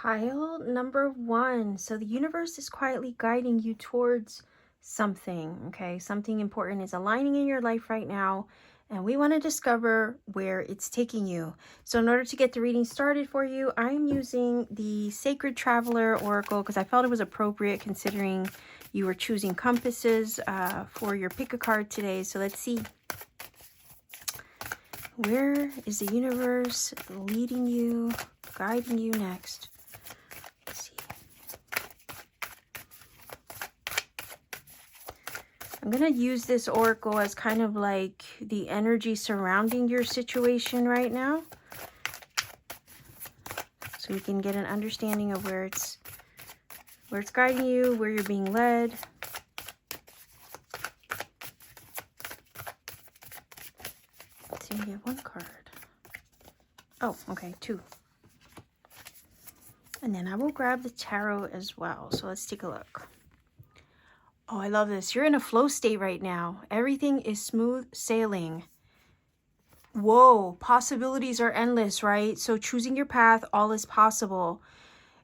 Pile number one. So the universe is quietly guiding you towards something, okay? Something important is aligning in your life right now, and we want to discover where it's taking you. So in order to get the reading started for you, I'm using the Sacred Traveler Oracle because I felt it was appropriate considering you were choosing compasses for your pick a card today. So let's see. Where is the universe leading you, guiding you next? I'm going to use this oracle as kind of like the energy surrounding your situation right now. So we can get an understanding of where it's guiding you, where you're being led. Let's see, we have one card. Oh, okay, two. And then I will grab the tarot as well. So let's take a look. Oh, I love this. You're in a flow state right now. Everything is smooth sailing. Whoa, possibilities are endless, right? So choosing your path, all is possible.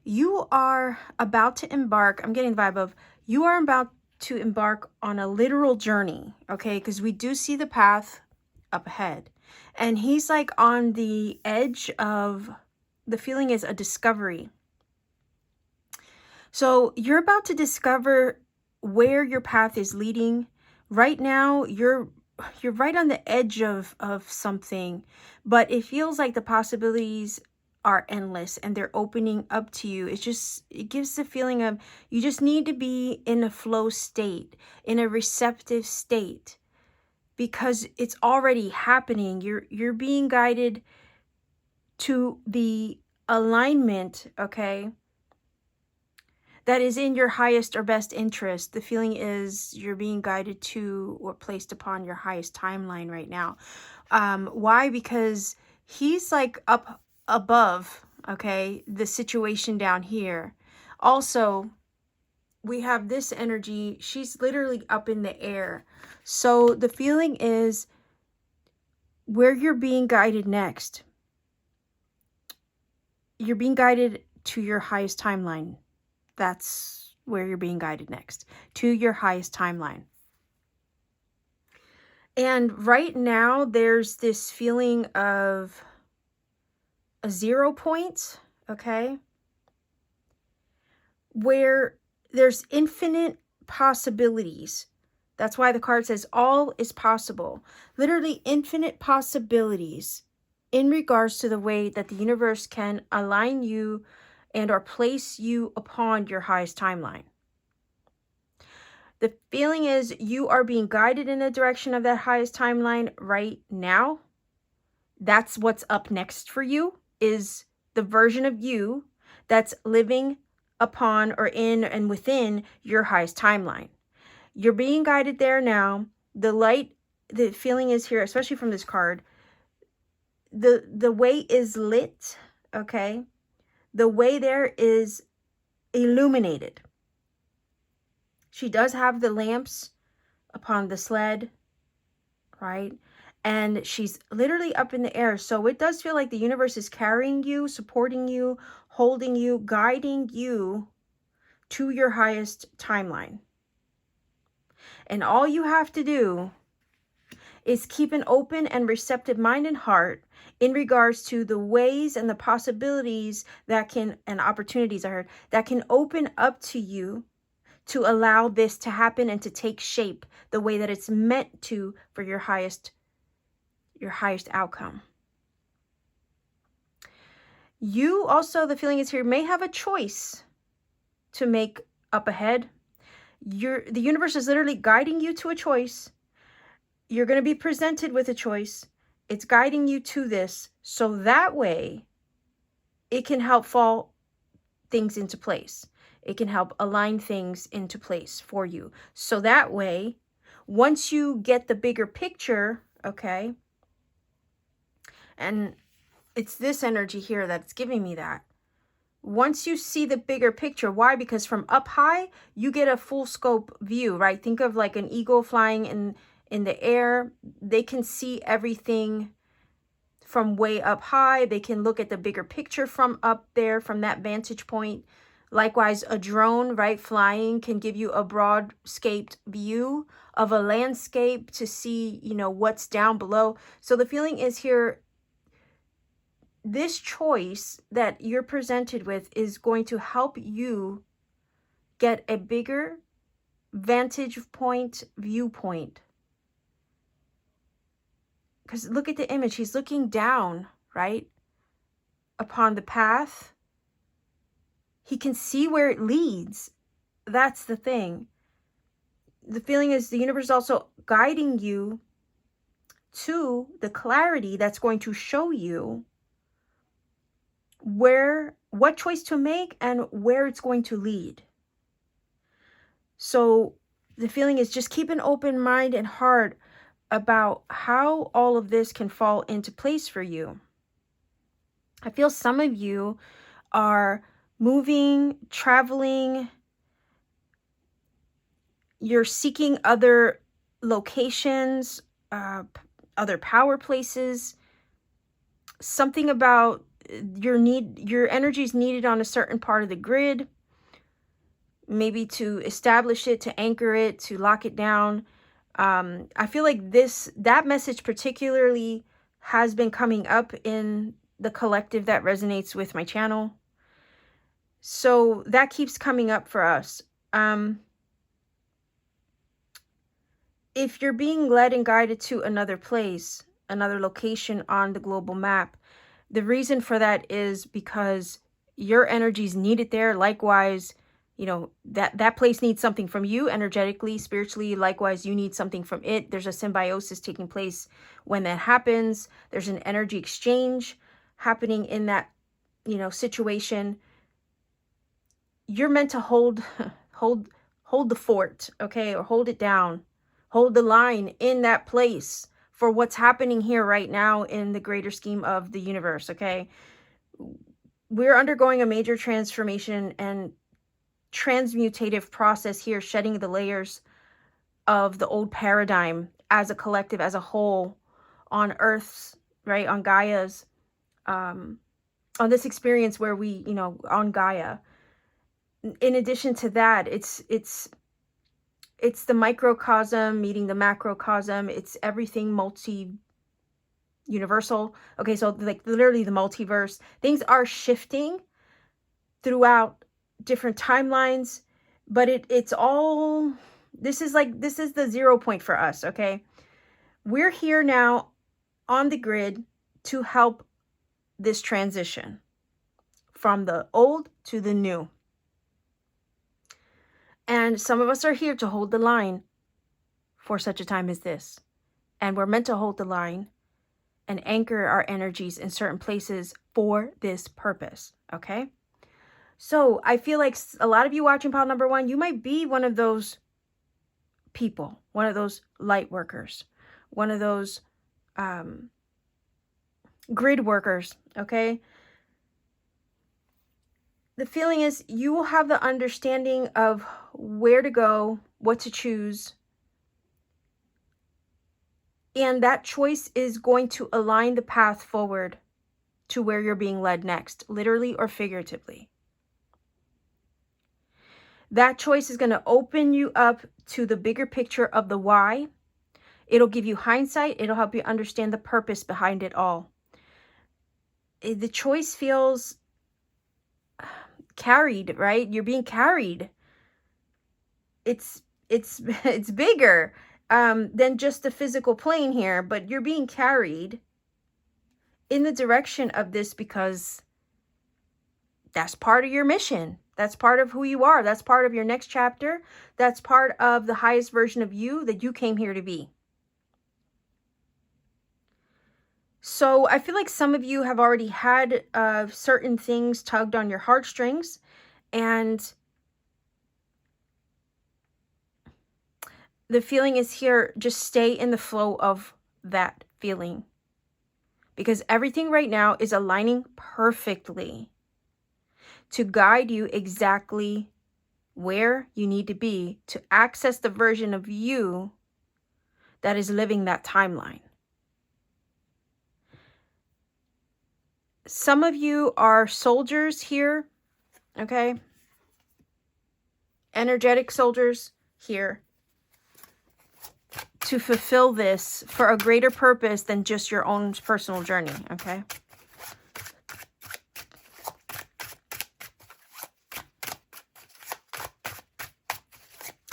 You are about to embark, I'm getting the vibe of, you are about to embark on a literal journey, okay? Because we do see the path up ahead. And he's like on the edge of, the feeling is a discovery. So you're about to discover where your path is leading. Right now, you're right on the edge of something, but it feels like the possibilities are endless and they're opening up to you. It gives the feeling of you just need to be in a flow state, in a receptive state, because it's already happening. You're being guided to the alignment, okay, that is in your highest or best interest. The feeling is you're being guided to or placed upon your highest timeline right now. Why? Because he's like up above, okay, the situation down here. Also, we have this energy. She's literally up in the air. So the feeling is where you're being guided next. You're being guided to your highest timeline. That's where you're being guided next, to your highest timeline. And right now, there's this feeling of a 0 point, okay, where there's infinite possibilities. That's why the card says all is possible. Literally infinite possibilities in regards to the way that the universe can align you and or place you upon your highest timeline. The feeling is you are being guided in the direction of that highest timeline right now. That's what's up next for you, is the version of you that's living upon or in and within your highest timeline. You're being guided there now. The light, the feeling is here, especially from this card, the way is lit, okay? The way there is illuminated. She does have the lamps upon the sled, right? And she's literally up in the air. So it does feel like the universe is carrying you, supporting you, holding you, guiding you to your highest timeline. And all you have to do is keep an open and receptive mind and heart in regards to the ways and the possibilities that can, and opportunities I heard, that can open up to you to allow this to happen and to take shape the way that it's meant to for your highest outcome. You also, the feeling is here, may have a choice to make up ahead. The universe is literally guiding you to a choice. You're going to be presented with a choice. It's guiding you to this, so that way it can help fall things into place. It can help align things into place for you. So that way, once you get the bigger picture, okay, and it's this energy here that's giving me that. Once you see the bigger picture, why? Because from up high, you get a full scope view, right? Think of like an eagle flying in the air. They can see everything from way up high. They can look at the bigger picture from up there, from that vantage point. Likewise, a drone, right, flying can give you a broad-scaped view of a landscape to see, you know, what's down below. So the feeling is here, this choice that you're presented with is going to help you get a bigger vantage point, viewpoint. Because look at the image, he's looking down, right, upon the path. He can see where it leads. That's the thing. The feeling is the universe is also guiding you to the clarity that's going to show you what choice to make and where it's going to lead. So the feeling is just keep an open mind and heart about how all of this can fall into place for you. I feel some of you are moving, traveling, you're seeking other locations, other power places, something about your energy is needed on a certain part of the grid, maybe to establish it, to anchor it, to lock it down. I feel like that message particularly has been coming up in the collective that resonates with my channel. So that keeps coming up for us. If you're being led and guided to another place, another location on the global map, the reason for that is because your energy is needed there. Likewise, you know, that place needs something from you energetically, spiritually. Likewise, you need something from it. There's a symbiosis taking place when that happens. There's an energy exchange happening in that, you know, situation. You're meant to hold the fort, okay, or hold it down. Hold the line in that place for what's happening here right now in the greater scheme of the universe, okay? We're undergoing a major transformation and transmutative process here, shedding the layers of the old paradigm as a collective, as a whole, on Earth's, right, on Gaia's, on this experience where we, you know, on Gaia. In addition to that, it's the microcosm meeting the macrocosm. It's everything multi-universal. Okay, so like literally the multiverse. Things are shifting throughout different timelines, but it's all, this is the 0 point for us, okay? We're here now on the grid to help this transition from the old to the new. And some of us are here to hold the line for such a time as this. And we're meant to hold the line and anchor our energies in certain places for this purpose, okay? So I feel like a lot of you watching pile number 1, you might be one of those people, one of those light workers, one of those grid workers, okay? The feeling is you will have the understanding of where to go, what to choose. And that choice is going to align the path forward to where you're being led next, literally or figuratively. That choice is going to open you up to the bigger picture of the why. It'll give you hindsight. It'll help you understand the purpose behind it all. The choice feels carried, right? You're being carried. It's bigger than just the physical plane here, but you're being carried in the direction of this because that's part of your mission. That's part of who you are. That's part of your next chapter. That's part of the highest version of you that you came here to be. So I feel like some of you have already had certain things tugged on your heartstrings, and the feeling is here, just stay in the flow of that feeling. Because everything right now is aligning perfectly to guide you exactly where you need to be to access the version of you that is living that timeline. Some of you are soldiers here, okay? Energetic soldiers here to fulfill this for a greater purpose than just your own personal journey, okay?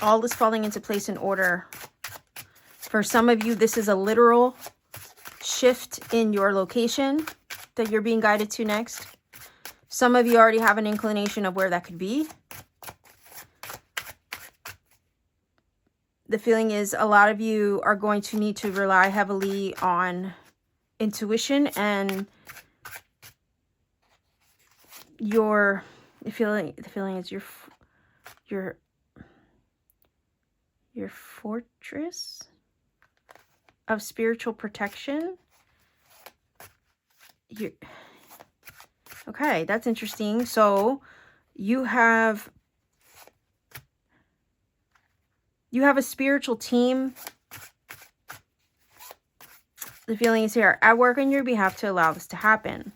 All is falling into place in order. For some of you, this is a literal shift in your location that you're being guided to next. Some of you already have an inclination of where that could be. The feeling is a lot of you are going to need to rely heavily on intuition and the feeling is your fortress of spiritual protection. Okay, that's interesting. So you have a spiritual team. The feeling is here at work on your behalf to allow this to happen,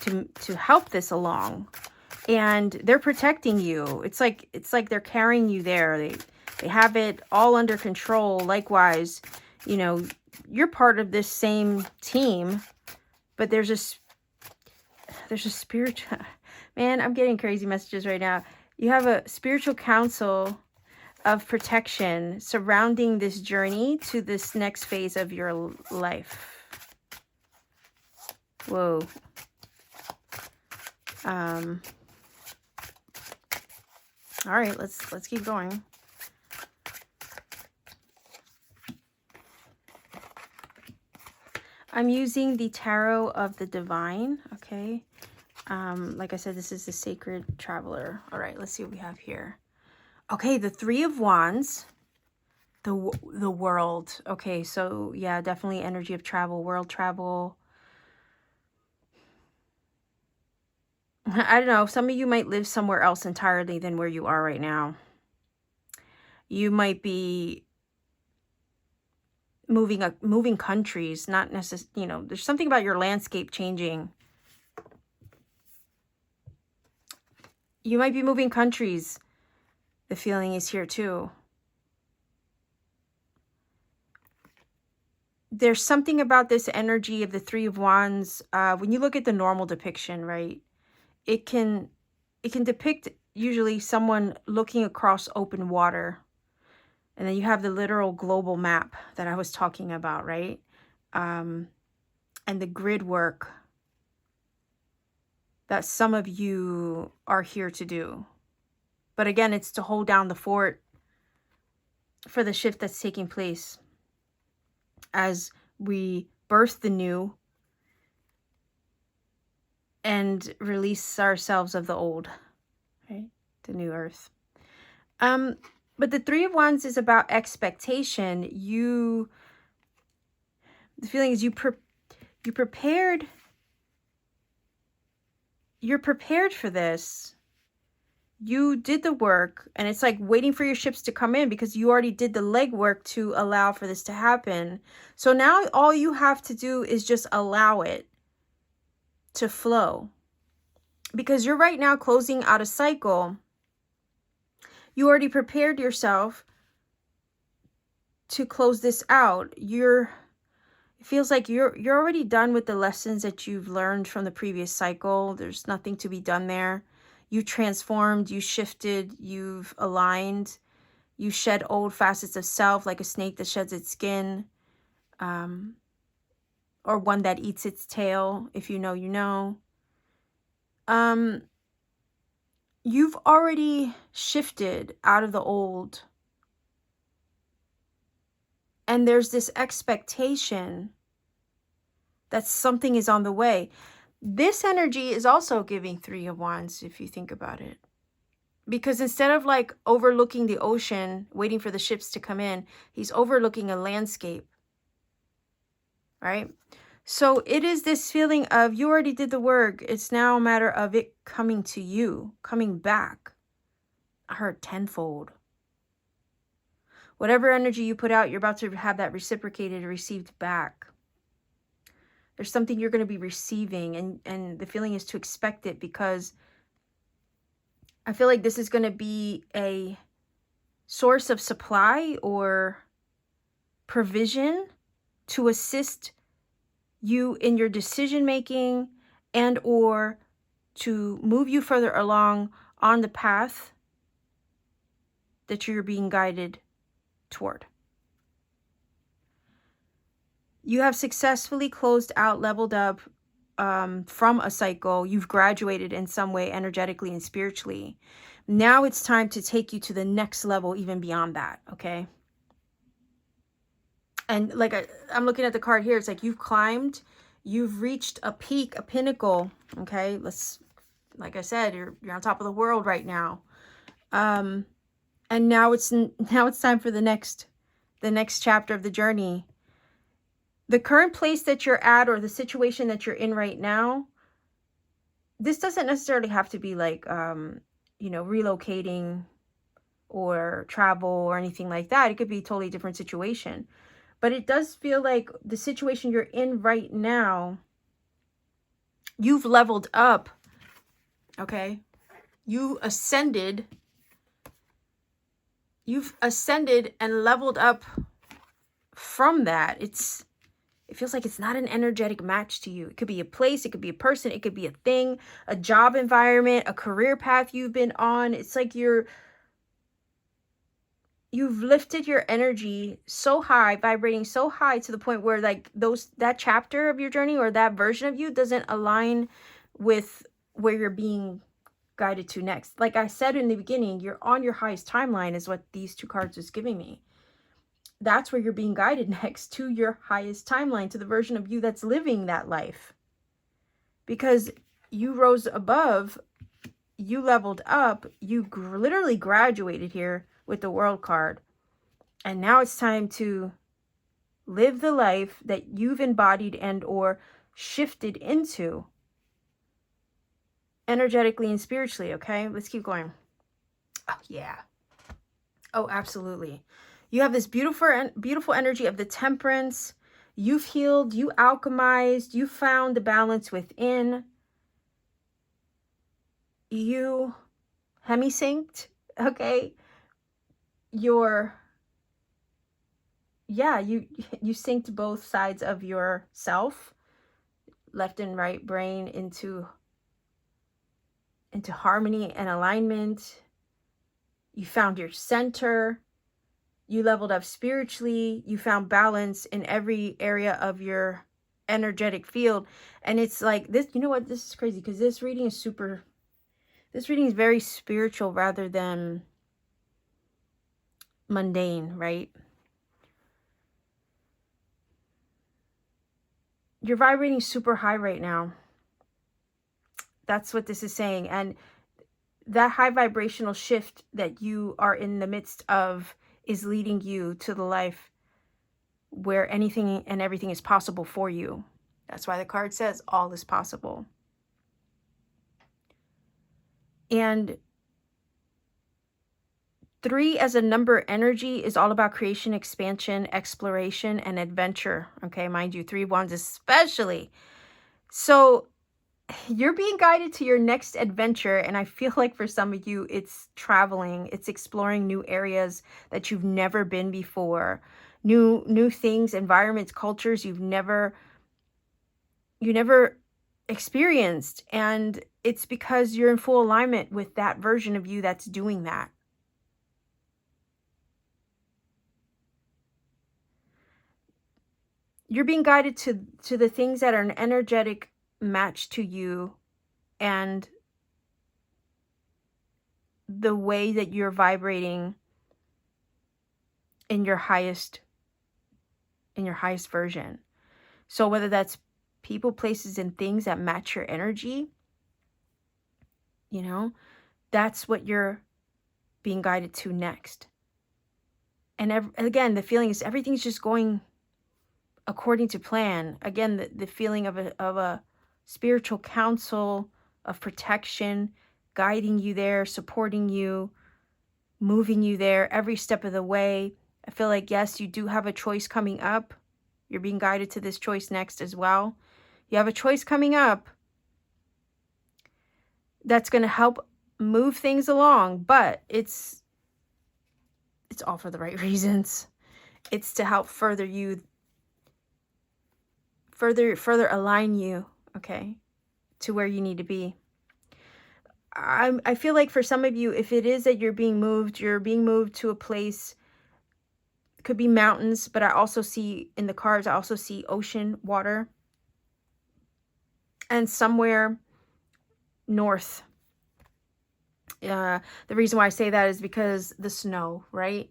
to help this along, and they're protecting you. It's like they're carrying you there. They have it all under control. Likewise, you know, you're part of this same team, but there's a spiritual, man, I'm getting crazy messages right now. You have a spiritual council of protection surrounding this journey to this next phase of your life. Whoa. All right, let's keep going. I'm using the Tarot of the Divine, okay? Like I said, this is the Sacred Traveler. All right, let's see what we have here. Okay, the Three of Wands, the world. Okay, so yeah, definitely energy of travel, world travel. I don't know, some of you might live somewhere else entirely than where you are right now. You might be moving countries, not necessarily, you know, there's something about your landscape changing. You might be moving countries. The feeling is here too. There's something about this energy of the Three of Wands. When you look at the normal depiction, right, it can depict usually someone looking across open water. And then you have the literal global map that I was talking about, right? And the grid work that some of you are here to do. But again, it's to hold down the fort for the shift that's taking place as we birth the new and release ourselves of the old, right? The new earth. But the Three of Wands is about expectation. The feeling is you're prepared for this. You did the work, and it's like waiting for your ships to come in because you already did the legwork to allow for this to happen. So now all you have to do is just allow it to flow, because you're right now closing out a cycle. You already prepared yourself to close this out. It feels like you're already done with the lessons that you've learned from the previous cycle. There's nothing to be done there. You transformed, you shifted, you've aligned, you shed old facets of self like a snake that sheds its skin, or one that eats its tail. If you know, you know. You've already shifted out of the old. And there's this expectation that something is on the way. This energy is also giving Three of Wands, if you think about it. Because instead of like overlooking the ocean, waiting for the ships to come in, he's overlooking a landscape, right? So it is this feeling of you already did the work. It's now a matter of it coming to you, coming back. I heard tenfold. Whatever energy you put out, you're about to have that reciprocated, received back. There's something you're going to be receiving, and the feeling is to expect it, because I feel like this is going to be a source of supply or provision to assist you in your decision making, and or to move you further along on the path that you're being guided toward. You have successfully closed out, leveled up from a cycle. You've graduated in some way, energetically and spiritually. Now it's time to take you to the next level, even beyond that, okay? And like I'm looking at the card here, it's like you've climbed, you've reached a peak, a pinnacle, okay? Like I said, you're on top of the world right now. And now it's time for the next chapter of the journey. The current place that you're at, or the situation that you're in right now, this doesn't necessarily have to be like, you know, relocating or travel or anything like that. It could be a totally different situation. But it does feel like the situation you're in right now, you've leveled up, okay? You've ascended and leveled up from that. It feels like it's not an energetic match to you. It could be a place, it could be a person, it could be a thing, a job environment, a career path you've been on. It's like you've lifted your energy so high, vibrating so high, to the point where like that chapter of your journey, or that version of you, doesn't align with where you're being guided to next. Like I said in the beginning, you're on your highest timeline, is what these two cards is giving me. That's where you're being guided next, to your highest timeline, to the version of you that's living that life. Because you rose above, you leveled up, you literally graduated here with the World card. And now it's time to live the life that you've embodied and or shifted into, energetically and spiritually, okay? Let's keep going. Oh, yeah. Oh, absolutely. You have this beautiful energy of the Temperance. You've healed, you alchemized, you found the balance within. You hemi-synced, okay? You synced both sides of yourself, left and right brain, into harmony and alignment. You found your center. You leveled up spiritually. You found balance in every area of your energetic field. And it's like this, you know what? This is crazy, because this reading is very spiritual rather than mundane, right? You're vibrating super high right now. That's what this is saying. And that high vibrational shift that you are in the midst of is leading you to the life where anything and everything is possible for you. That's why the card says all is possible. And 3 as a number energy is all about creation, expansion, exploration, and adventure. Okay, mind you, 3 wands especially. So you're being guided to your next adventure, and I feel like for some of you, it's traveling, it's exploring new areas that you've never been before, new things, environments, cultures you never experienced, and it's because you're in full alignment with that version of you that's doing that. You're being guided to the things that are an energetic match to you, and the way that you're vibrating in your highest version. So whether that's people, places, and things that match your energy, you know, that's what you're being guided to next. And again, the feeling is everything's just going according to plan. Again, the feeling of a spiritual counsel, of protection, guiding you there, supporting you, moving you there every step of the way. I feel like, yes, you do have a choice coming up. You're being guided to this choice next as well. You have a choice coming up that's going to help move things along, but it's all for the right reasons. It's to help further you, further align you, okay, to where you need to be. I feel like for some of you, if it is that you're being moved to a place, it could be mountains, but I also see in the cards, I also see ocean, water, and somewhere north. The reason why I say that is because the snow, right?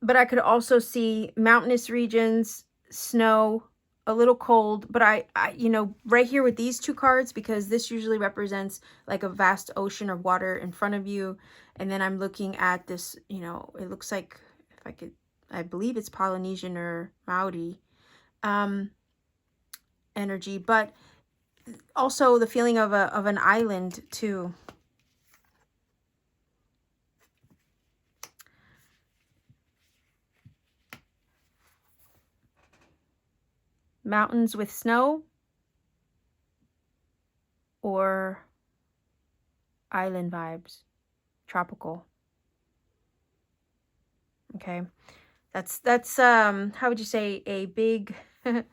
But I could also see mountainous regions, snow, a little cold, but I you know, right here with these two cards, because this usually represents like a vast ocean of water in front of you. And then I'm looking at this, you know, it looks like, if I could, I believe it's Polynesian or Maori energy, but also the feeling of an island too. Mountains with snow or island vibes, tropical. Okay, that's how would you say, a big I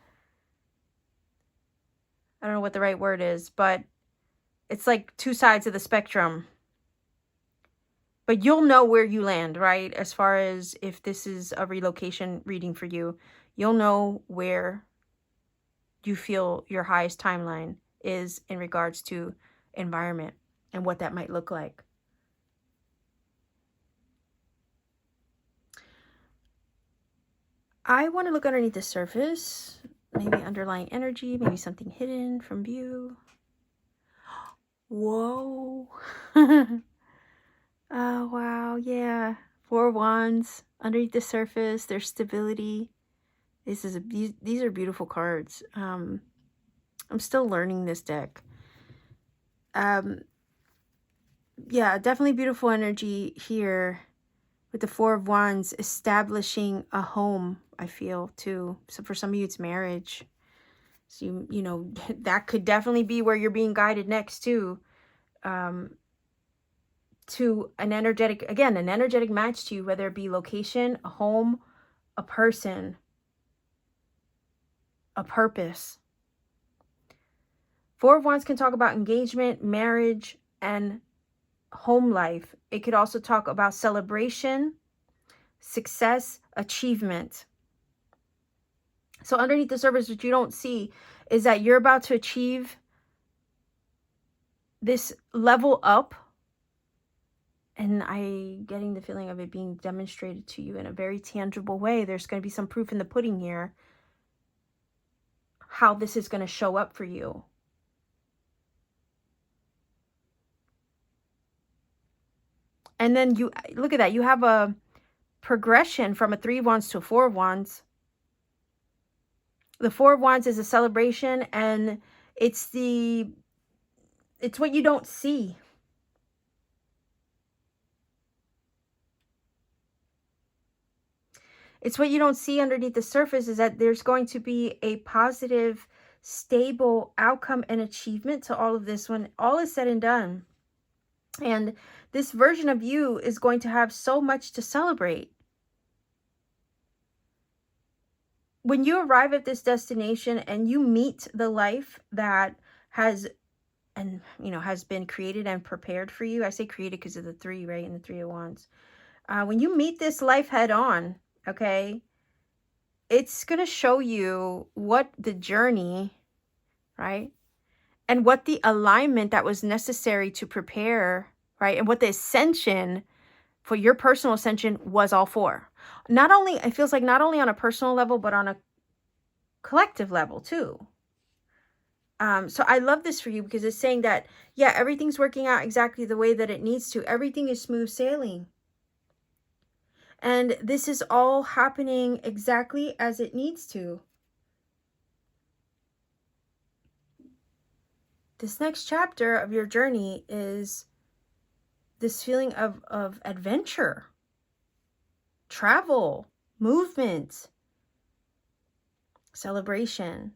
don't know what the right word is, but it's like two sides of the spectrum. But you'll know where you land, right? As far as if this is a relocation reading for you, you'll know where you feel your highest timeline is in regards to environment and what that might look like. I want to look underneath the surface, maybe underlying energy, maybe something hidden from view. Whoa. Oh, wow. Yeah. 4 wands underneath the surface. There's stability. These are beautiful cards. I'm still learning this deck. Yeah, definitely beautiful energy here with the 4 of Wands, establishing a home, I feel, too. So for some of you, it's marriage. So, you know, that could definitely be where you're being guided next, too. To an energetic, again, an energetic match to you, whether it be location, a home, a person, a purpose. 4 of Wands can talk about engagement, marriage, and home life. It could also talk about celebration, success, achievement. So underneath the surface, what you don't see is that you're about to achieve this level up. And I getting the feeling of it being demonstrated to you in a very tangible way. There's going to be some proof in the pudding here how this is going to show up for you. And then you look at that. You have a progression from a 3 of Wands to a 4 of Wands. The 4 of Wands is a celebration, and it's what you don't see. It's what you don't see underneath the surface, is that there's going to be a positive, stable outcome and achievement to all of this when all is said and done. And this version of you is going to have so much to celebrate. When you arrive at this destination and you meet the life that has been created and prepared for you. I say created because of the 3, right? And the 3 of Wands. When you meet this life head on, okay, it's going to show you what the journey, right? And what the alignment that was necessary to prepare, right? And what the ascension for your personal ascension was all for. Not only, it feels like not only on a personal level, but on a collective level too. So I love this for you because it's saying that, yeah, everything's working out exactly the way that it needs to. Everything is smooth sailing. And this is all happening exactly as it needs to. This next chapter of your journey is this feeling of adventure, travel, movement, celebration.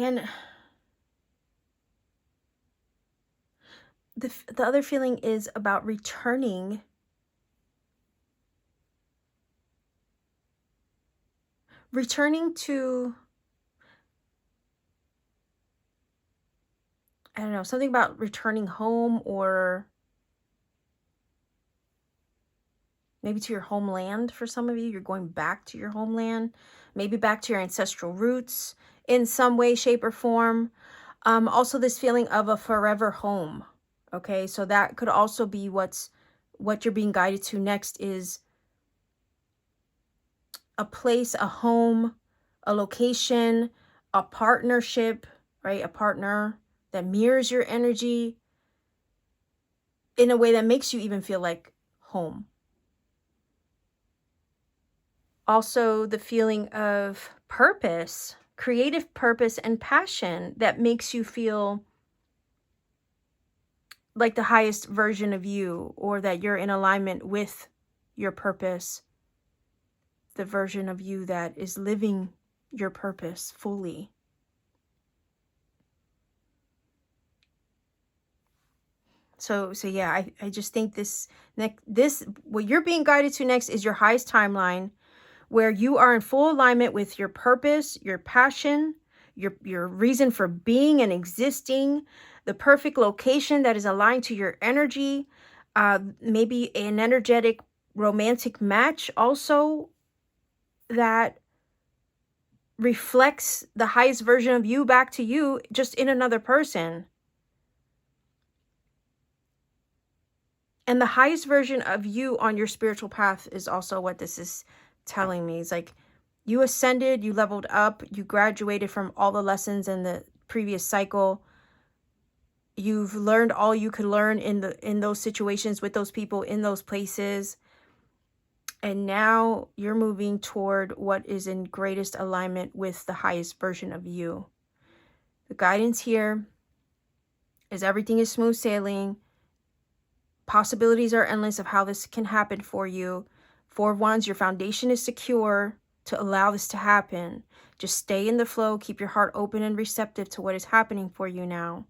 And the other feeling is about returning to, I don't know, something about returning home, or maybe to your homeland. For some of you, you're going back to your homeland, maybe back to your ancestral roots in some way, shape, or form. Also this feeling of a forever home. Okay, so that could also be what you're being guided to next, is a place, a home, a location, a partnership, right? A partner that mirrors your energy in a way that makes you even feel like home. Also, the feeling of purpose, creative purpose and passion that makes you feel like the highest version of you, or that you're in alignment with your purpose, the version of you that is living your purpose fully. So yeah, I just think this what you're being guided to next is your highest timeline, where you are in full alignment with your purpose, your passion, your reason for being and existing, the perfect location that is aligned to your energy, maybe an energetic romantic match also that reflects the highest version of you back to you, just in another person. And the highest version of you on your spiritual path is also what this is telling me. It's like you ascended, you leveled up, you graduated from all the lessons in the previous cycle. You've learned all you could learn in those situations, with those people, in those places. And now you're moving toward what is in greatest alignment with the highest version of you. The guidance here is everything is smooth sailing. Possibilities are endless of how this can happen for you. Four of Wands, your foundation is secure to allow this to happen. Just stay in the flow. Keep your heart open and receptive to what is happening for you now.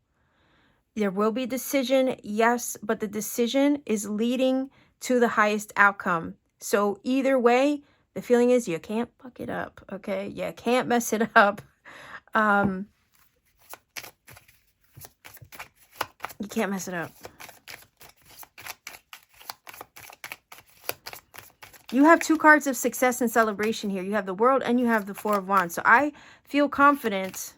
There will be a decision, yes, but the decision is leading to the highest outcome. So either way, the feeling is you can't fuck it up, okay? You can't mess it up. You can't mess it up. You have two cards of success and celebration here. You have the World and you have the Four of Wands. So I feel confident,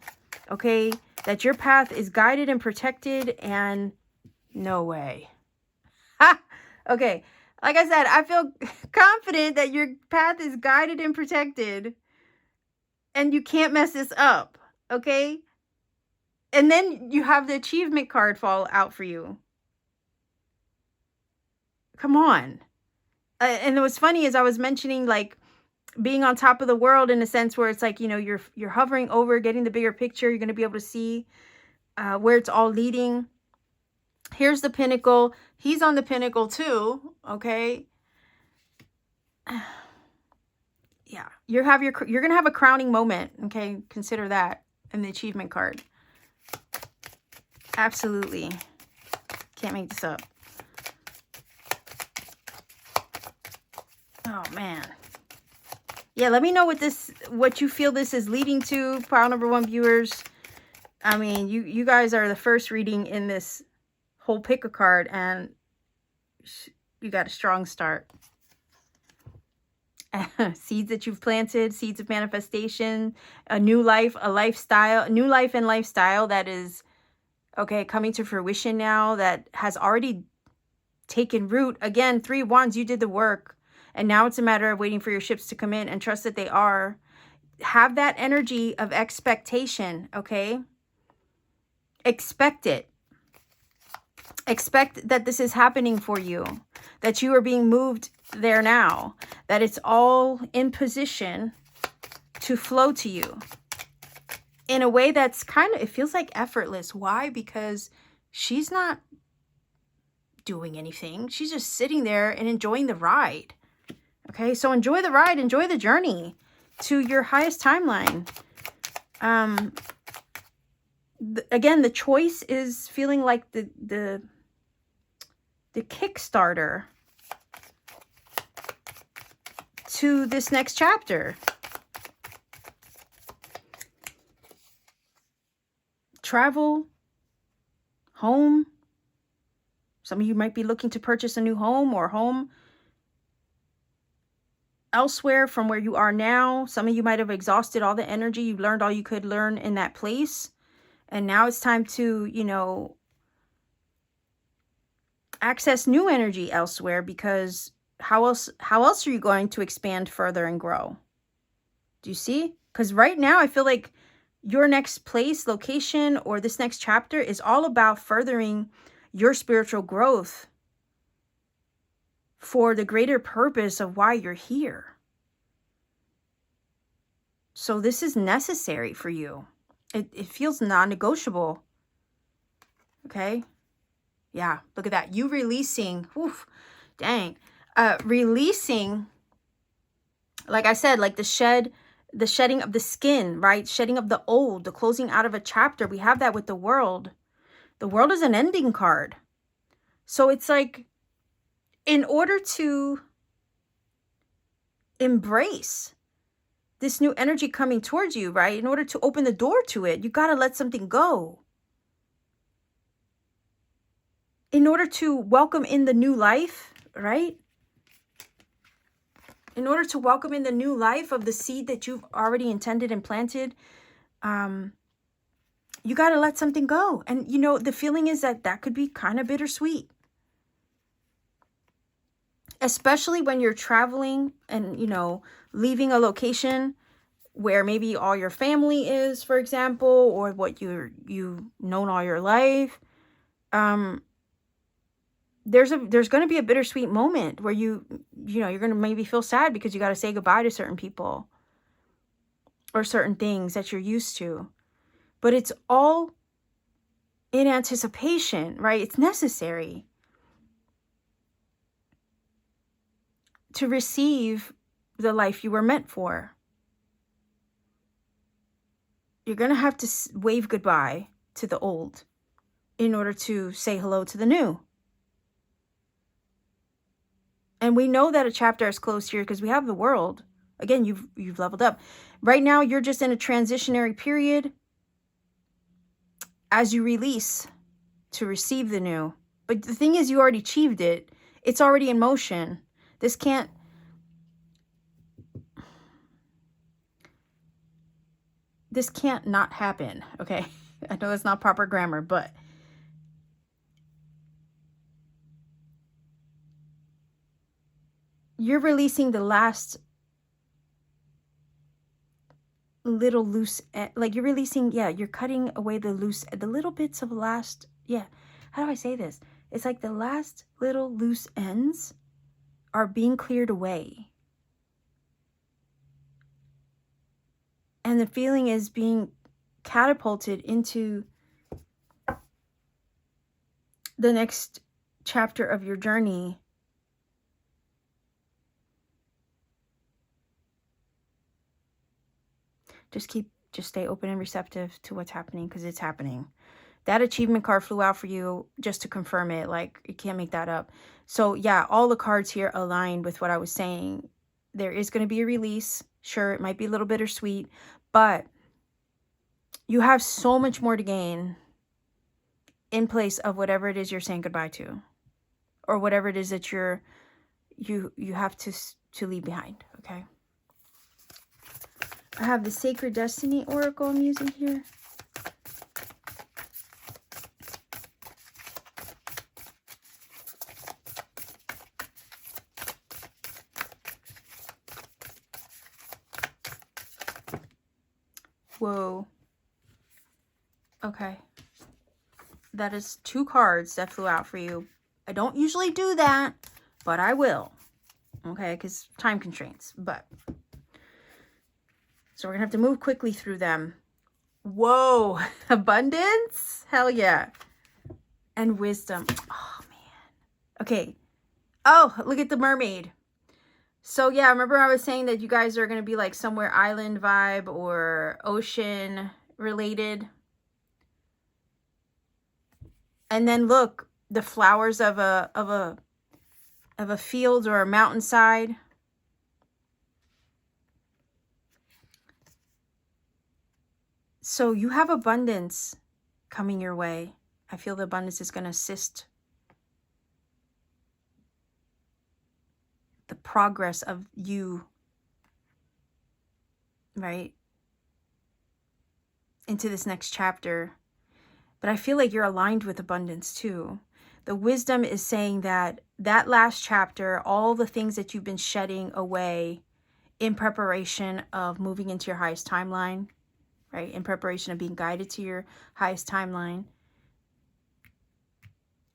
okay, that your path is guided and protected, and no way. Ha! Okay, like I said, I feel confident that your path is guided and protected, and you can't mess this up, okay? And then you have the achievement card fall out for you. Come on. And what's funny is I was mentioning like being on top of the world, in a sense where it's like, you know, you're hovering over, getting the bigger picture. You're going to be able to see where it's all leading. Here's the pinnacle. He's on the pinnacle too. Okay. Yeah. You're going to have a crowning moment. Okay. Consider that in the achievement card. Absolutely. Can't make this up. Oh man. Yeah, let me know what you feel this is leading to, pile number one viewers. I mean, you guys are the first reading in this whole pick a card, and you got a strong start. Seeds that you've planted, seeds of manifestation, a new life, a lifestyle, new life and lifestyle that is, okay, coming to fruition now, that has already taken root. Again, Three of Wands, you did the work. And now it's a matter of waiting for your ships to come in, and trust that they are. Have that energy of expectation, okay? Expect it. Expect that this is happening for you, that you are being moved there now, that it's all in position to flow to you in a way that's kind of, it feels like effortless. Why? Because she's not doing anything. She's just sitting there and enjoying the ride. Okay, so enjoy the ride, enjoy the journey to your highest timeline. again, the choice is feeling like the Kickstarter to this next chapter. Travel, home. Some of you might be looking to purchase a new home or home elsewhere from where you are now. Some of you might have exhausted all the energy. You've learned all you could learn in that place. And now it's time to, you know, access new energy elsewhere, because how else are you going to expand further and grow? Do you see? Because right now I feel like your next place, location, or this next chapter is all about furthering your spiritual growth for the greater purpose of why you're here. So this is necessary for you. It feels non-negotiable. Okay? Yeah, look at that. You releasing, oof, dang. Releasing, like I said, like the shedding of the skin, right? Shedding of the old, the closing out of a chapter. We have that with the world. The world is an ending card. So it's like, in order to embrace this new energy coming towards you, right? In order to open the door to it, you got to let something go. In order to welcome in the new life, right? In order to welcome in the new life of the seed that you've already intended and planted, you got to let something go. And, you know, the feeling is that that could be kind of bittersweet. Especially when you're traveling and, you know, leaving a location where maybe all your family is, for example, or what you've known all your life. There's going to be a bittersweet moment where you know, you're going to maybe feel sad because you got to say goodbye to certain people or certain things that you're used to. But it's all in anticipation, right? It's necessary to receive the life you were meant for. You're going to have to wave goodbye to the old in order to say hello to the new. And we know that a chapter is closed here because we have the world. Again, you've leveled up. Right now, you're just in a transitionary period as you release to receive the new. But the thing is, you already achieved it. It's already in motion. This can't not happen, okay? I know it's not proper grammar, but you're releasing the last little loose, like you're releasing, yeah, you're cutting away the little bits of last, yeah, how do I say this? It's like the last little loose ends are being cleared away. And the feeling is being catapulted into the next chapter of your journey. Just stay open and receptive to what's happening, because it's happening. That achievement card flew out for you just to confirm it. Like, you can't make that up. So yeah, all the cards here align with what I was saying. There is going to be a release. Sure, it might be a little bittersweet, but you have so much more to gain in place of whatever it is you're saying goodbye to, or whatever it is that you have to leave behind. Okay. I have the Sacred Destiny Oracle I'm using here. Whoa. Okay. That is 2 cards that flew out for you. I don't usually do that, but I will. Okay, because time constraints. But so we're going to have to move quickly through them. Whoa. Abundance? Hell yeah. And wisdom. Oh, man. Okay. Oh, look at the mermaid. So, yeah, remember I was saying that you guys are going to be like somewhere island vibe or ocean related? And then look, the flowers of a field or a mountainside. So you have abundance coming your way. I feel the abundance is going to assist the progress of you, right, into this next chapter. But I feel like you're aligned with abundance too. The wisdom is saying that that last chapter, all the things that you've been shedding away in preparation of moving into your highest timeline, right? In preparation of being guided to your highest timeline.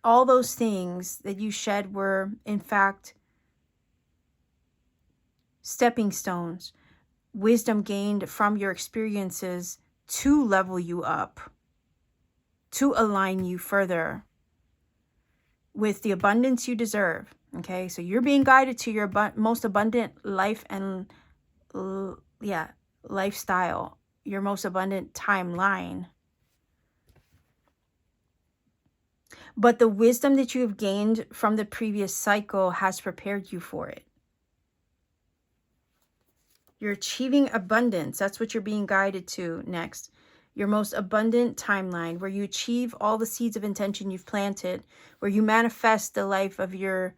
All those things that you shed were, in fact, stepping stones, wisdom gained from your experiences to level you up, to align you further with the abundance you deserve. Okay, so you're being guided to your most abundant life and lifestyle, your most abundant timeline. But the wisdom that you have gained from the previous cycle has prepared you for it. You're achieving abundance. That's what you're being guided to next. Your most abundant timeline, where you achieve all the seeds of intention you've planted, where you manifest the life of your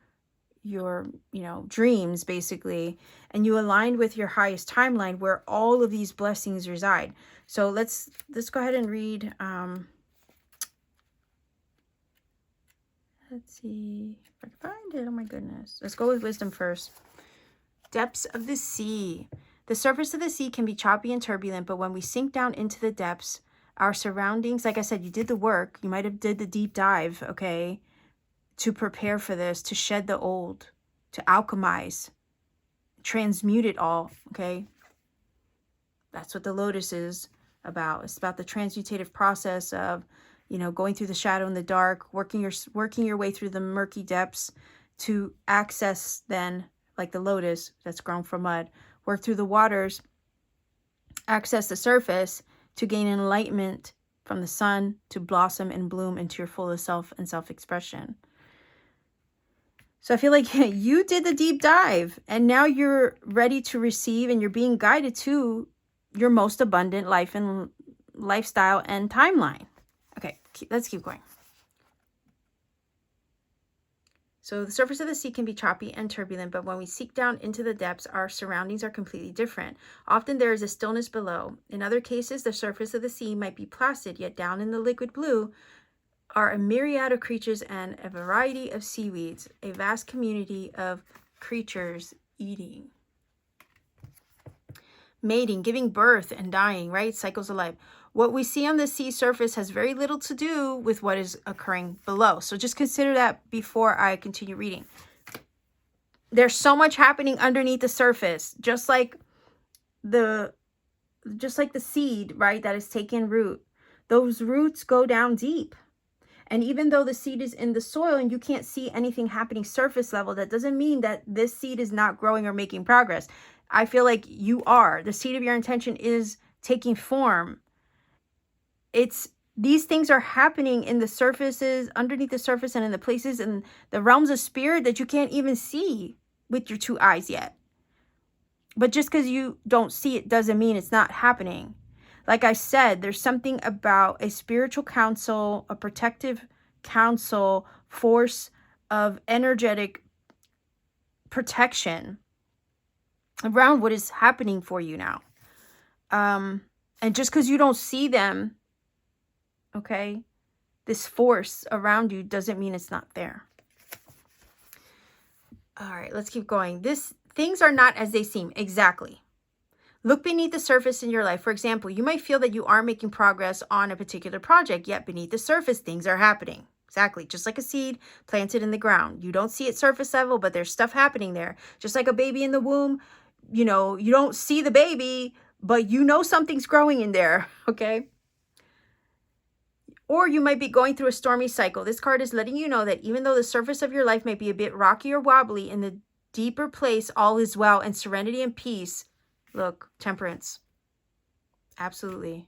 dreams, basically, and you align with your highest timeline where all of these blessings reside. So let's go ahead and read. Let's see if I can find it. Oh my goodness. Let's go with wisdom first. Depths of the sea. The surface of the sea can be choppy and turbulent, but when we sink down into the depths, our surroundings, like I said, you did the work. You might have did the deep dive, okay, to prepare for this, to shed the old, to alchemize, transmute it all, okay? That's what the lotus is about. It's about the transmutative process of, going through the shadow and the dark, working your way through the murky depths to access then, like the lotus that's grown from mud, work through the waters, access the surface to gain enlightenment from the sun, to blossom and bloom into your fullest self and self-expression. So I feel like you did the deep dive and now you're ready to receive, and you're being guided to your most abundant life and lifestyle and timeline. Okay, let's keep going. So the surface of the sea can be choppy and turbulent, but when we seek down into the depths, our surroundings are completely different. Often there is a stillness below. In other cases, the surface of the sea might be placid, yet down in the liquid blue are a myriad of creatures and a variety of seaweeds, a vast community of creatures eating. Mating, giving birth and dying, right? Cycles of life. What we see on the sea surface has very little to do with what is occurring below. So just consider that before I continue reading. There's so much happening underneath the surface, just like the seed, right, that is taking root. Those roots go down deep. And even though the seed is in the soil and you can't see anything happening surface level, that doesn't mean that this seed is not growing or making progress. I feel like you are. The seed of your intention is taking form. These things are happening in the surfaces, underneath the surface, and in the places in the realms of spirit that you can't even see with your two eyes yet. But just because you don't see it doesn't mean it's not happening. Like I said, there's something about a spiritual counsel, a protective counsel, force of energetic protection around what is happening for you now. And just because you don't see them, okay, this force around you doesn't mean it's not there. All right, let's keep going. Things are not as they seem. Exactly. Look beneath the surface in your life. For example, you might feel that you are making progress on a particular project, yet beneath the surface, things are happening. Exactly. Just like a seed planted in the ground. You don't see it surface level, but there's stuff happening there. Just like a baby in the womb, you don't see the baby, but something's growing in there, okay? Or you might be going through a stormy cycle. This card is letting you know that even though the surface of your life may be a bit rocky or wobbly, in the deeper place, all is well, and serenity and peace. Look, temperance. Absolutely.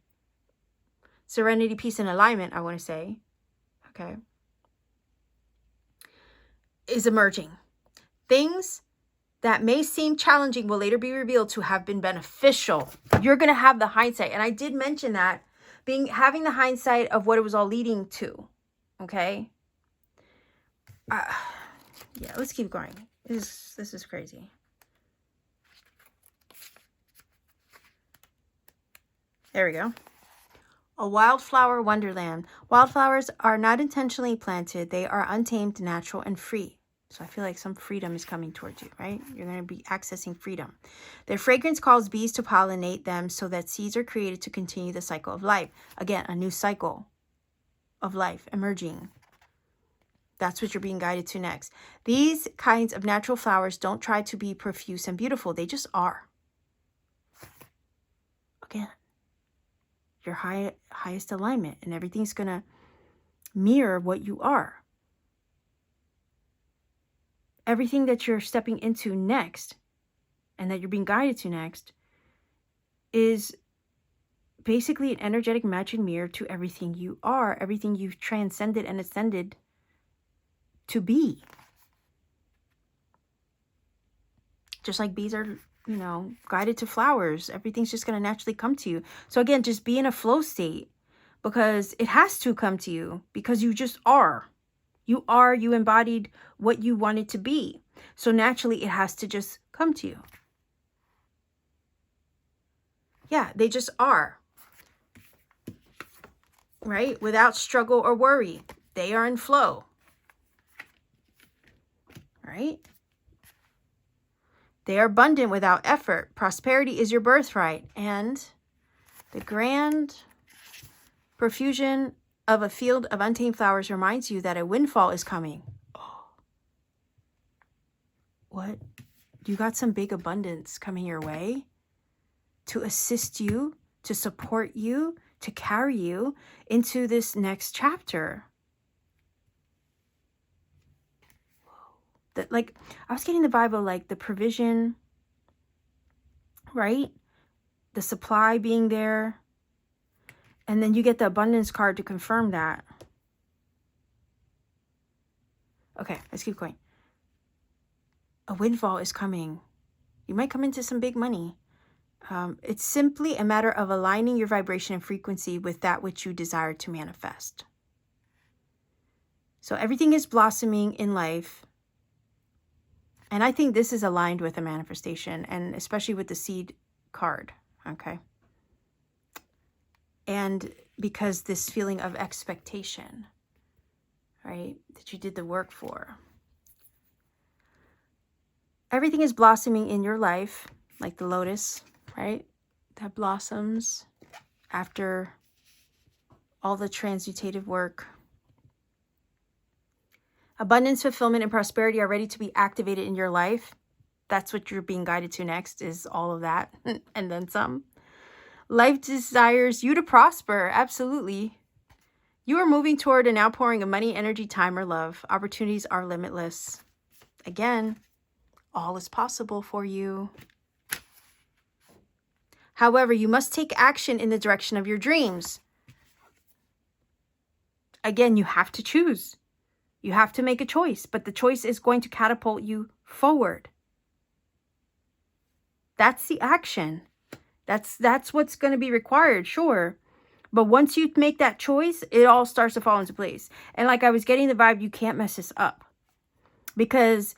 Serenity, peace, and alignment, I want to say. Okay. is emerging. Things that may seem challenging will later be revealed to have been beneficial. You're going to have the hindsight. And I did mention that, having the hindsight of what it was all leading to. Okay. Yeah, let's keep going. This is crazy. There we go. A wildflower wonderland. Wildflowers are not intentionally planted. They are untamed, natural, and free. So I feel like some freedom is coming towards you, right? You're going to be accessing freedom. Their fragrance calls bees to pollinate them so that seeds are created to continue the cycle of life. Again, a new cycle of life emerging. That's what you're being guided to next. These kinds of natural flowers don't try to be profuse and beautiful. They just are. Again, your highest alignment, and everything's going to mirror what you are. Everything that you're stepping into next and that you're being guided to next is basically an energetic matching mirror to everything you are, everything you've transcended and ascended to be. Just like bees are, you know, guided to flowers, everything's just going to naturally come to you. So again, just be in a flow state, because it has to come to you, because you just are. You embodied what you wanted to be. So naturally, it has to just come to you. Yeah, they just are. Right? Without struggle or worry. They are in flow. Right? They are abundant without effort. Prosperity is your birthright. And the grand profusion of a field of untamed flowers reminds you that a windfall is coming. Oh. What? You got some big abundance coming your way to assist you, to support you, to carry you into this next chapter. That, like, I was getting the vibe of like the provision, right? The supply being there. And then you get the abundance card to confirm that. Okay, let's keep going. A windfall is coming. You might come into some big money. It's simply a matter of aligning your vibration and frequency with that which you desire to manifest. So everything is blossoming in life. And I think this is aligned with a manifestation, and especially with the seed card. Okay. And because this feeling of expectation, right, that you did the work for. Everything is blossoming in your life, like the lotus, right, that blossoms after all the transmutative work. Abundance, fulfillment, and prosperity are ready to be activated in your life. That's what you're being guided to next, is all of that and then some. Life desires you to prosper. Absolutely. You are moving toward an outpouring of money, energy, time, or love. Opportunities are limitless. Again, all is possible for you. However, you must take action in the direction of your dreams. Again, you have to choose. You have to make a choice, but the choice is going to catapult you forward. That's the action. That's what's going to be required, sure. But once you make that choice, it all starts to fall into place. And like I was getting the vibe, you can't mess this up. Because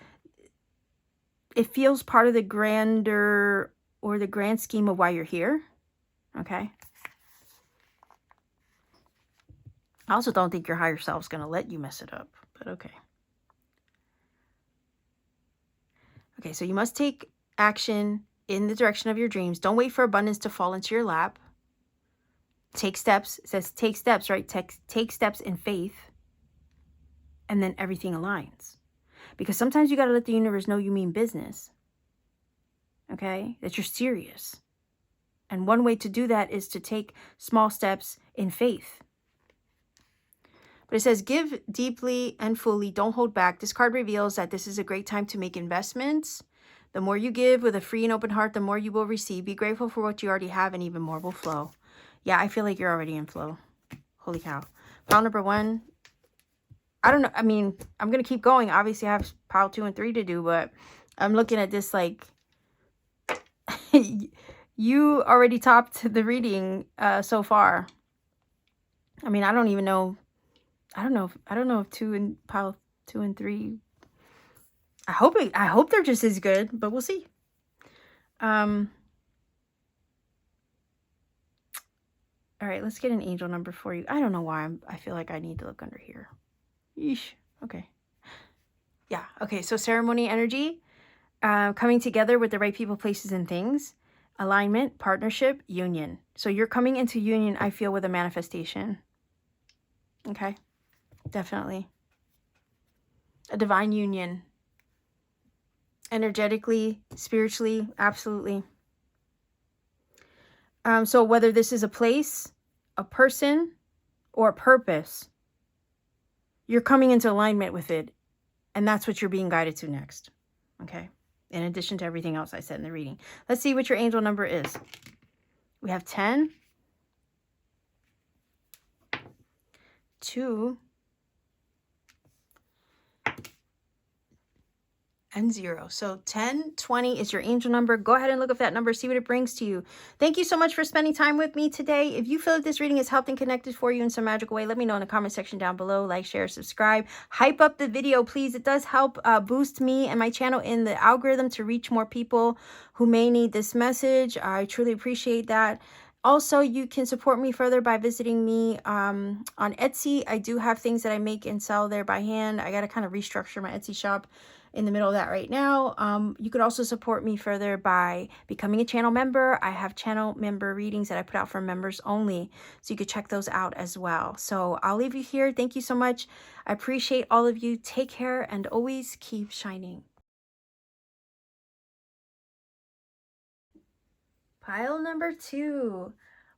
it feels part of the grander or the grand scheme of why you're here. Okay. I also don't think your higher self's going to let you mess it up. But okay. Okay, so you must take action in the direction of your dreams. Don't wait for abundance to fall into your lap. Take steps. It says take steps, right? Take steps in faith. And then everything aligns. Because sometimes you got to let the universe know you mean business. Okay? That you're serious. And one way to do that is to take small steps in faith. But it says, give deeply and fully. Don't hold back. This card reveals that this is a great time to make investments. The more you give with a free and open heart, the more you will receive. Be grateful for what you already have, and even more will flow. Yeah, I feel like you're already in flow. Holy cow. Pile number 1. I don't know. I mean, I'm going to keep going. Obviously, I have pile 2 and 3 to do, but I'm looking at this like you already topped the reading so far. I mean, I don't even know. I don't know if pile 2 and 3. I hope they're just as good, but we'll see. All right, let's get an angel number for you. I don't know why I feel like I need to look under here. Yeesh. Okay. Yeah. Okay. So ceremony energy, coming together with the right people, places, and things. Alignment, partnership, union. So you're coming into union, I feel, with a manifestation. Okay. Definitely. A divine union. Energetically, spiritually, absolutely. So whether this is a place, a person, or a purpose, you're coming into alignment with it. And that's what you're being guided to next. Okay. In addition to everything else I said in the reading. Let's see what your angel number is. We have 10, 2, and 0. So 10, 20 is your angel number. Go ahead and look up that number, see what it brings to you. Thank you so much for spending time with me today. If you feel that this reading has helped and connected for you in some magical way, let me know in the comment section down below. Like, share, subscribe. Hype up the video, please. It does help boost me and my channel in the algorithm to reach more people who may need this message. I truly appreciate that. Also, you can support me further by visiting me on Etsy. I do have things that I make and sell there by hand. I got to kind of restructure my Etsy shop in the middle of that right now. You could also support me further by becoming a channel member. I have channel member readings that I put out for members only, so you could check those out as well. So I'll leave you here. Thank you so much. I appreciate all of you. Take care and always keep shining. Pile number 2.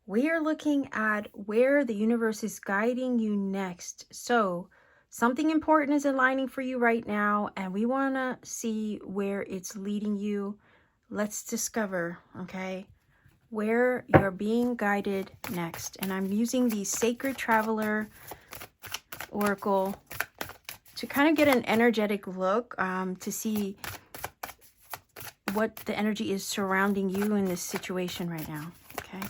We are looking at where the universe is guiding you next. So something important is aligning for you right now, and we want to see where it's leading you. Let's discover, okay, where you're being guided next. And I'm using the Sacred Traveler Oracle to kind of get an energetic look to see what the energy is surrounding you in this situation right now, okay?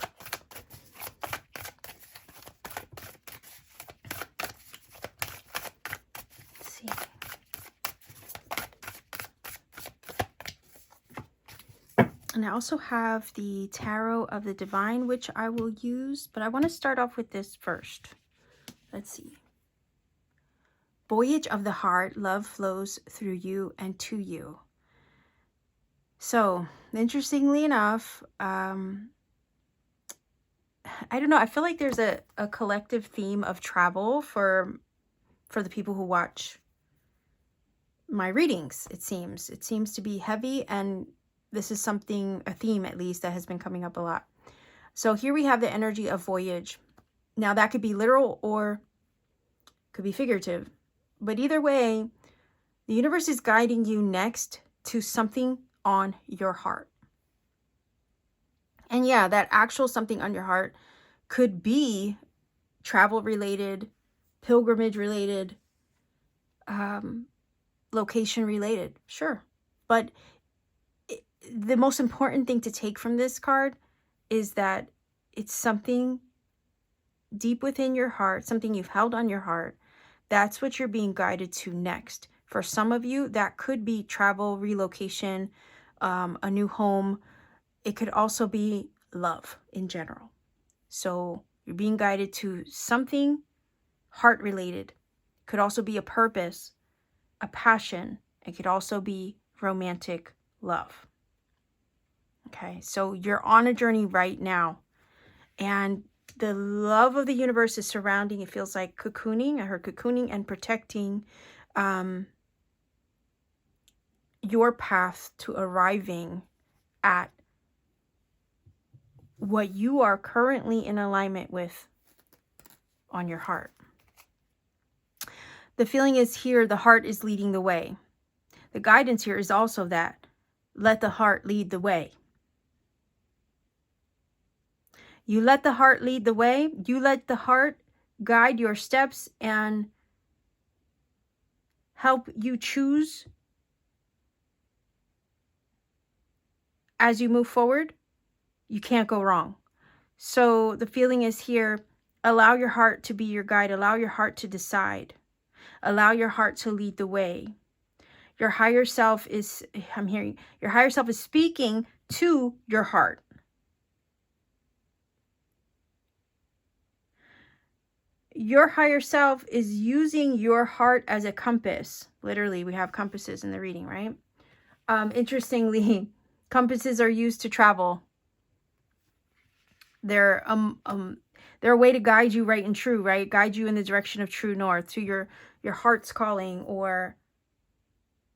And I also have the Tarot of the Divine, which I will use, but I want to start off with this first. Let's see. Voyage of the heart, love flows through you and to you. So, interestingly enough, I don't know, I feel like there's a collective theme of travel for the people who watch my readings, it seems. It seems to be heavy, and this is something, a theme at least, that has been coming up a lot. So here we have the energy of voyage. Now that could be literal or could be figurative. But either way, the universe is guiding you next to something on your heart. And yeah, that actual something on your heart could be travel related, pilgrimage related, location related. Sure. But the most important thing to take from this card is that it's something deep within your heart, something you've held on your heart. That's what you're being guided to next. For some of you, that could be travel, relocation, a new home. It could also be love in general. So you're being guided to something heart related. Could also be a purpose, a passion. It could also be romantic love. Okay, so you're on a journey right now, and the love of the universe is surrounding. It feels like cocooning. I heard cocooning and protecting your path to arriving at what you are currently in alignment with on your heart. The feeling is here, the heart is leading the way. The guidance here is also that let the heart lead the way. You let the heart lead the way. You let the heart guide your steps, and help you choose as you move forward, you can't go wrong. So the feeling is here, allow your heart to be your guide. Allow your heart to decide. Allow your heart to lead the way. Your higher self is, I'm hearing, your higher self is speaking to your heart. Your higher self is using your heart as a compass. Literally, we have compasses in the reading, right? Interestingly, compasses are used to travel. They're a way to guide you right and true, right? Guide you in the direction of true north, to your heart's calling, or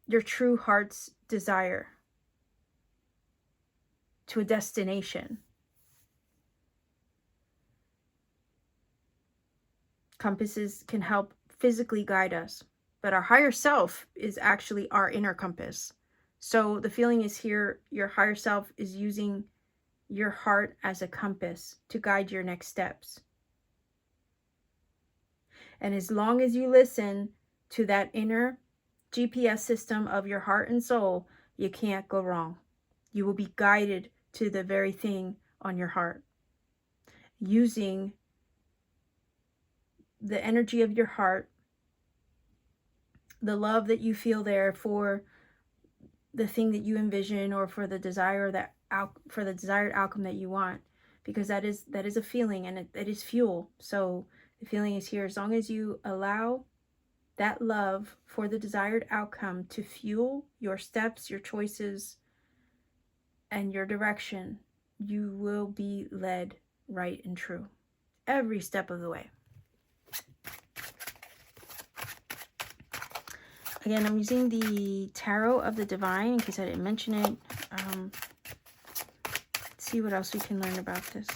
your true heart's desire, to a destination. Compasses can help physically guide us, but our higher self is actually our inner compass. So the feeling is here, your higher self is using your heart as a compass to guide your next steps. And as long as you listen to that inner GPS system of your heart and soul, you can't go wrong. You will be guided to the very thing on your heart, using the energy of your heart, the love that you feel there for the thing that you envision, or for the desire that for the desired outcome that you want, because that is a feeling, and it is fuel. So the feeling is here, as long as you allow that love for the desired outcome to fuel your steps, your choices, and your direction, you will be led right and true every step of the way. Again, I'm using the Tarot of the Divine in case I didn't mention it. Let's see what else we can learn about this.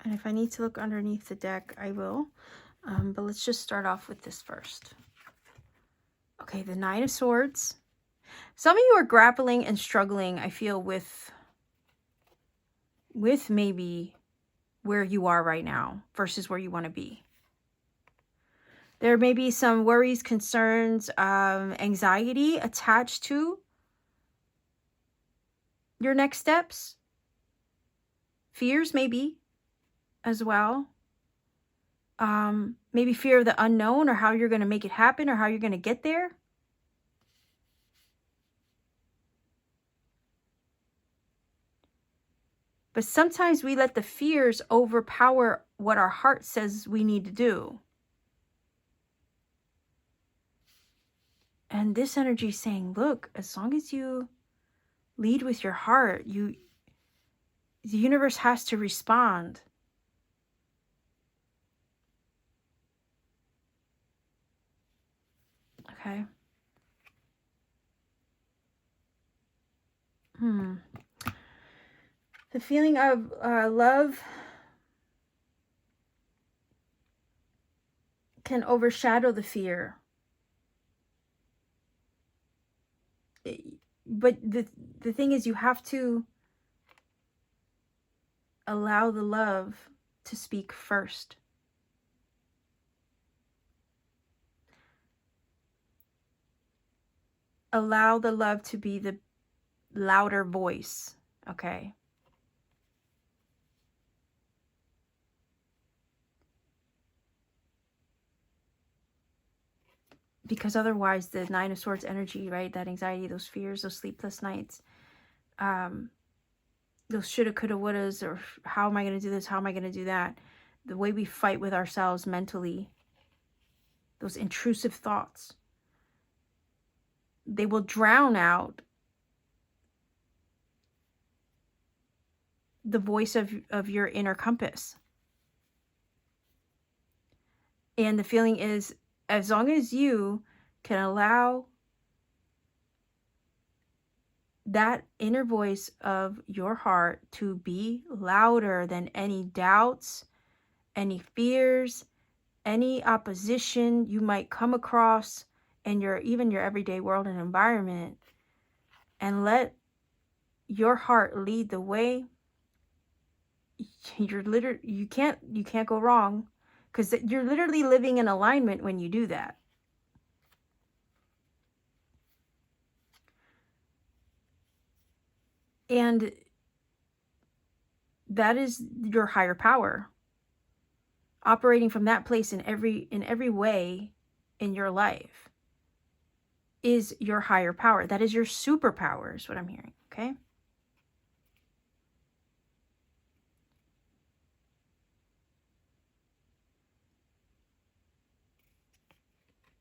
And if I need to look underneath the deck, I will. But let's just start off with this first. Okay, the Nine of Swords. Some of you are grappling and struggling, I feel, with maybe where you are right now versus where you want to be. There may be some worries, concerns, anxiety attached to your next steps. Fears maybe as well. Maybe fear of the unknown, or how you're going to make it happen, or how you're going to get there. But sometimes we let the fears overpower what our heart says we need to do. And this energy is saying, look, as long as you lead with your heart, the universe has to respond. Okay. The feeling of love can overshadow the fear. But the thing is, you have to allow the love to speak first. Allow the love to be the louder voice, okay? Because otherwise, the Nine of Swords energy, right? That anxiety, those fears, those sleepless nights, those shoulda, coulda, wouldas, or how am I going to do this? How am I going to do that? The way we fight with ourselves mentally, those intrusive thoughts, they will drown out the voice of your inner compass. And the feeling is, as long as you can allow that inner voice of your heart to be louder than any doubts, any fears, any opposition you might come across in even your everyday world and environment, and let your heart lead the way. You can't go wrong, because you're literally living in alignment when you do that. And that is your higher power operating from that place in every way in your life. Is your higher power. That is your superpower, is what I'm hearing. Okay.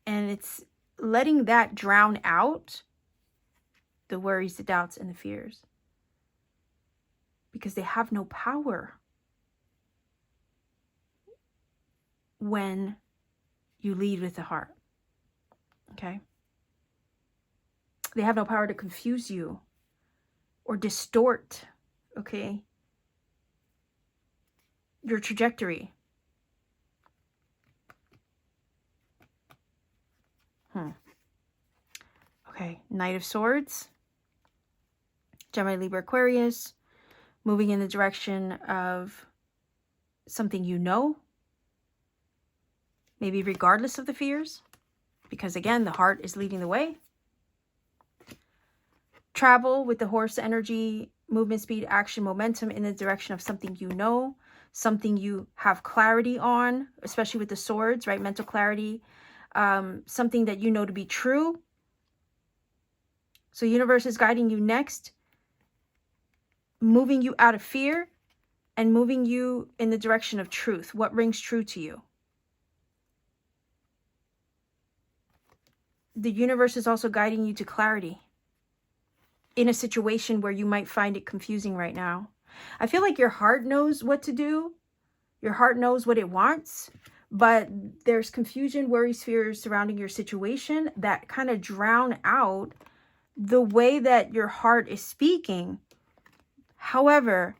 And it's letting that drown out the worries, the doubts, and the fears, because they have no power when you lead with the heart. Okay? They have no power to confuse you or distort, okay, your trajectory. Okay, Knight of Swords, Gemini, Libra, Aquarius, moving in the direction of something you know, maybe regardless of the fears, because again, the heart is leading the way. Travel with the horse energy, movement, speed, action, momentum in the direction of something you know, something you have clarity on, especially with the swords, right? Mental clarity, something that you know to be true. So universe is guiding you next, moving you out of fear and moving you in the direction of truth. What rings true to you? The universe is also guiding you to clarity in a situation where you might find it confusing right now. I feel like your heart knows what to do. Your heart knows what it wants, but there's confusion, worries, fears surrounding your situation that kind of drown out the way that your heart is speaking. However,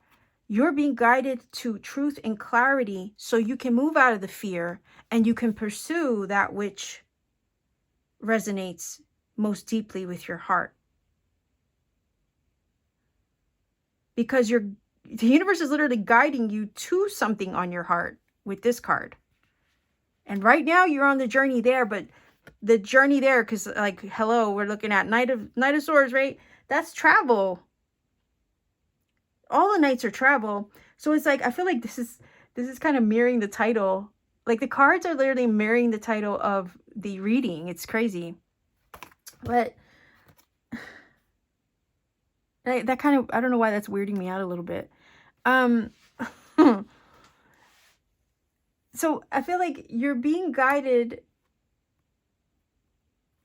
you're being guided to truth and clarity so you can move out of the fear and you can pursue that which resonates most deeply with your heart. Because the universe is literally guiding you to something on your heart with this card. And right now you're on the journey there, but the journey there, because like, hello, we're looking at Knight of Swords, right? That's travel. All the knights are travel. So it's like, I feel like this is kind of mirroring the title. Like the cards are literally mirroring the title of the reading. It's crazy. But that kind of, I don't know why that's weirding me out a little bit. So I feel like you're being guided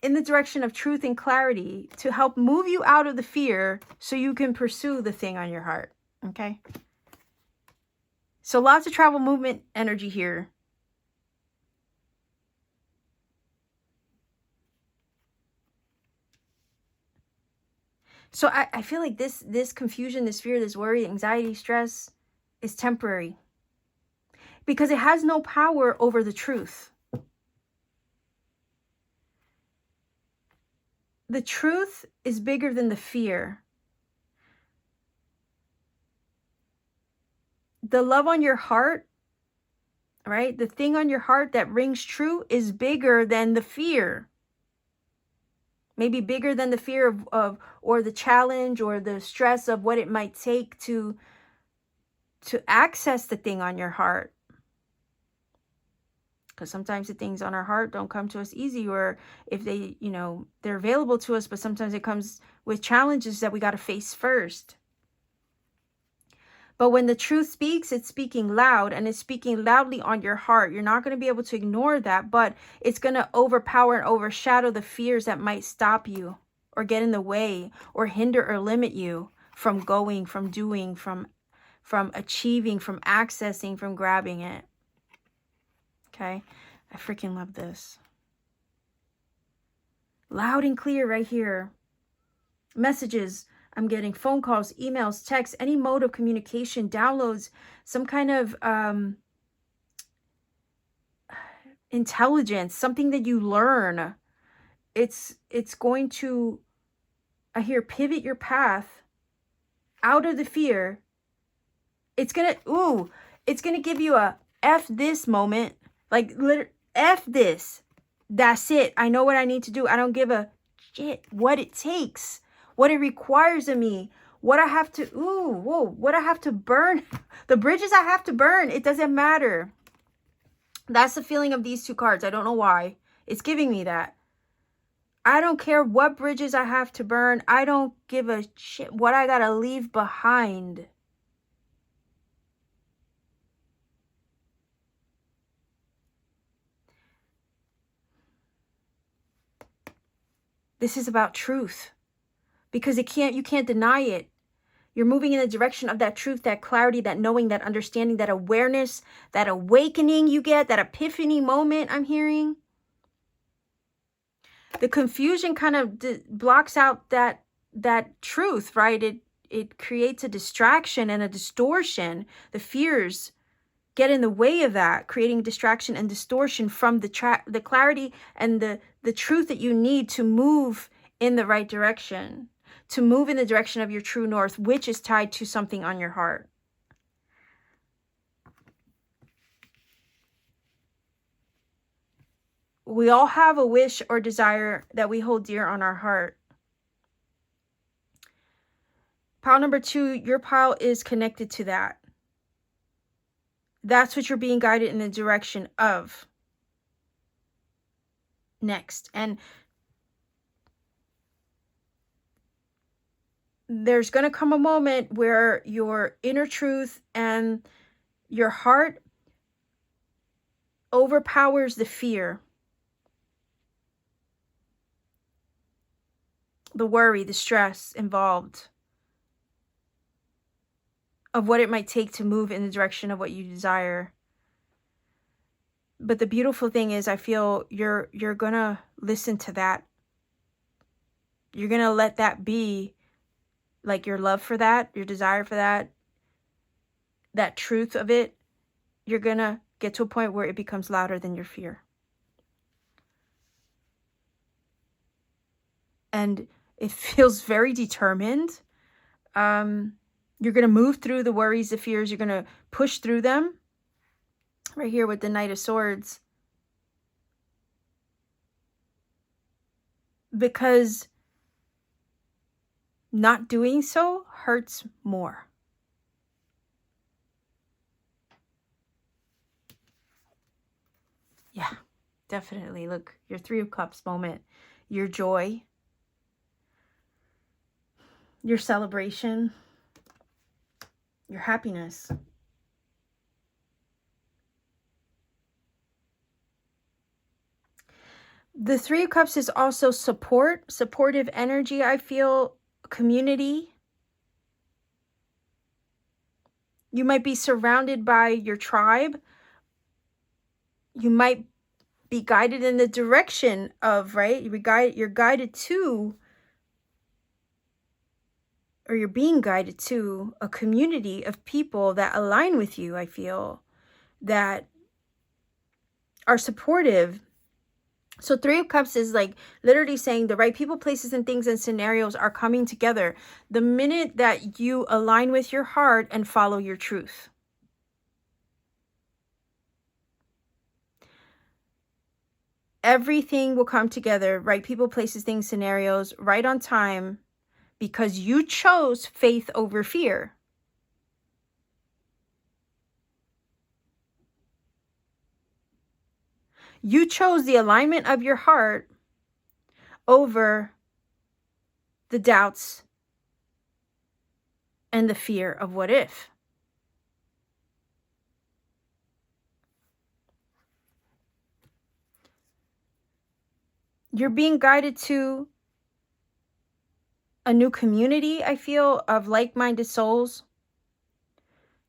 in the direction of truth and clarity to help move you out of the fear so you can pursue the thing on your heart. Okay? So lots of travel movement energy here. So I feel like this confusion, this fear, this worry, anxiety, stress is temporary. Because it has no power over the truth. The truth is bigger than the fear. The love on your heart, right? The thing on your heart that rings true is bigger than the fear. Maybe bigger than the fear of or the challenge or the stress of what it might take to access the thing on your heart. Because sometimes the things on our heart don't come to us easy, or if they, they're available to us, but sometimes it comes with challenges that we got to face first. But when the truth speaks, it's speaking loud, and it's speaking loudly on your heart. You're not going to be able to ignore that, but it's going to overpower and overshadow the fears that might stop you or get in the way or hinder or limit you from going, from doing, from achieving, from accessing, from grabbing it. Okay? I freaking love this. Loud and clear right here. Messages. I'm getting phone calls, emails, texts, any mode of communication, downloads, some kind of intelligence, something that you learn. It's going to, I hear, pivot your path out of the fear. It's gonna, it's gonna give you a F this moment. Like, F this. That's it. I know what I need to do. I don't give a shit what it takes, what it requires of me, what I have to, what I have to burn, the bridges I have to burn. It doesn't matter. That's the feeling of these two cards. I don't know why. It's giving me that. I don't care what bridges I have to burn. I don't give a shit what I gotta leave behind. This is about truth, because you can't deny it. You're moving in the direction of that truth, that clarity, that knowing, that understanding, that awareness, that awakening you get, that epiphany moment I'm hearing. The confusion kind of blocks out that truth, right? It creates a distraction and a distortion. The fears get in the way of that, creating distraction and distortion from the clarity and the truth that you need to move in the right direction, to move in the direction of your true north, which is tied to something on your heart. We all have a wish or desire that we hold dear on our heart. Pile number 2, your pile is connected to that. That's what you're being guided in the direction of next. And there's going to come a moment where your inner truth and your heart overpowers the fear, the worry, the stress involved of what it might take to move in the direction of what you desire. But the beautiful thing is, I feel you're going to listen to that. You're going to let that be, like, your love for that, your desire for that truth of it. You're going to get to a point where it becomes louder than your fear. And it feels very determined. You're going to move through the worries, the fears. You're going to push through them. Right here with the Knight of Swords. Because not doing so hurts more. Yeah, definitely. Look, your 3 of Cups moment. Your joy. Your celebration. Your happiness. The 3 of Cups is also support, supportive energy, I feel, community. You might be surrounded by your tribe. You might be guided in the direction of, right? You're guided to, or you're being guided to a community of people that align with you, I feel, that are supportive. So 3 of Cups is like literally saying the right people, places, and things and scenarios are coming together the minute that you align with your heart and follow your truth. Everything will come together, right people, places, things, scenarios, right on time, because you chose faith over fear. You chose the alignment of your heart over the doubts and the fear of what if. You're being guided to a new community, I feel, of like-minded souls.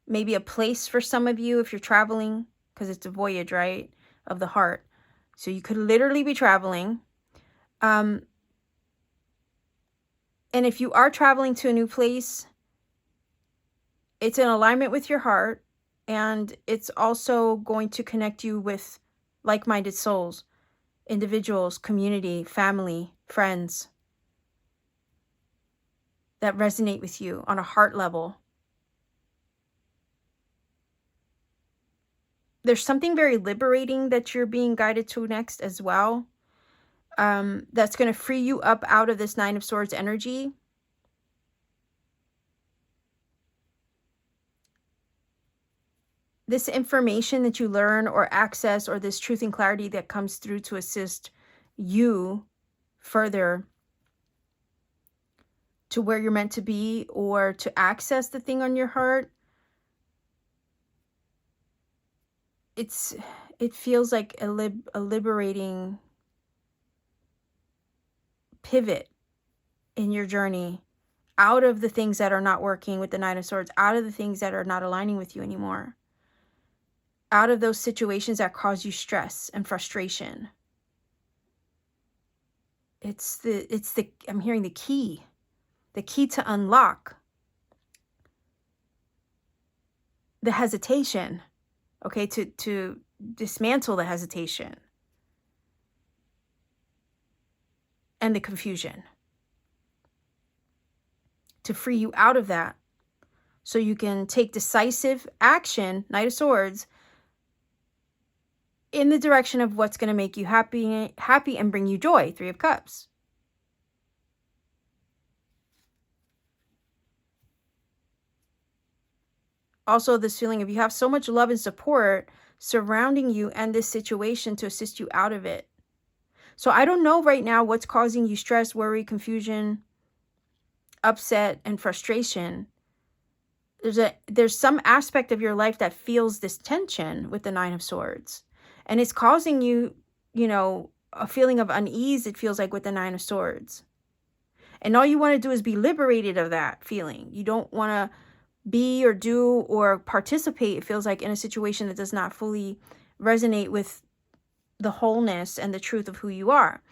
Maybe a place for some of you if you're traveling, because it's a voyage, right, of the heart. So you could literally be traveling. And if you are traveling to a new place, it's in alignment with your heart, and it's also going to connect you with like-minded souls, individuals, community, family, friends that resonate with you on a heart level. There's something very liberating that you're being guided to next as well. That's going to free you up out of this Nine of Swords energy. This information that you learn or access, or this truth and clarity that comes through to assist you further to where you're meant to be, or to access the thing on your heart. It feels like a liberating pivot in your journey out of the things that are not working with the Nine of Swords, out of the things that are not aligning with you anymore, out of those situations that cause you stress and frustration. I'm hearing the key to unlock the hesitation, okay, to dismantle the hesitation and the confusion, to free you out of that so you can take decisive action, Knight of Swords, in the direction of what's going to make you happy and bring you joy, Three of Cups. Also, this feeling of you have so much love and support surrounding you and this situation to assist you out of it. So I don't know right now what's causing you stress, worry, confusion, upset, and frustration. There's some aspect of your life that feels this tension with the Nine of Swords. And it's causing you, a feeling of unease, it feels like, with the Nine of Swords. And all you want to do is be liberated of that feeling. You don't want to be or do or participate, it feels like, in a situation that does not fully resonate with the wholeness and the truth of who you are.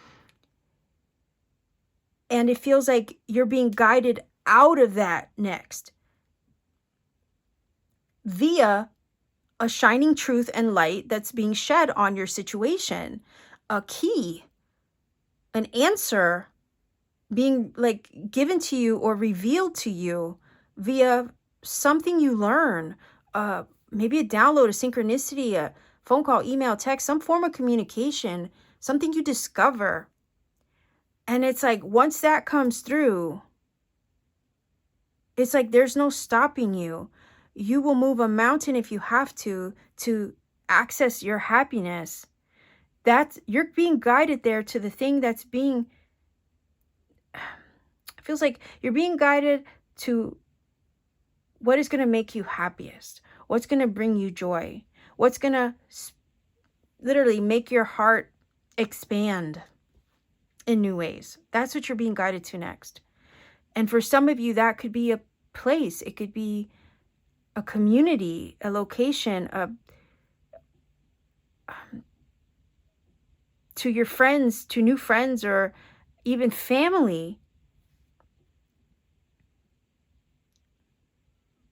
And it feels like you're being guided out of that next via a shining truth and light that's being shed on your situation, a key, an answer being given to you or revealed to you via something you learn, maybe a download, a synchronicity, a phone call, email, text, some form of communication, something you discover. And it's like, once that comes through, it's like there's no stopping you. You will move a mountain if you have to access your happiness. You're being guided there to the thing that's being, it feels like you're being guided to what is going to make you happiest, what's going to bring you joy, what's going to literally make your heart expand in new ways. That's what you're being guided to next. And for some of you, that could be a place, it could be a community, a location, to your friends, to new friends, or even family,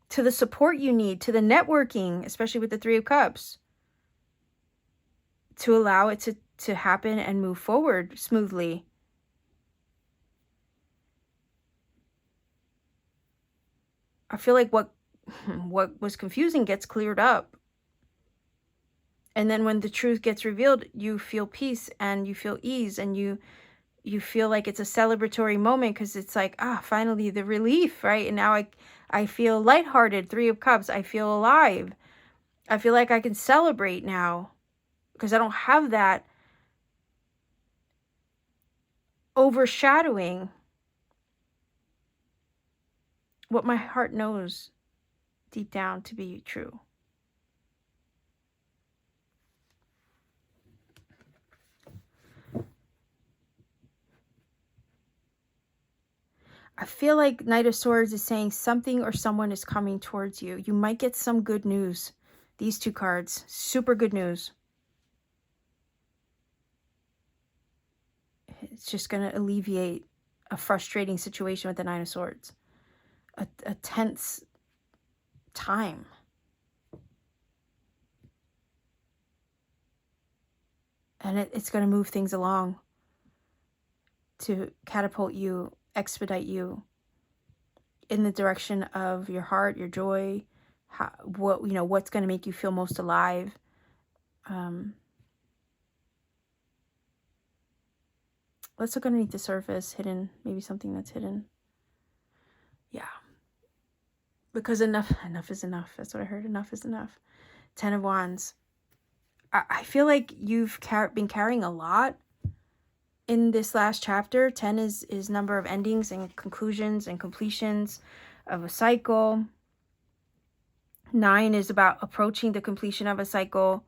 to the support you need, to the networking, especially with the Three of Cups, to allow it to happen and move forward smoothly. I feel like what was confusing gets cleared up. And then when the truth gets revealed, you feel peace and you feel ease, and you feel like it's a celebratory moment, because it's like, finally the relief, right? And now I feel lighthearted, Three of Cups. I feel alive. I feel like I can celebrate now because I don't have that overshadowing what my heart knows deep down to be true. I feel like Knight of Swords is saying something or someone is coming towards you. You might get some good news. These two cards, super good news. It's just going to alleviate a frustrating situation with the Nine of Swords. A tense time. And it's going to move things along to catapult you, expedite you in the direction of your heart, your joy, what's going to make you feel most alive. Let's look underneath the surface, hidden, maybe something that's hidden. Yeah. Because enough is enough. That's what I heard. Enough is enough. 10 of Wands. I feel like you've been carrying a lot in this last chapter. 10 is number of endings and conclusions and completions of a cycle. 9 is about approaching the completion of a cycle.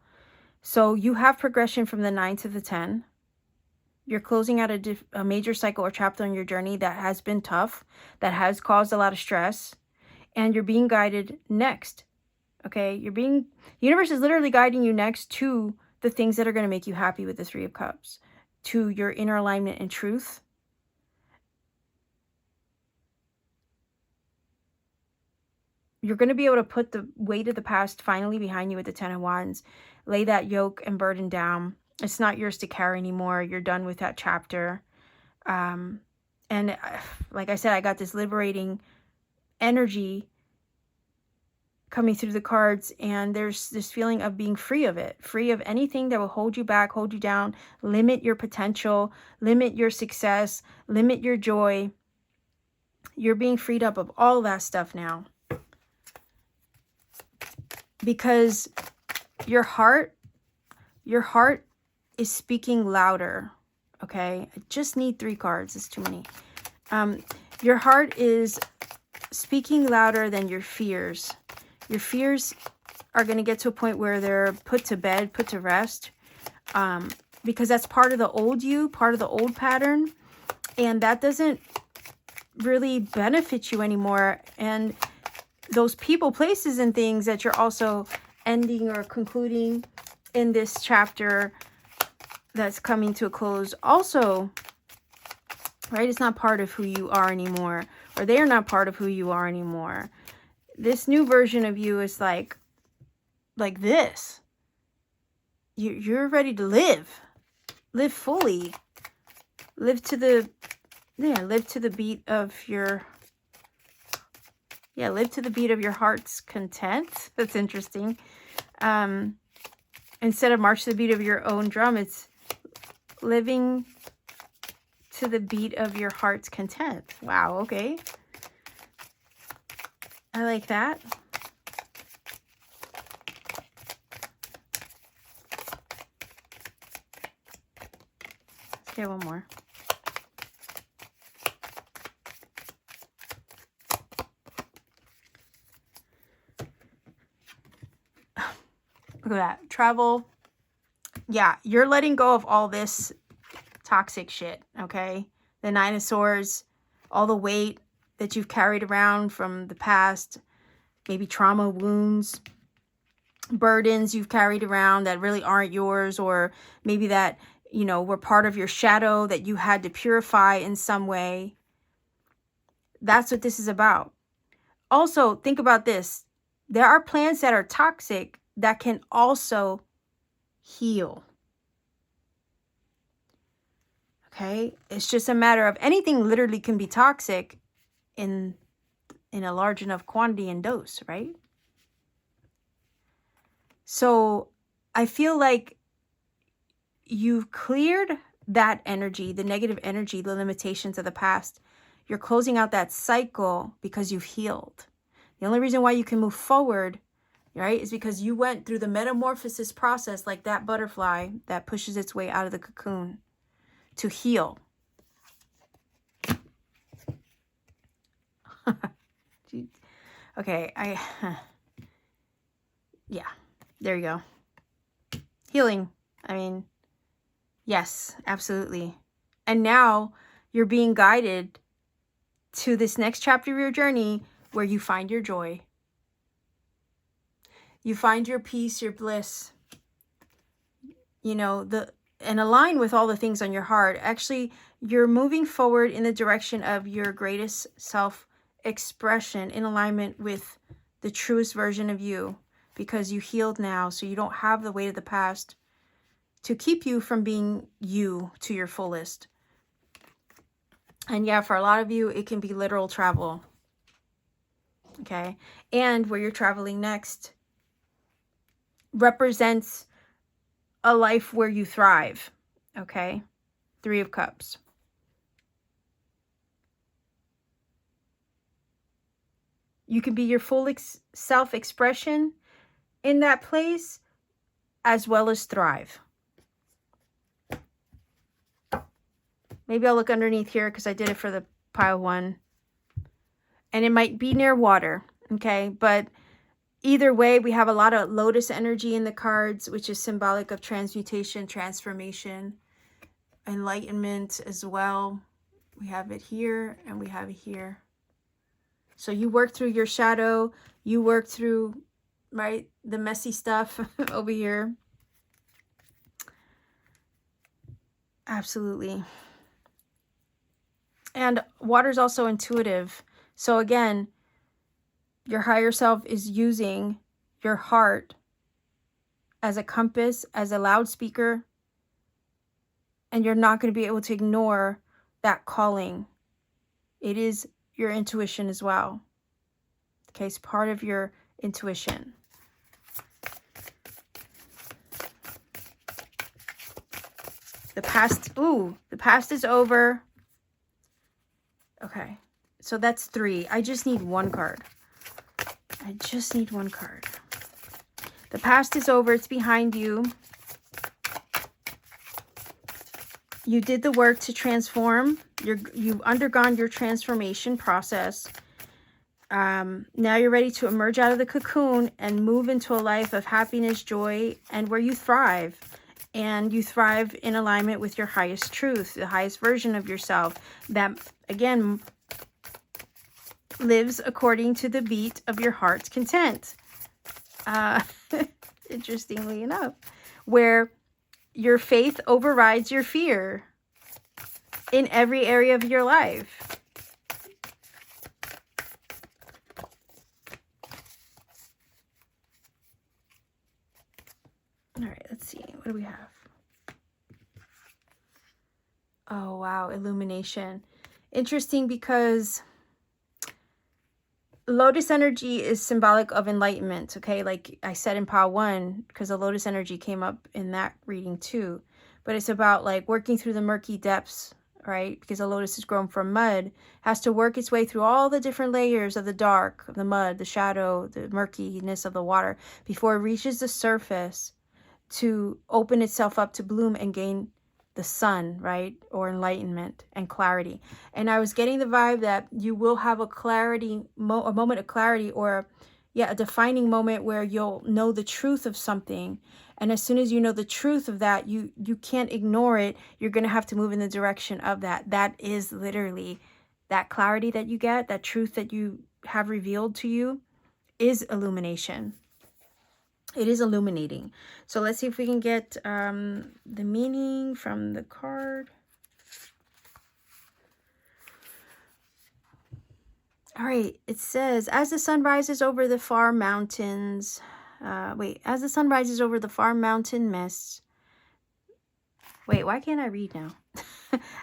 So you have progression from the 9 to the 10. You're closing out a major cycle or chapter on your journey that has been tough, that has caused a lot of stress, and you're being guided next. Okay, the universe is literally guiding you next to the things that are going to make you happy with the 3 of Cups, to your inner alignment and truth. You're going to be able to put the weight of the past finally behind you with the 10 of Wands. Lay that yoke and burden down. It's not yours to carry anymore. You're done with that chapter. And like I said, I got this liberating energy coming through the cards, and there's this feeling of being free of it, free of anything that will hold you back, hold you down, limit your potential, limit your success, limit your joy. You're being freed up of all that stuff now, because your heart is speaking louder. Okay, I just need 3 cards. It's too many. Your heart is speaking louder than your fears. Your fears are going to get to a point where they're put to bed, put to rest, because that's part of the old you, part of the old pattern, and that doesn't really benefit you anymore. And those people, places, and things that you're also ending or concluding in this chapter that's coming to a close also, right? It's not part of who you are anymore, or they are not part of who you are anymore. This new version of you is like this. You're ready to live fully, live to the beat of your, live to the beat of your heart's content. That's interesting. Instead of march to the beat of your own drum, it's living to the beat of your heart's content. Wow, okay. I like that. Let's get one more. Look at that. Travel. Yeah, you're letting go of all this toxic shit, okay? The 9 of Swords, all the weight that you've carried around from the past, maybe trauma, wounds, burdens you've carried around that really aren't yours, or maybe that, were part of your shadow that you had to purify in some way. That's what this is about. Also, think about this. There are plants that are toxic that can also heal. Okay? It's just a matter of, anything literally can be toxic in a large enough quantity and dose, right? So I feel like you've cleared that energy, the negative energy, the limitations of the past. You're closing out that cycle because you've healed. The only reason why you can move forward, right, is because you went through the metamorphosis process, like that butterfly that pushes its way out of the cocoon to heal. Okay, yeah, there you go. Healing. I mean, yes, absolutely. And now you're being guided to this next chapter of your journey where you find your joy. You find your peace, your bliss, and align with all the things on your heart. Actually, you're moving forward in the direction of your greatest self-expression, in alignment with the truest version of you, because you healed now, so you don't have the weight of the past to keep you from being you to your fullest. And yeah, for a lot of you, it can be literal travel. Okay. And where you're traveling next represents a life where you thrive. Okay. 3 of Cups. You can be your full self-expression in that place, as well as thrive. Maybe I'll look underneath here because I did it for the pile 1. And it might be near water, okay? But either way, we have a lot of Lotus energy in the cards, which is symbolic of transmutation, transformation, enlightenment as well. We have it here and we have it here. So you work through your shadow, you work through, right, the messy stuff over here. Absolutely. And water is also intuitive. So again, your higher self is using your heart as a compass, as a loudspeaker, and you're not going to be able to ignore that calling. It is your intuition as well. Okay, it's part of your intuition. The past is over. Okay, so that's 3. I just need 1 card. I just need 1 card. The past is over. It's behind you. You did the work to transform. You've undergone your transformation process. Now you're ready to emerge out of the cocoon and move into a life of happiness, joy, and where you thrive. And you thrive in alignment with your highest truth, the highest version of yourself that, again, lives according to the beat of your heart's content. Interestingly enough, where your faith overrides your fear in every area of your life. All right, let's see. What do we have? Oh, wow. Illumination. Interesting because Lotus energy is symbolic of enlightenment, okay? Like I said in pile 1, because the Lotus energy came up in that reading too. But it's about like working through the murky depths, right? Because the lotus is grown from mud, has to work its way through all the different layers of the dark, of the mud, the shadow, the murkiness of the water, before it reaches the surface to open itself up to bloom and gain the sun, right? Or enlightenment and clarity. And I was getting the vibe that you will have a clarity, a moment of clarity, or a defining moment where you'll know the truth of something. And as soon as you know the truth of that, you can't ignore it. You're going to have to move in the direction of that. That is literally that clarity that you get, that truth that you have revealed to you is illumination. It is illuminating. So let's see if we can get the meaning from the card. All right, it says, as the sun rises over the far mountains, as the sun rises over the far mountain mists. Wait, why can't I read now?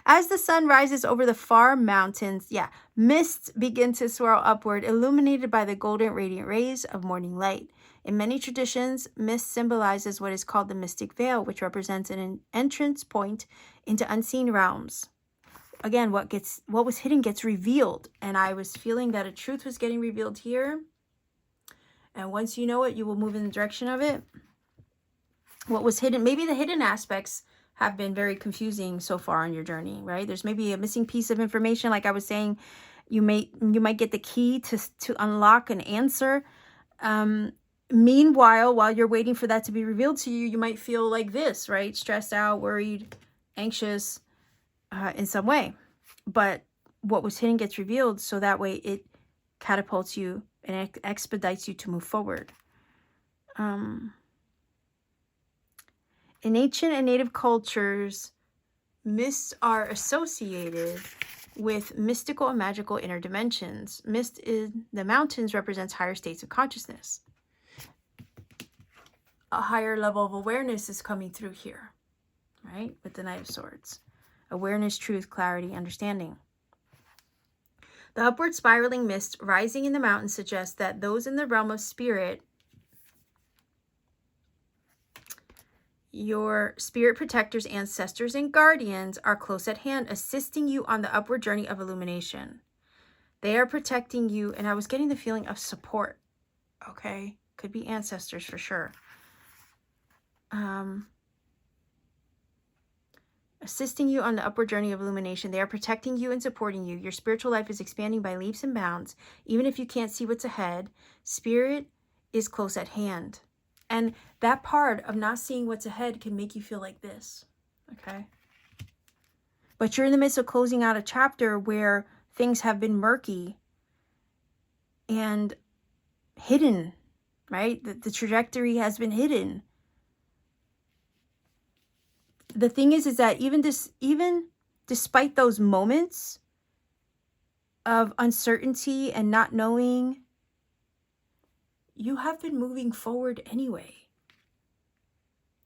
As the sun rises over the far mountains, mists begin to swirl upward, illuminated by the golden radiant rays of morning light. In many traditions, mist symbolizes what is called the mystic veil, which represents an entrance point into unseen realms. Again, what was hidden gets revealed. And I was feeling that a truth was getting revealed here. And once you know it, you will move in the direction of it. What was hidden, maybe the hidden aspects have been very confusing so far on your journey, right? There's maybe a missing piece of information. Like I was saying, you might get the key to unlock an answer. Meanwhile, while you're waiting for that to be revealed to you, you might feel like this, right? Stressed out, worried, anxious in some way. But what was hidden gets revealed, so that way it catapults you and expedites you to move forward. In ancient and native cultures, mists are associated with mystical and magical inner dimensions. Mist in the mountains represents higher states of consciousness. A higher level of awareness is coming through here. right? With the Knight of Swords. Awareness, truth, clarity, understanding. The upward spiraling mist rising in the mountains suggests that those in the realm of spirit, your spirit protectors, ancestors, and guardians are close at hand, assisting you on the upward journey of illumination. They are protecting you, and I was getting the feeling of support, okay? Could be ancestors for sure. Assisting you on the upward journey of illumination. They are protecting you and supporting you. Your spiritual life is expanding by leaps and bounds. Even if you can't see what's ahead, spirit is close at hand. And that part of not seeing what's ahead can make you feel like this, okay? But you're in the midst of closing out a chapter where things have been murky and hidden, right? The trajectory has been hidden. The thing is that even despite those moments of uncertainty and not knowing, you have been moving forward anyway.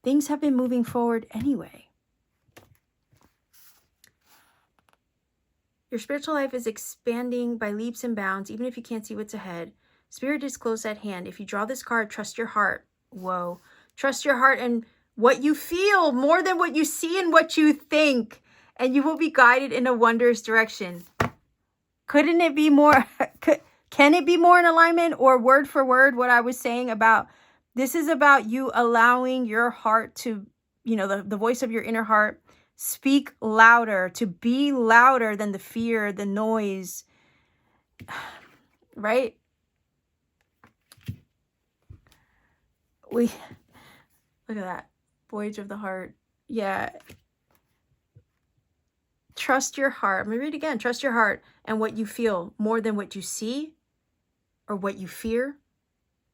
Things have been moving forward anyway. Your spiritual life is expanding by leaps and bounds, even if you can't see what's ahead. Spirit is close at hand. If you draw this card, trust your heart. Whoa. Trust your heart and what you feel more than what you see and what you think. And you will be guided in a wondrous direction. Couldn't it be more? Can it be more in alignment, or word for word what I was saying about this is about you allowing your heart to, you know, the voice of your inner heart speak louder, to be louder than the fear, the noise, right? Look at that. Voyage of the heart. Yeah. Trust your heart. I'm going to read it again. Trust your heart and what you feel more than what you see or what you fear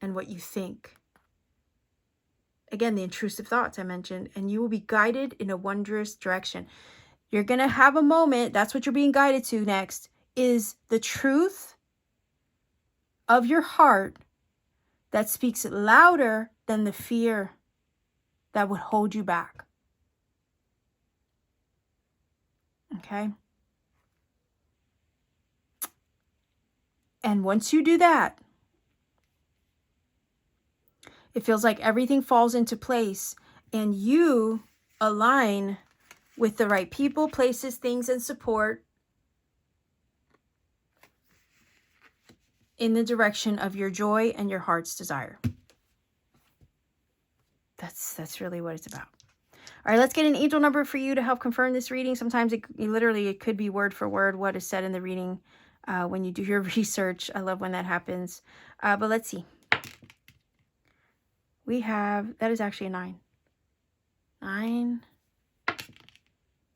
and what you think. Again, the intrusive thoughts I mentioned, and you will be guided in a wondrous direction. You're going to have a moment. That's what you're being guided to next, is the truth of your heart that speaks louder than the fear that would hold you back. Okay? And once you do that, it feels like everything falls into place and you align with the right people, places, things, and support in the direction of your joy and your heart's desire. That's really what it's about. All right, let's get an angel number for you to help confirm this reading. Sometimes it could be word for word what is said in the reading when you do your research. I love when that happens. But let's see. We have, that is actually a 9. 9,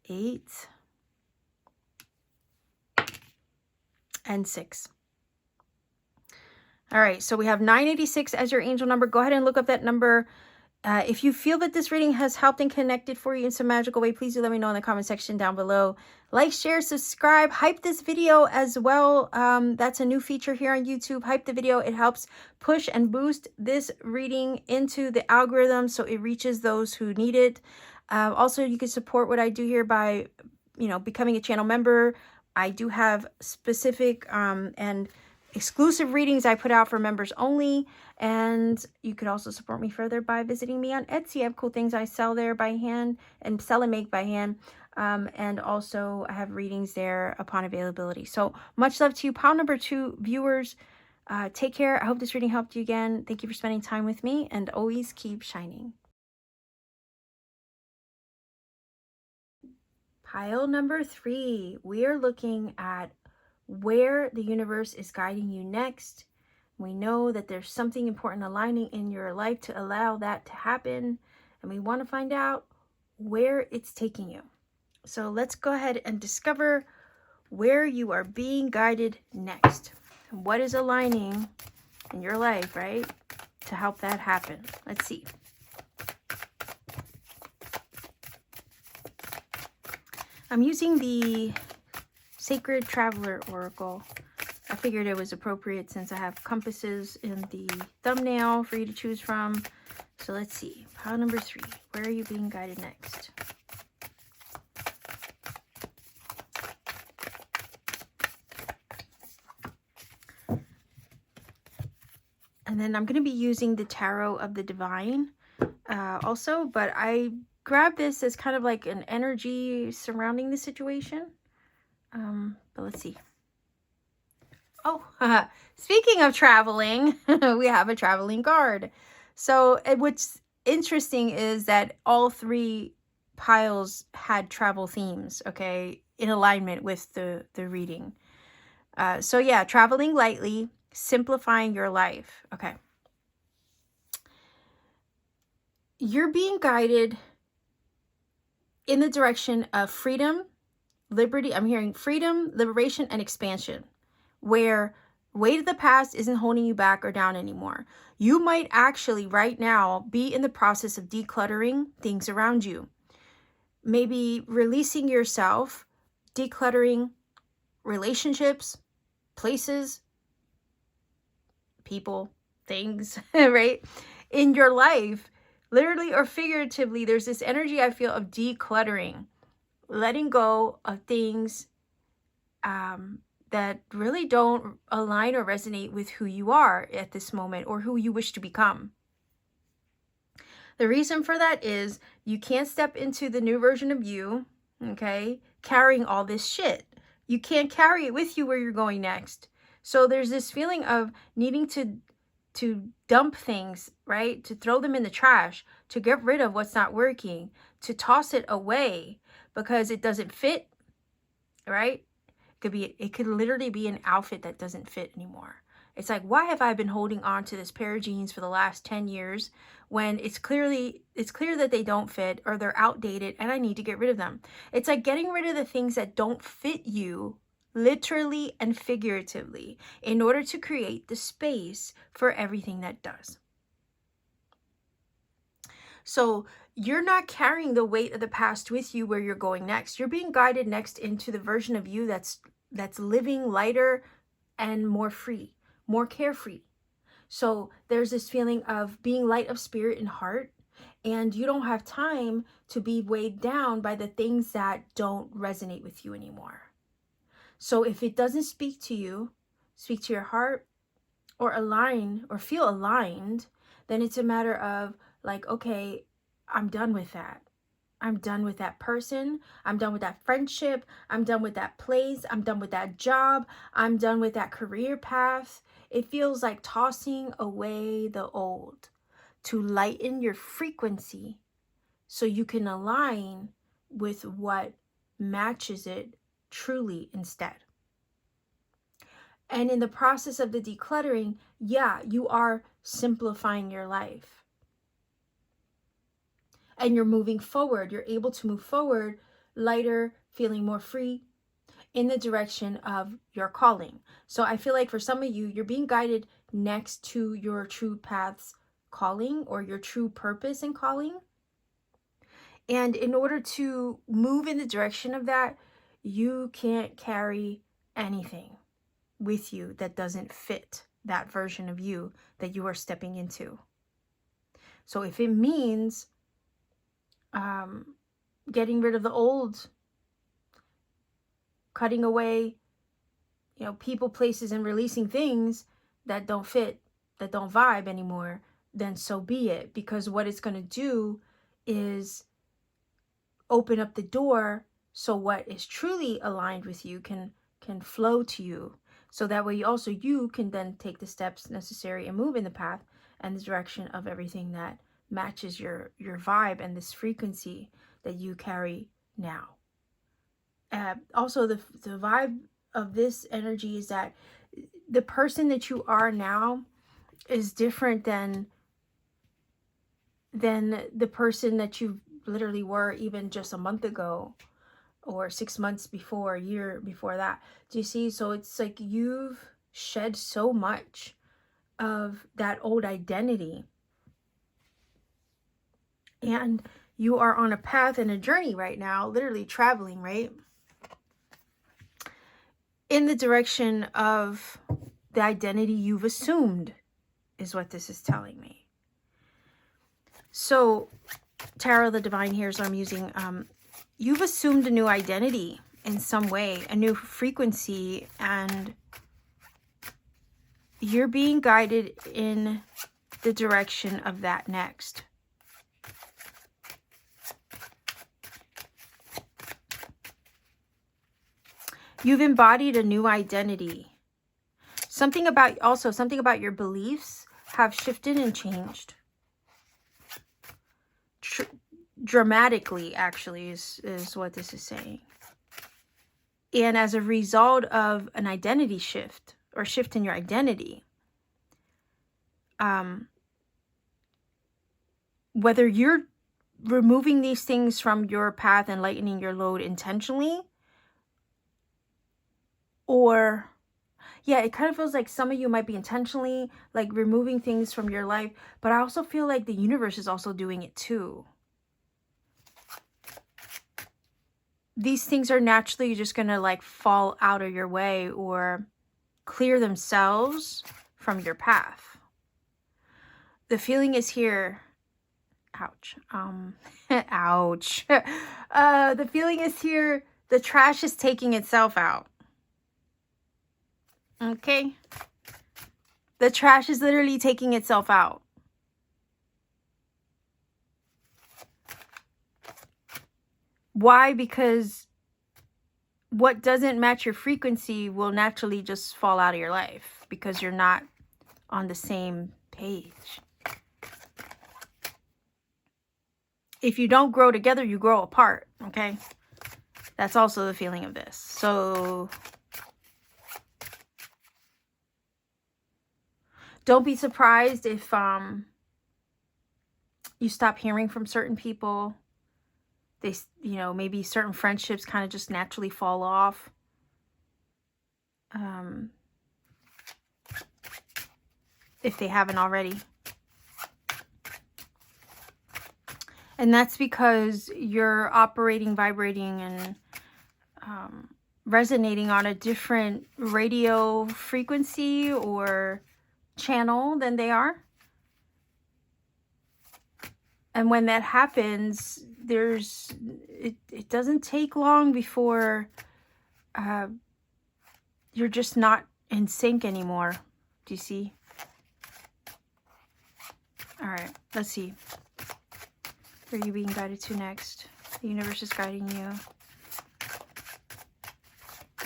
8, and 6. All right, so we have 986 as your angel number. Go ahead and look up that number. If you feel that this reading has helped and connected for you in some magical way, please do let me know in the comment section down below. Like, share, subscribe, hype this video as well. That's a new feature here on YouTube. Hype the video. It helps push and boost this reading into the algorithm so it reaches those who need it. Also, you can support what I do here by, becoming a channel member. I do have specific and exclusive readings I put out for members only, and you could also support me further by visiting me on Etsy. I have cool things I sell there by hand and sell and make by hand, and also I have readings there upon availability. So much love to you, pile number 2 viewers. Take care. I hope this reading helped you again. Thank you for spending time with me, and always keep shining. Pile number 3, we are looking at where the universe is guiding you next. We know that there's something important aligning in your life to allow that to happen, and we want to find out where it's taking you. So let's go ahead and discover where you are being guided next. What is aligning in your life, right, to help that happen? Let's see. I'm using the Sacred Traveler Oracle. I figured it was appropriate since I have compasses in the thumbnail for you to choose from. So let's see. Pile number 3. Where are you being guided next? And then I'm going to be using the Tarot of the Divine also, but I grabbed this as kind of like an energy surrounding the situation. But let's see. Oh, speaking of traveling, we have a traveling card. So what's interesting is that all three piles had travel themes, okay, in alignment with the reading. So yeah, traveling lightly, simplifying your life. Okay. You're being guided in the direction of freedom, liberty. I'm hearing freedom, liberation, and expansion, where weight of the past isn't holding you back or down anymore. You might actually right now be in the process of decluttering things around you. Maybe releasing yourself, decluttering relationships, places, people, things, right? In your life, literally or figuratively, there's this energy I feel of decluttering, letting go of things that really don't align or resonate with who you are at this moment or who you wish to become. The reason for that is you can't step into the new version of you, okay, carrying all this shit. You can't carry it with you where you're going next. So there's this feeling of needing to dump things, right? To throw them in the trash, to get rid of what's not working, to toss it away because it doesn't fit, right? It could literally be an outfit that doesn't fit anymore. It's like, why have I been holding on to this pair of jeans for the last 10 years when it's clear that they don't fit or they're outdated and I need to get rid of them. It's like getting rid of the things that don't fit you, literally and figuratively, in order to create the space for everything that does. So you're not carrying the weight of the past with you where you're going next. You're being guided next into the version of you that's living lighter and more free, more carefree. So there's this feeling of being light of spirit and heart, and you don't have time to be weighed down by the things that don't resonate with you anymore. So if it doesn't speak to you, speak to your heart, or align or feel aligned, then it's a matter of like, okay, I'm done with that. I'm done with that person. I'm done with that friendship. I'm done with that place. I'm done with that job. I'm done with that career path. It feels like tossing away the old to lighten your frequency so you can align with what matches it truly instead. And in the process of the decluttering, yeah, you are simplifying your life. And you're moving forward. You're able to move forward lighter, feeling more free in the direction of your calling. So I feel like for some of you, you're being guided next to your true path's calling or your true purpose and calling. And in order to move in the direction of that, you can't carry anything with you that doesn't fit that version of you that you are stepping into. So if it means getting rid of the old, cutting away, people, places, and releasing things that don't fit, that don't vibe anymore, then so be it. Because what it's going to do is open up the door so what is truly aligned with you can flow to you. So that way you can then take the steps necessary and move in the path and the direction of everything that matches your vibe and this frequency that you carry now. Also, the vibe of this energy is that the person that you are now is different than the person that you literally were even just a month ago or 6 months before, a year before that. Do you see? So it's like you've shed so much of that old identity. And you are on a path and a journey right now, literally traveling, right? In the direction of the identity you've assumed is what this is telling me. So Tarot of the Divine here is what I'm using. You've assumed a new identity in some way, a new frequency, and you're being guided in the direction of that next. You've embodied a new identity. Something about your beliefs have shifted and changed. Dramatically, actually, is what this is saying. And as a result of an identity shift, or shift in your identity, whether you're removing these things from your path and lightening your load intentionally, or yeah, it kind of feels like some of you might be intentionally like removing things from your life, but I also feel like the universe is also doing it too. These things are naturally just gonna like fall out of your way or clear themselves from your path. The feeling is here. Ouch. Ouch. The feeling is here. The trash is taking itself out. Okay? The trash is literally taking itself out. Why? Because what doesn't match your frequency will naturally just fall out of your life because you're not on the same page. If you don't grow together, you grow apart, okay? That's also the feeling of this. So don't be surprised if you stop hearing from certain people. They, you know, maybe certain friendships kind of just naturally fall off. If they haven't already. And that's because you're operating, vibrating, and resonating on a different radio frequency or channel than they are. And when that happens, it doesn't take long before you're just not in sync anymore. Do you see? All right, let's see. Where are you being guided to next? The universe is guiding you.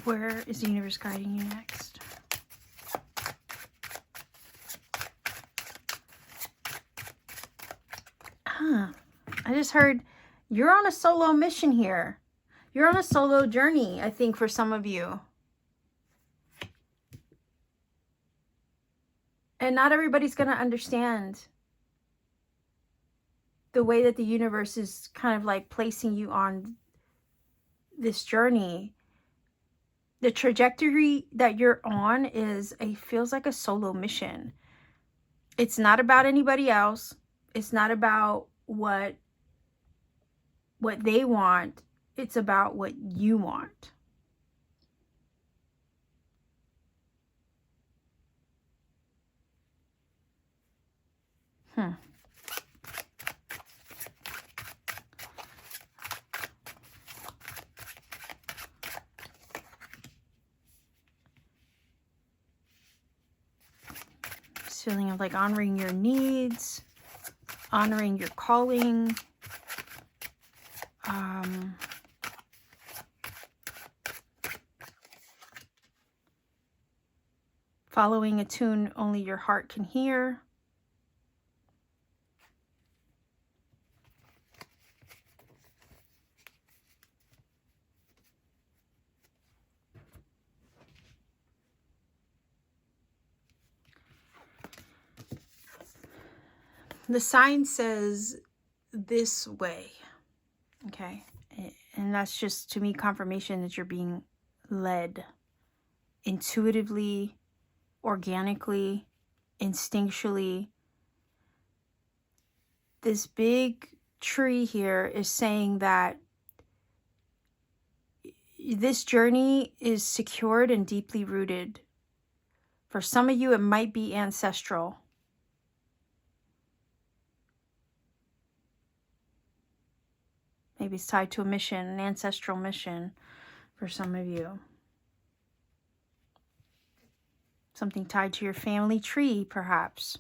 Where is the universe guiding you next? I just heard you're on a solo mission here. You're on a solo journey, I think, for some of you. And not everybody's going to understand the way that the universe is kind of like placing you on this journey. The trajectory that you're on feels like a solo mission. It's not about anybody else. It's not about what they want. It's about what you want. This feeling of like honoring your needs, honoring your calling. Following a tune only your heart can hear. The sign says this way, okay? And that's just, to me, confirmation that you're being led intuitively, organically, instinctually. This big tree here is saying that this journey is secured and deeply rooted. For some of you, it might be ancestral. Maybe it's tied to a mission, an ancestral mission for some of you. Something tied to your family tree, perhaps.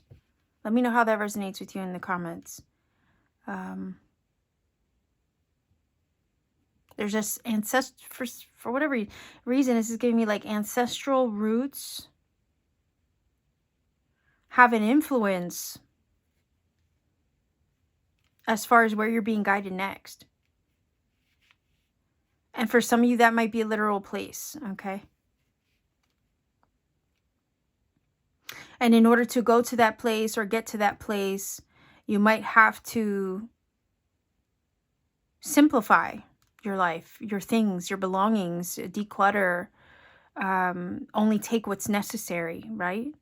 Let me know how that resonates with you in the comments. There's just for whatever reason, this is giving me like ancestral roots have an influence as far as where you're being guided next. And for some of you, that might be a literal place, okay? And in order to go to that place or get to that place, you might have to simplify your life, your things, your belongings, declutter, only take what's necessary, right?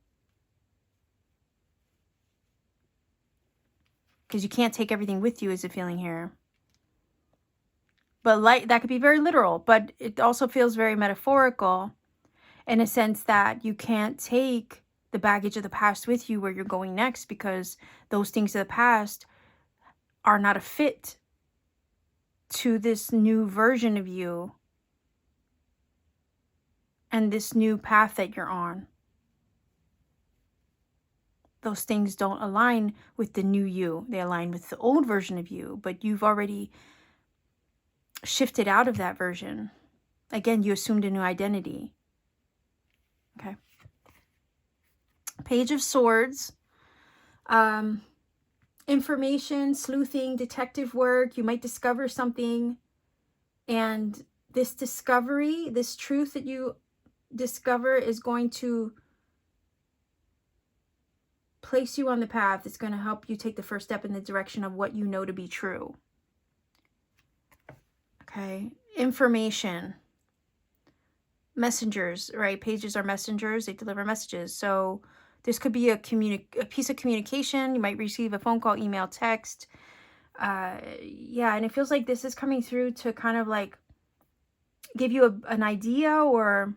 Because you can't take everything with you is a feeling here. But like that could be very literal, but it also feels very metaphorical in a sense that you can't take the baggage of the past with you where you're going next, because those things of the past are not a fit to this new version of you and this new path that you're on. Those things don't align with the new you. They align with the old version of you, but you've already shifted out of that version. Again, you assumed a new identity. Okay. Page of Swords. Information, sleuthing, detective work. You might discover something, and this discovery, this truth that you discover is going to place you on the path. It's going to help you take the first step in the direction of what you know to be true. Okay. Information. Messengers, right? Pages are messengers. They deliver messages. So this could be a piece of communication. You might receive a phone call, email, text. Yeah, and it feels like this is coming through to kind of like give you an idea or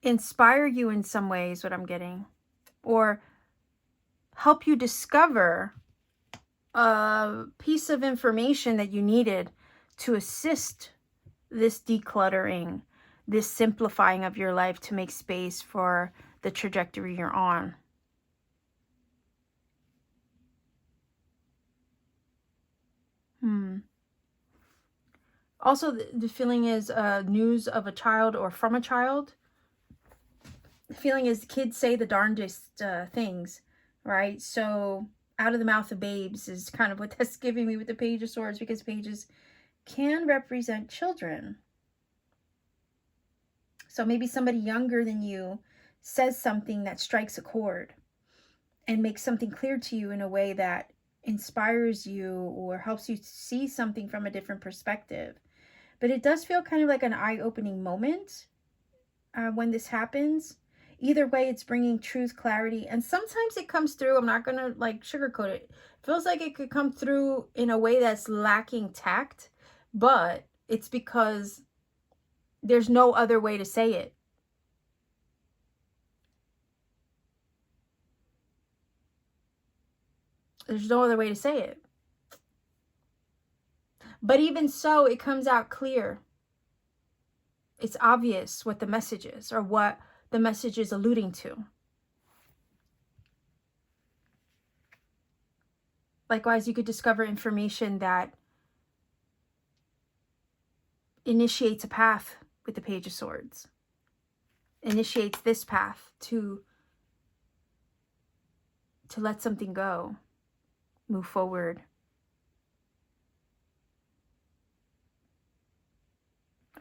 inspire you in some ways, what I'm getting. Or help you discover a piece of information that you needed to assist this decluttering, this simplifying of your life to make space for the trajectory you're on. Also, the feeling is news of a child or from a child. The feeling is kids say the darndest things, right? So out of the mouth of babes is kind of what that's giving me with the Page of Swords, because pages can represent children. So maybe somebody younger than you says something that strikes a chord and makes something clear to you in a way that inspires you or helps you see something from a different perspective. But it does feel kind of like an eye-opening moment when this happens. Either way, it's bringing truth, clarity, and sometimes it comes through, I'm not going to like sugarcoat it. It feels like it could come through in a way that's lacking tact, but it's because there's no other way to say it. There's no other way to say it. But even so, it comes out clear. It's obvious what the message is or what the message is alluding to. Likewise, you could discover information that initiates a path with the Page of Swords. Initiates this path to let something go, move forward.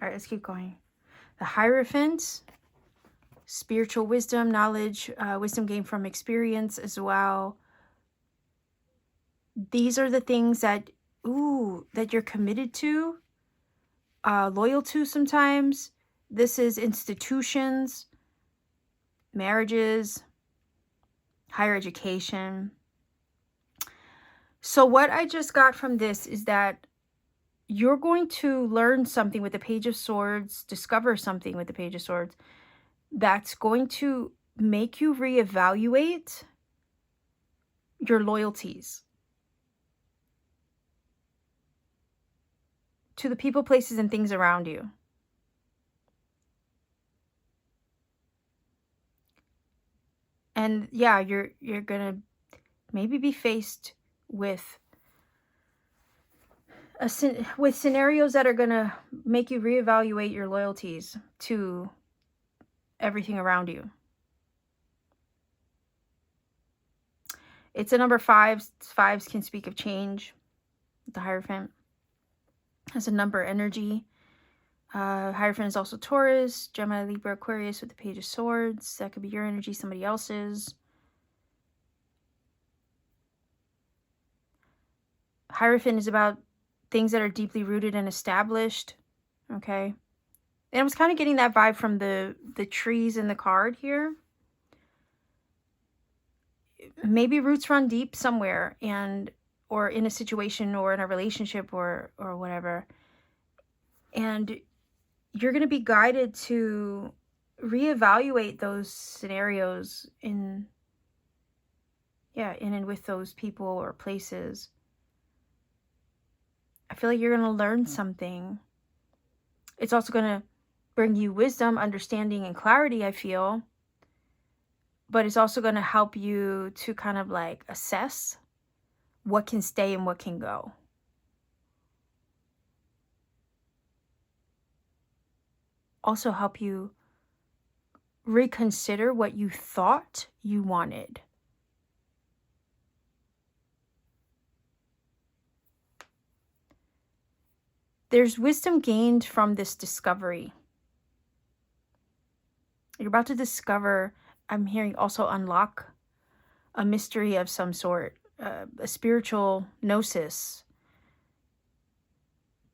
All right, let's keep going. The Hierophant, spiritual wisdom, knowledge, wisdom gained from experience as well. These are the things that, that you're committed to, loyal to sometimes. This is institutions, marriages, higher education. So what I just got from this is that you're going to learn something with the Page of Swords, discover something with the Page of Swords that's going to make you reevaluate your loyalties to the people, places, and things around you. And yeah, you're gonna maybe be faced with with scenarios that are gonna make you reevaluate your loyalties to everything around you. It's a number 5. Fives can speak of change. The Hierophant has a number energy. Hierophant is also Taurus, Gemini, Libra, Aquarius with the Page of Swords. That could be your energy, somebody else's. Hierophant is about things that are deeply rooted and established. Okay. And I was kind of getting that vibe from the trees in the card here. Maybe roots run deep somewhere, and or in a situation or in a relationship or whatever. And you're going to be guided to reevaluate those scenarios in and with those people or places. I feel like you're going to learn something. It's also going to bring you wisdom, understanding, and clarity, I feel. But it's also going to help you to kind of like assess what can stay and what can go. Also help you reconsider what you thought you wanted. There's wisdom gained from this discovery. You're about to discover, I'm hearing also unlock a mystery of some sort, a spiritual gnosis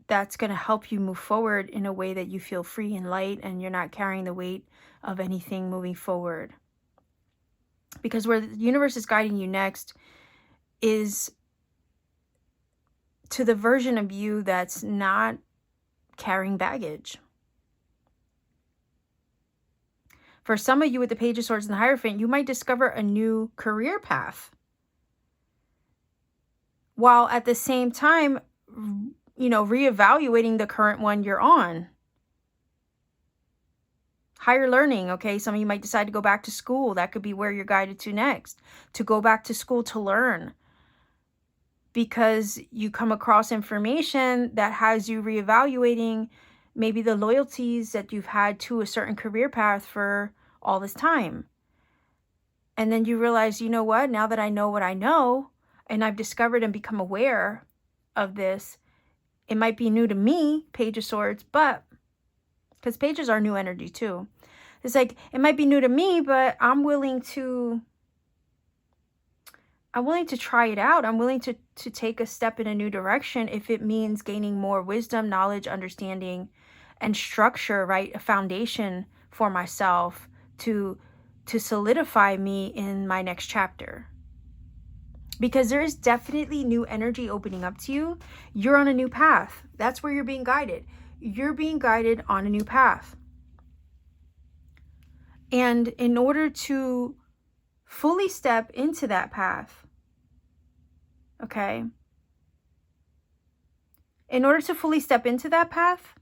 that's going to help you move forward in a way that you feel free and light, and you're not carrying the weight of anything moving forward. Because where the universe is guiding you next is to the version of you that's not carrying baggage. For some of you with the Page of Swords and the Hierophant, you might discover a new career path, while at the same time, reevaluating the current one you're on. Higher learning, okay? Some of you might decide to go back to school. That could be where you're guided to next, to go back to school to learn, because you come across information that has you reevaluating maybe the loyalties that you've had to a certain career path for all this time. And then you realize, you know what, now that I know what I know, and I've discovered and become aware of this, it might be new to me, Page of Swords, but because pages are new energy too. It's like, it might be new to me, but I'm willing to try it out. I'm willing to take a step in a new direction if it means gaining more wisdom, knowledge, understanding, and structure, right? A foundation for myself to solidify me in my next chapter. Because there is definitely new energy opening up to you. You're on a new path. That's where you're being guided. You're being guided on a new path. And in order to fully step into that path, okay? In order to fully step into that path,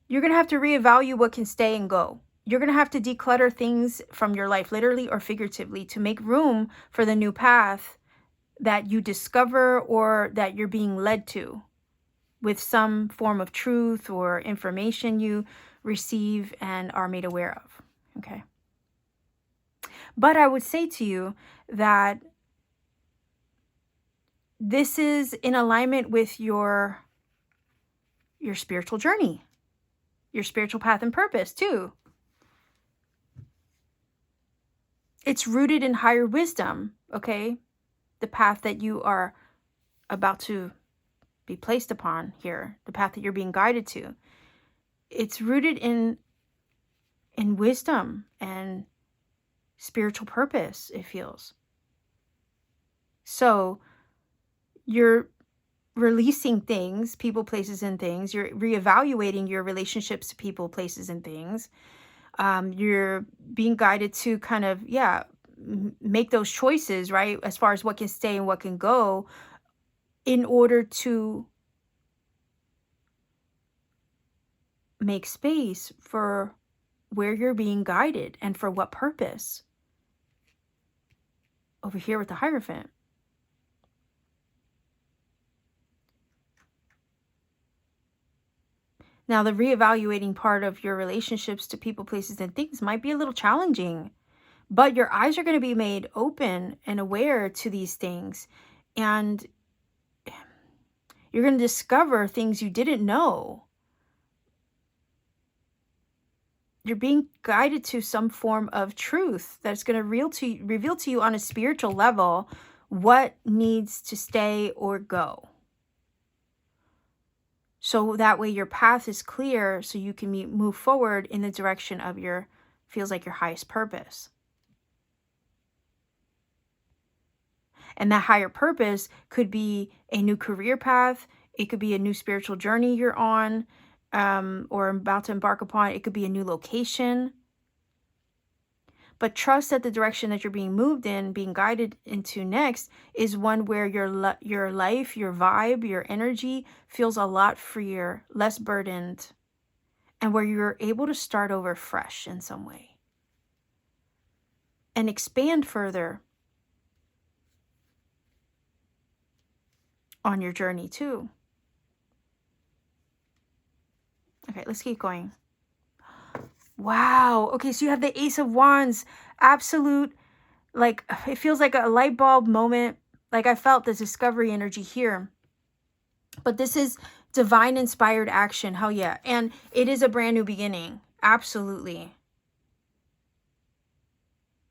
you're going to have to reevaluate what can stay and go. You're going to have to declutter things from your life, literally or figuratively, to make room for the new path that you discover or that you're being led to with some form of truth or information you receive and are made aware of. Okay. But I would say to you that this is in alignment with your spiritual journey, your spiritual path and purpose too. It's rooted in higher wisdom, okay? The path that you are about to be placed upon here, the path that you're being guided to. It's rooted in wisdom and spiritual purpose, it feels. So you're releasing things, people, places, and things. You're reevaluating your relationships to people, places, and things. You're being guided to kind of, make those choices, right? As far as what can stay and what can go, in order to make space for where you're being guided and for what purpose. over here with the Hierophant. Now, the reevaluating part of your relationships to people, places, and things might be a little challenging, but your eyes are going to be made open and aware to these things. And you're going to discover things you didn't know. You're being guided to some form of truth that's going to reveal to you on a spiritual level what needs to stay or go. So that way your path is clear, so you can move forward in the direction of feels like your highest purpose. And that higher purpose could be a new career path. It could be a new spiritual journey you're on, or about to embark upon. It could be a new location. But trust that the direction that you're being moved in, being guided into next, is one where your life, your vibe, your energy feels a lot freer, less burdened, and where you're able to start over fresh in some way and expand further on your journey too. Okay, let's keep going. Wow. Okay, so you have the Ace of Wands. Absolute, like, it feels like a light bulb moment. Like, I felt the discovery energy here. But this is divine inspired action. Hell yeah. And it is a brand new beginning. Absolutely.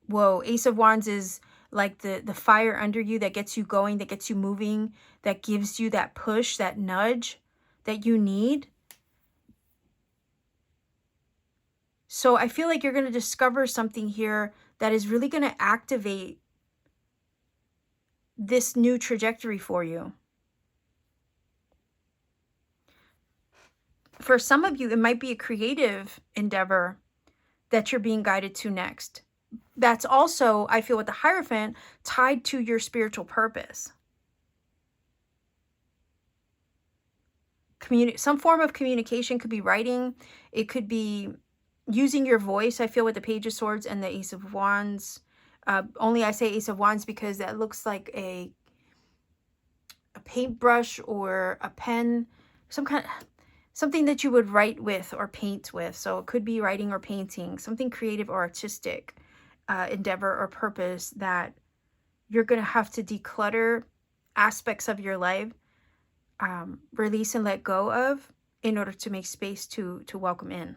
Whoa. Ace of Wands is like the fire under you that gets you going, that gets you moving, that gives you that push, that nudge that you need. So I feel like you're going to discover something here that is really going to activate this new trajectory for you. For some of you, it might be a creative endeavor that you're being guided to next. That's also, I feel, with the Hierophant, tied to your spiritual purpose. Some form of communication could be writing. It could be using your voice, I feel, with the Page of Swords and the Ace of Wands. Only I say Ace of Wands because that looks like a paintbrush or a pen, something that you would write with or paint with. So it could be writing or painting, something creative or artistic endeavor or purpose that you're going to have to declutter aspects of your life, release and let go of in order to make space to welcome in.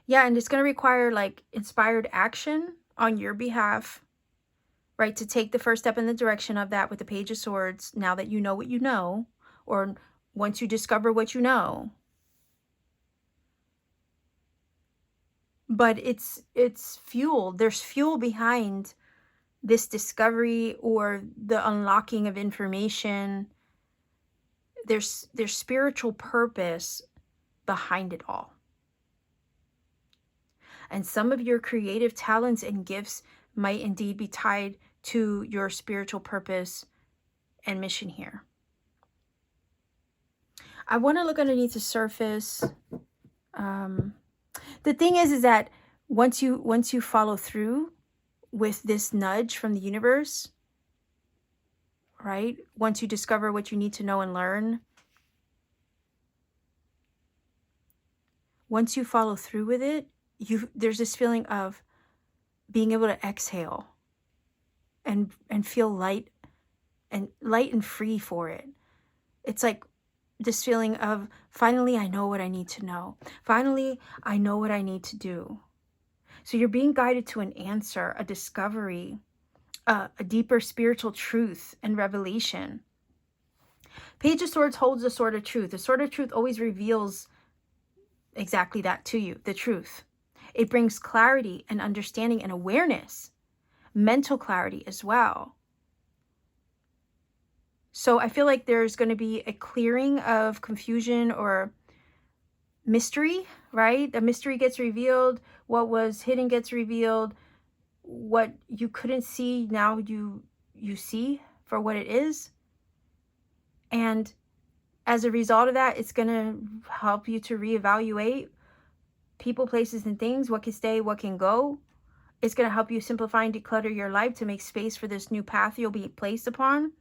Yeah, and it's going to require like inspired action on your behalf, right? To take the first step in the direction of that with the Page of Swords, now that you know what you know, or once you discover what you know. But it's fuel. There's fuel behind this discovery or the unlocking of information. There's spiritual purpose behind it all. And some of your creative talents and gifts might indeed be tied to your spiritual purpose and mission here. I want to look underneath the surface. The thing is that once you follow through with this nudge from the universe, right? Once you discover what you need to know and learn, once you follow through with it, there's this feeling of being able to exhale and feel light and free for it. It's like this feeling of, finally, I know what I need to know. Finally, I know what I need to do. So you're being guided to an answer, a discovery, a deeper spiritual truth and revelation. Page of Swords holds the sword of truth. The sword of truth always reveals exactly that to you, the truth. It brings clarity and understanding and awareness, mental clarity as well. So I feel like there's going to be a clearing of confusion or mystery, right? The mystery gets revealed. What was hidden gets revealed. What you couldn't see, now you see for what it is. And as a result of that, it's going to help you to reevaluate people, places, and things, what can stay, what can go. It's going to help you simplify and declutter your life to make space for this new path you'll be placed upon,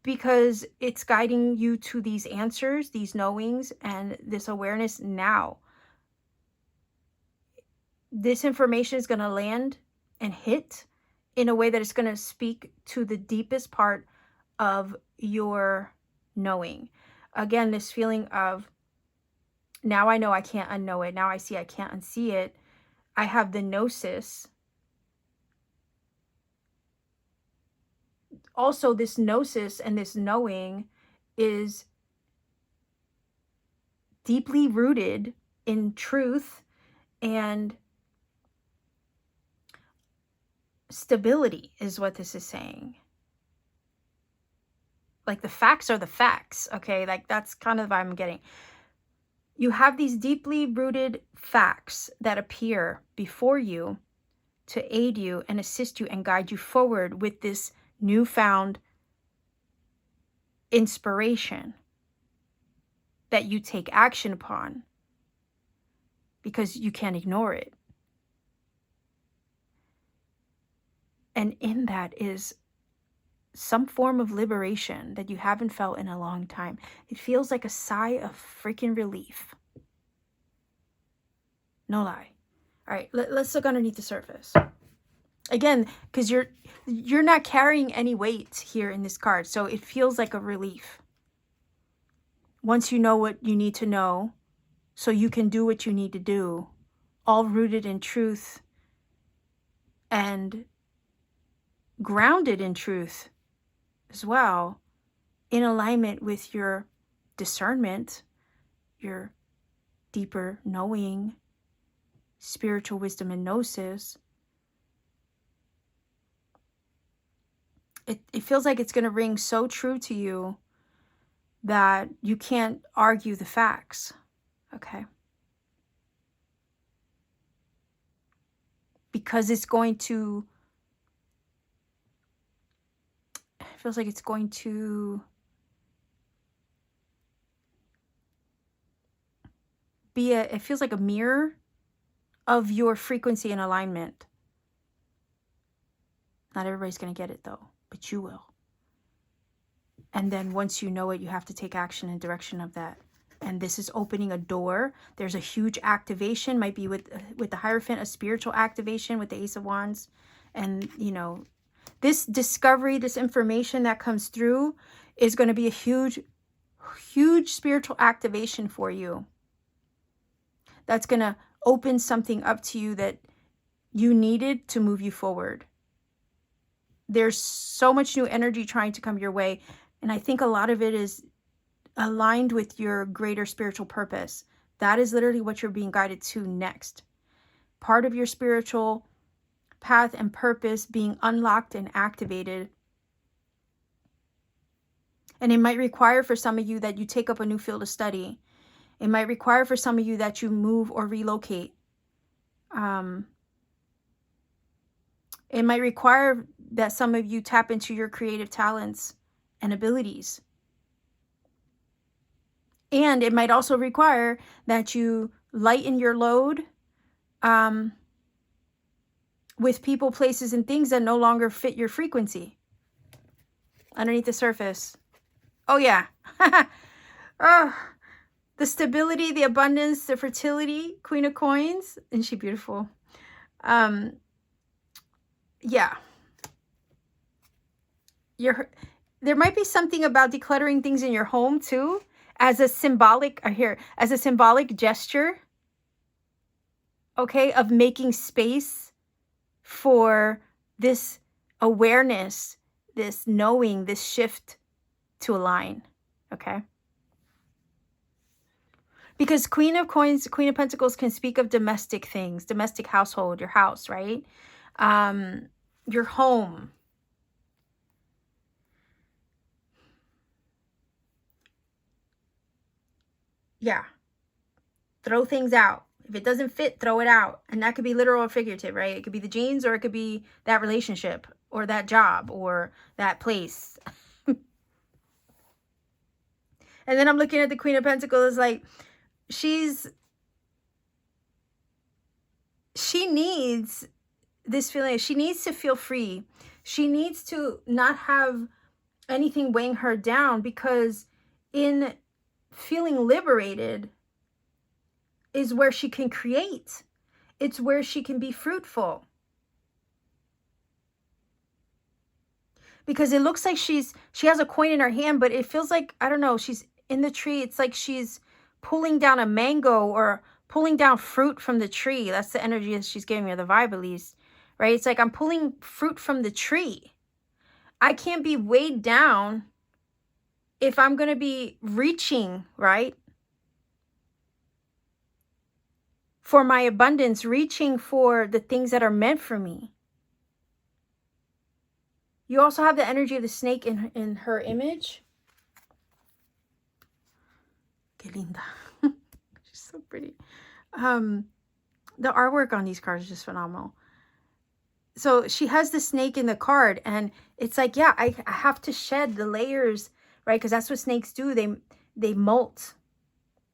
because it's guiding you to these answers, these knowings, and this awareness now. This information is going to land and hit in a way that it's going to speak to the deepest part of your knowing. Again, this feeling of, now I know I can't unknow it. Now I see I can't unsee it. I have the gnosis. Also, this gnosis and this knowing is deeply rooted in truth and stability, is what this is saying. Like, the facts are the facts, okay? Like, that's kind of the vibe I'm getting. You have these deeply rooted facts that appear before you to aid you and assist you and guide you forward with this newfound inspiration that you take action upon, because you can't ignore it. And in that is some form of liberation that you haven't felt in a long time. It feels like a sigh of freaking relief. No lie. All right, let's look underneath the surface. Again, because you're not carrying any weight here in this card, so it feels like a relief. Once you know what you need to know, so you can do what you need to do, all rooted in truth and grounded in truth as well, in alignment with your discernment, your deeper knowing, spiritual wisdom and gnosis. It feels like it's going to ring so true to you that you can't argue the facts, okay? Because it's going to, it feels like it's going to be it feels like a mirror of your frequency and alignment. Not everybody's going to get it though, but you will. And then once you know it, you have to take action in direction of that. And this is opening a door. There's a huge activation, might be with the Hierophant, a spiritual activation with the Ace of Wands. And, you know, this discovery, this information that comes through is going to be a huge, huge spiritual activation for you. That's going to open something up to you that you needed to move you forward. There's so much new energy trying to come your way. And I think a lot of it is aligned with your greater spiritual purpose. That is literally what you're being guided to next. Part of your spiritual path and purpose being unlocked and activated. And it might require for some of you that you take up a new field of study. It might require for some of you that you move or relocate. It might require that some of you tap into your creative talents and abilities. And it might also require that you lighten your load with people, places, and things that no longer fit your frequency. Underneath the surface. Oh, yeah. Oh, the stability, the abundance, the fertility, Queen of Coins. Isn't she beautiful? Yeah. There might be something about decluttering things in your home too, as a symbolic, as a symbolic gesture, okay, of making space for this awareness, this knowing, this shift to align, okay? Because Queen of Coins, Queen of Pentacles can speak of domestic things, domestic household, your house, right? Your home. Yeah. Throw things out. If it doesn't fit, throw it out. And that could be literal or figurative, right? It could be the jeans, or it could be that relationship, or that job, or that place. And then I'm looking at the Queen of Pentacles, like, she's she needs this feeling. She needs to feel free. She needs to not have anything weighing her down, because in feeling liberated is where she can create. It's where she can be fruitful. Because it looks like she has a coin in her hand, but it feels like, I don't know, she's in the tree. It's like she's pulling down a mango or pulling down fruit from the tree. That's the energy that she's giving me, or the vibe at least, right? It's like I'm pulling fruit from the tree. I can't be weighed down if I'm going to be reaching, right, for my abundance, reaching for the things that are meant for me. You also have the energy of the snake in her image. Que linda. She's so pretty. The artwork on these cards is just phenomenal. So she has the snake in the card, and it's like, yeah, I have to shed the layers, right? Because that's what snakes do. They molt.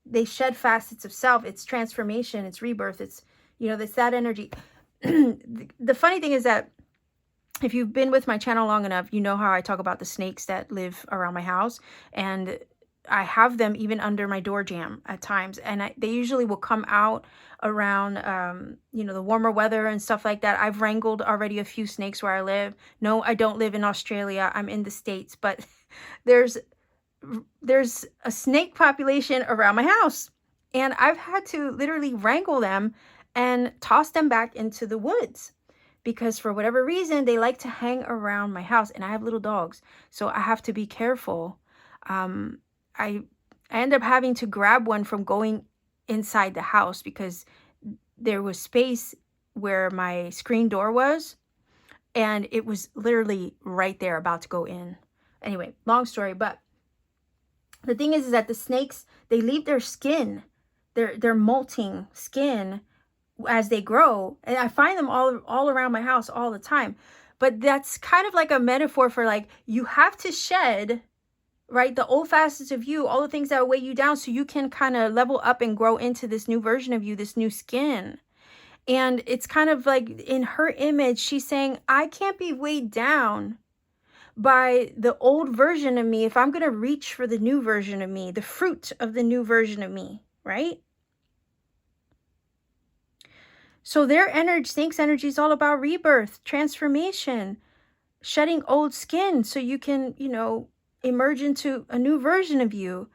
They shed facets of self. It's transformation. It's rebirth. It's, you know, it's that energy. The funny thing is that if you've been with my channel long enough, you know how I talk about the snakes that live around my house, and I have them even under my door jamb at times, and they usually will come out around, you know, the warmer weather and stuff like that. I've wrangled already a few snakes where I live. No, I don't live in Australia. I'm in the States, but there's a snake population around my house, and I've had to literally wrangle them and toss them back into the woods, because for whatever reason, they like to hang around my house, and I have little dogs, so I have to be careful. I end up having to grab one from going inside the house, because there was space where my screen door was, and it was literally right there about to go in. Anyway, long story, but the thing is that the snakes, they leave their skin, their molting skin as they grow, and I find them all around my house all the time. But that's kind of like a metaphor for, like, you have to shed, right, the old facets of you, all the things that weigh you down, so you can kind of level up and grow into this new version of you, this new skin. And it's kind of like in her image, she's saying, I can't be weighed down by the old version of me if I'm going to reach for the new version of me, the fruit of the new version of me, right? So their energy, snake's energy, is all about rebirth, transformation, shedding old skin so you can, you know, emerge into a new version of you.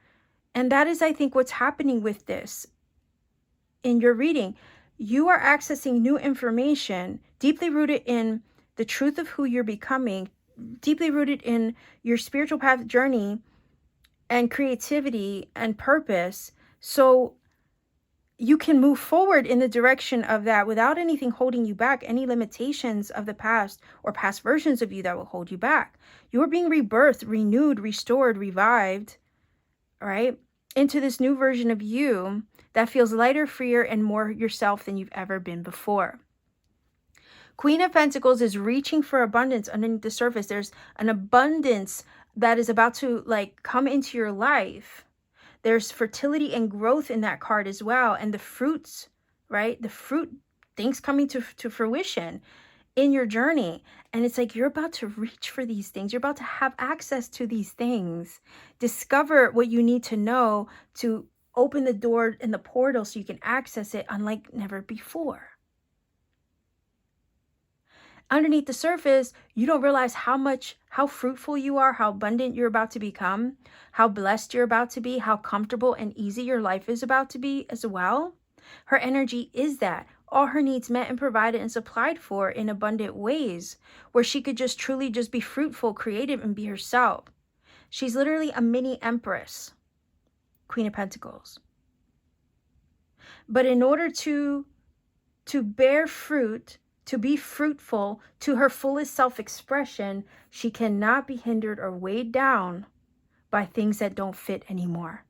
And that is, I think, what's happening with this in your reading. You are accessing new information deeply rooted in the truth of who you're becoming, deeply rooted in your spiritual path journey and creativity and purpose. So you can move forward in the direction of that without anything holding you back, any limitations of the past or past versions of you that will hold you back. You're being rebirthed, renewed, restored, revived, right, into this new version of you that feels lighter, freer, and more yourself than you've ever been before. Queen of Pentacles is reaching for abundance underneath the surface. There's an abundance that is about to, like, come into your life. There's fertility and growth in that card as well. And the fruits, right? The fruit, things coming to fruition in your journey. And it's like, you're about to reach for these things. You're about to have access to these things. Discover what you need to know to open the door and the portal so you can access it unlike never before. Underneath the surface, you don't realize how fruitful you are, how abundant you're about to become, how blessed you're about to be, how comfortable and easy your life is about to be as well. Her energy is that. All her needs met and provided and supplied for in abundant ways, where she could just truly just be fruitful, creative, and be herself. She's literally a mini empress, Queen of Pentacles. But in order to bear fruit, to be fruitful to her fullest self-expression, she cannot be hindered or weighed down by things that don't fit anymore.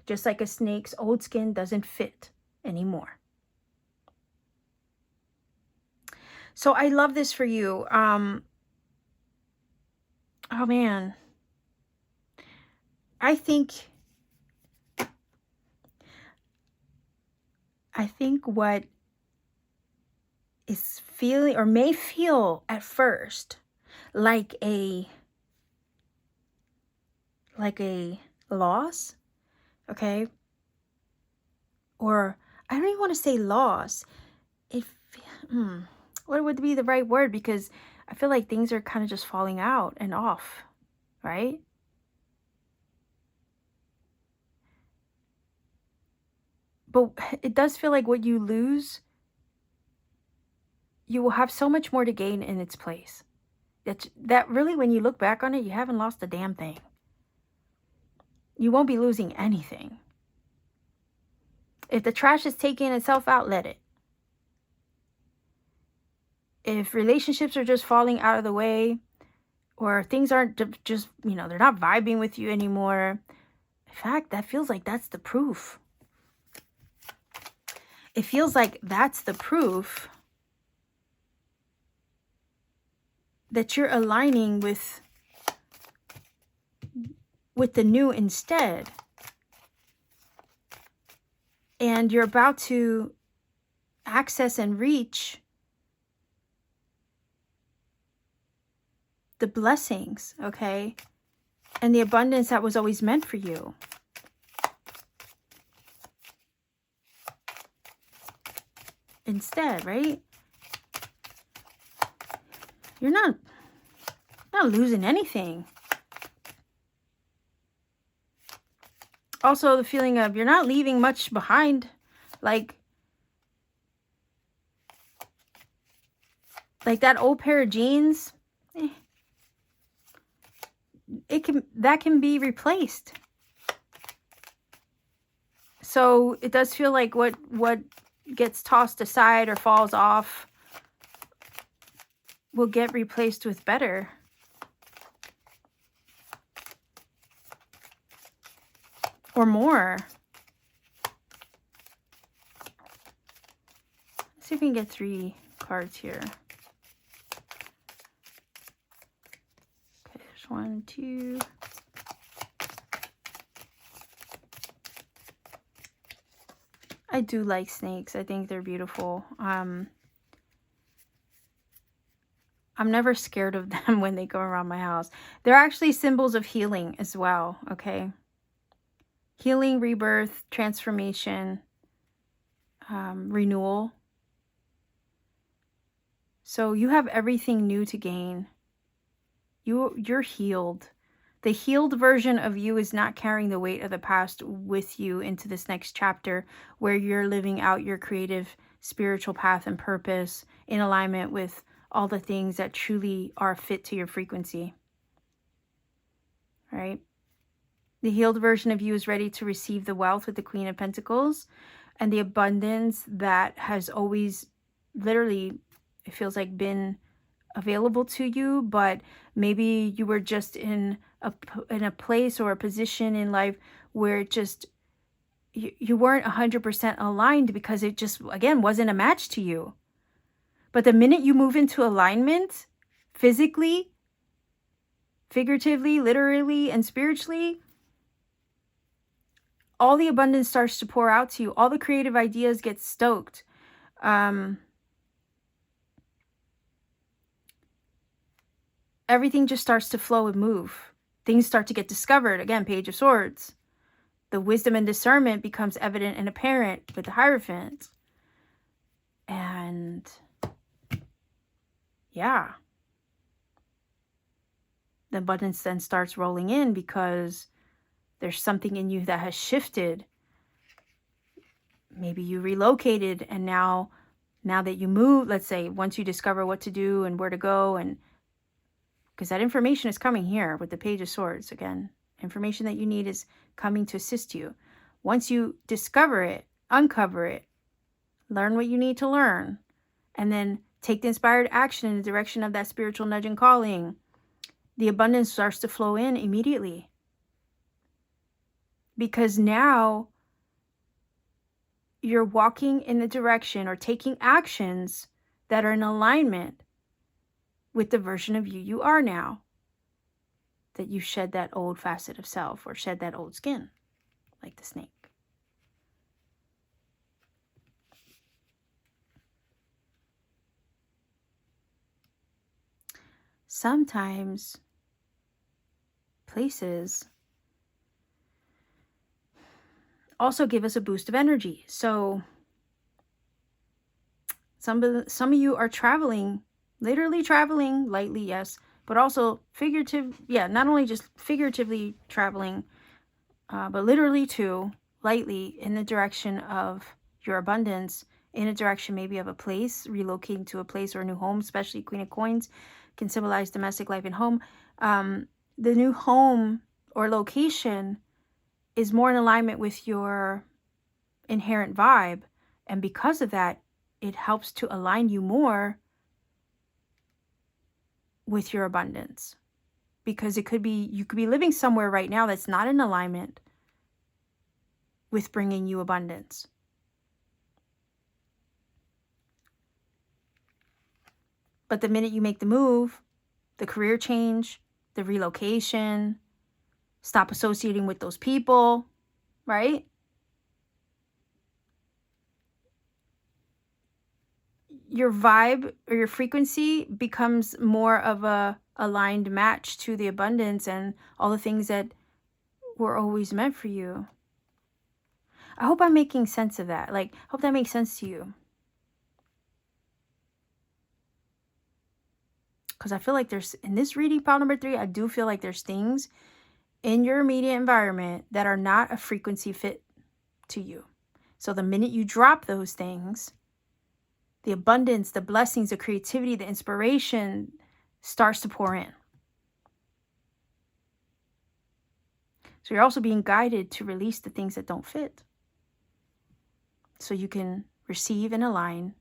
Just like a snake's old skin doesn't fit anymore. So I love this for you. Oh man. I think what feeling, or may feel at first, like a loss, okay? Or I don't even want to say loss. What would be the right word? Because I feel like things are kind of just falling out and off, right? But it does feel like what you lose, you will have so much more to gain in its place. That really, when you look back on it, you haven't lost a damn thing. You won't be losing anything. If the trash is taking itself out, let it. If relationships are just falling out of the way, or things aren't just, they're not vibing with you anymore, in fact, that feels like that's the proof. It feels like that's the proof that you're aligning with the new instead. And you're about to access and reach the blessings, okay? And the abundance that was always meant for you. Instead, right? You're not losing anything. Also, the feeling of you're not leaving much behind. Like that old pair of jeans, that can be replaced. So it does feel like what gets tossed aside or falls off will get replaced with better. Or more. Let's see if we can get 3 cards here. Okay, there's 1, 2. I do like snakes. I think they're beautiful. I'm never scared of them when they go around my house. They're actually symbols of healing as well, okay? Healing, rebirth, transformation, renewal. So you have everything new to gain. You're healed. The healed version of you is not carrying the weight of the past with you into this next chapter, where you're living out your creative spiritual path and purpose in alignment with all the things that truly are fit to your frequency. Right? The healed version of you is ready to receive the wealth with the Queen of Pentacles and the abundance that has always literally, it feels like, been available to you, but maybe you were just in a place or a position in life where it just, you weren't 100% aligned because it just, again, wasn't a match to you. But the minute you move into alignment, physically, figuratively, literally, and spiritually, all the abundance starts to pour out to you. All the creative ideas get stoked. Everything just starts to flow and move. Things start to get discovered. Again, Page of Swords. The wisdom and discernment becomes evident and apparent with the Hierophant. And yeah. The abundance then starts rolling in because there's something in you that has shifted. Maybe you relocated, and now that you move, let's say, once you discover what to do and where to go, and because that information is coming here with the Page of Swords. Again, information that you need is coming to assist you. Once you discover it, uncover it, learn what you need to learn, and then take the inspired action in the direction of that spiritual nudge and calling, the abundance starts to flow in immediately. Because now you're walking in the direction or taking actions that are in alignment with the version of you are now. That you shed that old facet of self, or shed that old skin, like the snake. sometimes places also give us a boost of energy. So some of you are traveling, literally traveling lightly, yes, but also figurative. Yeah, not only just figuratively traveling, but literally too, lightly in the direction of your abundance, in a direction maybe of a place, relocating to a place or a new home. Especially Queen of Coins can symbolize domestic life and home. The new home or location is more in alignment with your inherent vibe, and because of that, it helps to align you more with your abundance. Because you could be living somewhere right now that's not in alignment with bringing you abundance. But the minute you make the move, the career change, the relocation, stop associating with those people, right? Your vibe or your frequency becomes more of a aligned match to the abundance and all the things that were always meant for you. I hope I'm making sense of that. Like, hope that makes sense to you. Because I feel like there's, in this reading, pile number 3, I do feel like there's things in your immediate environment that are not a frequency fit to you. So the minute you drop those things, the abundance, the blessings, the creativity, the inspiration starts to pour in. So you're also being guided to release the things that don't fit, so you can receive and align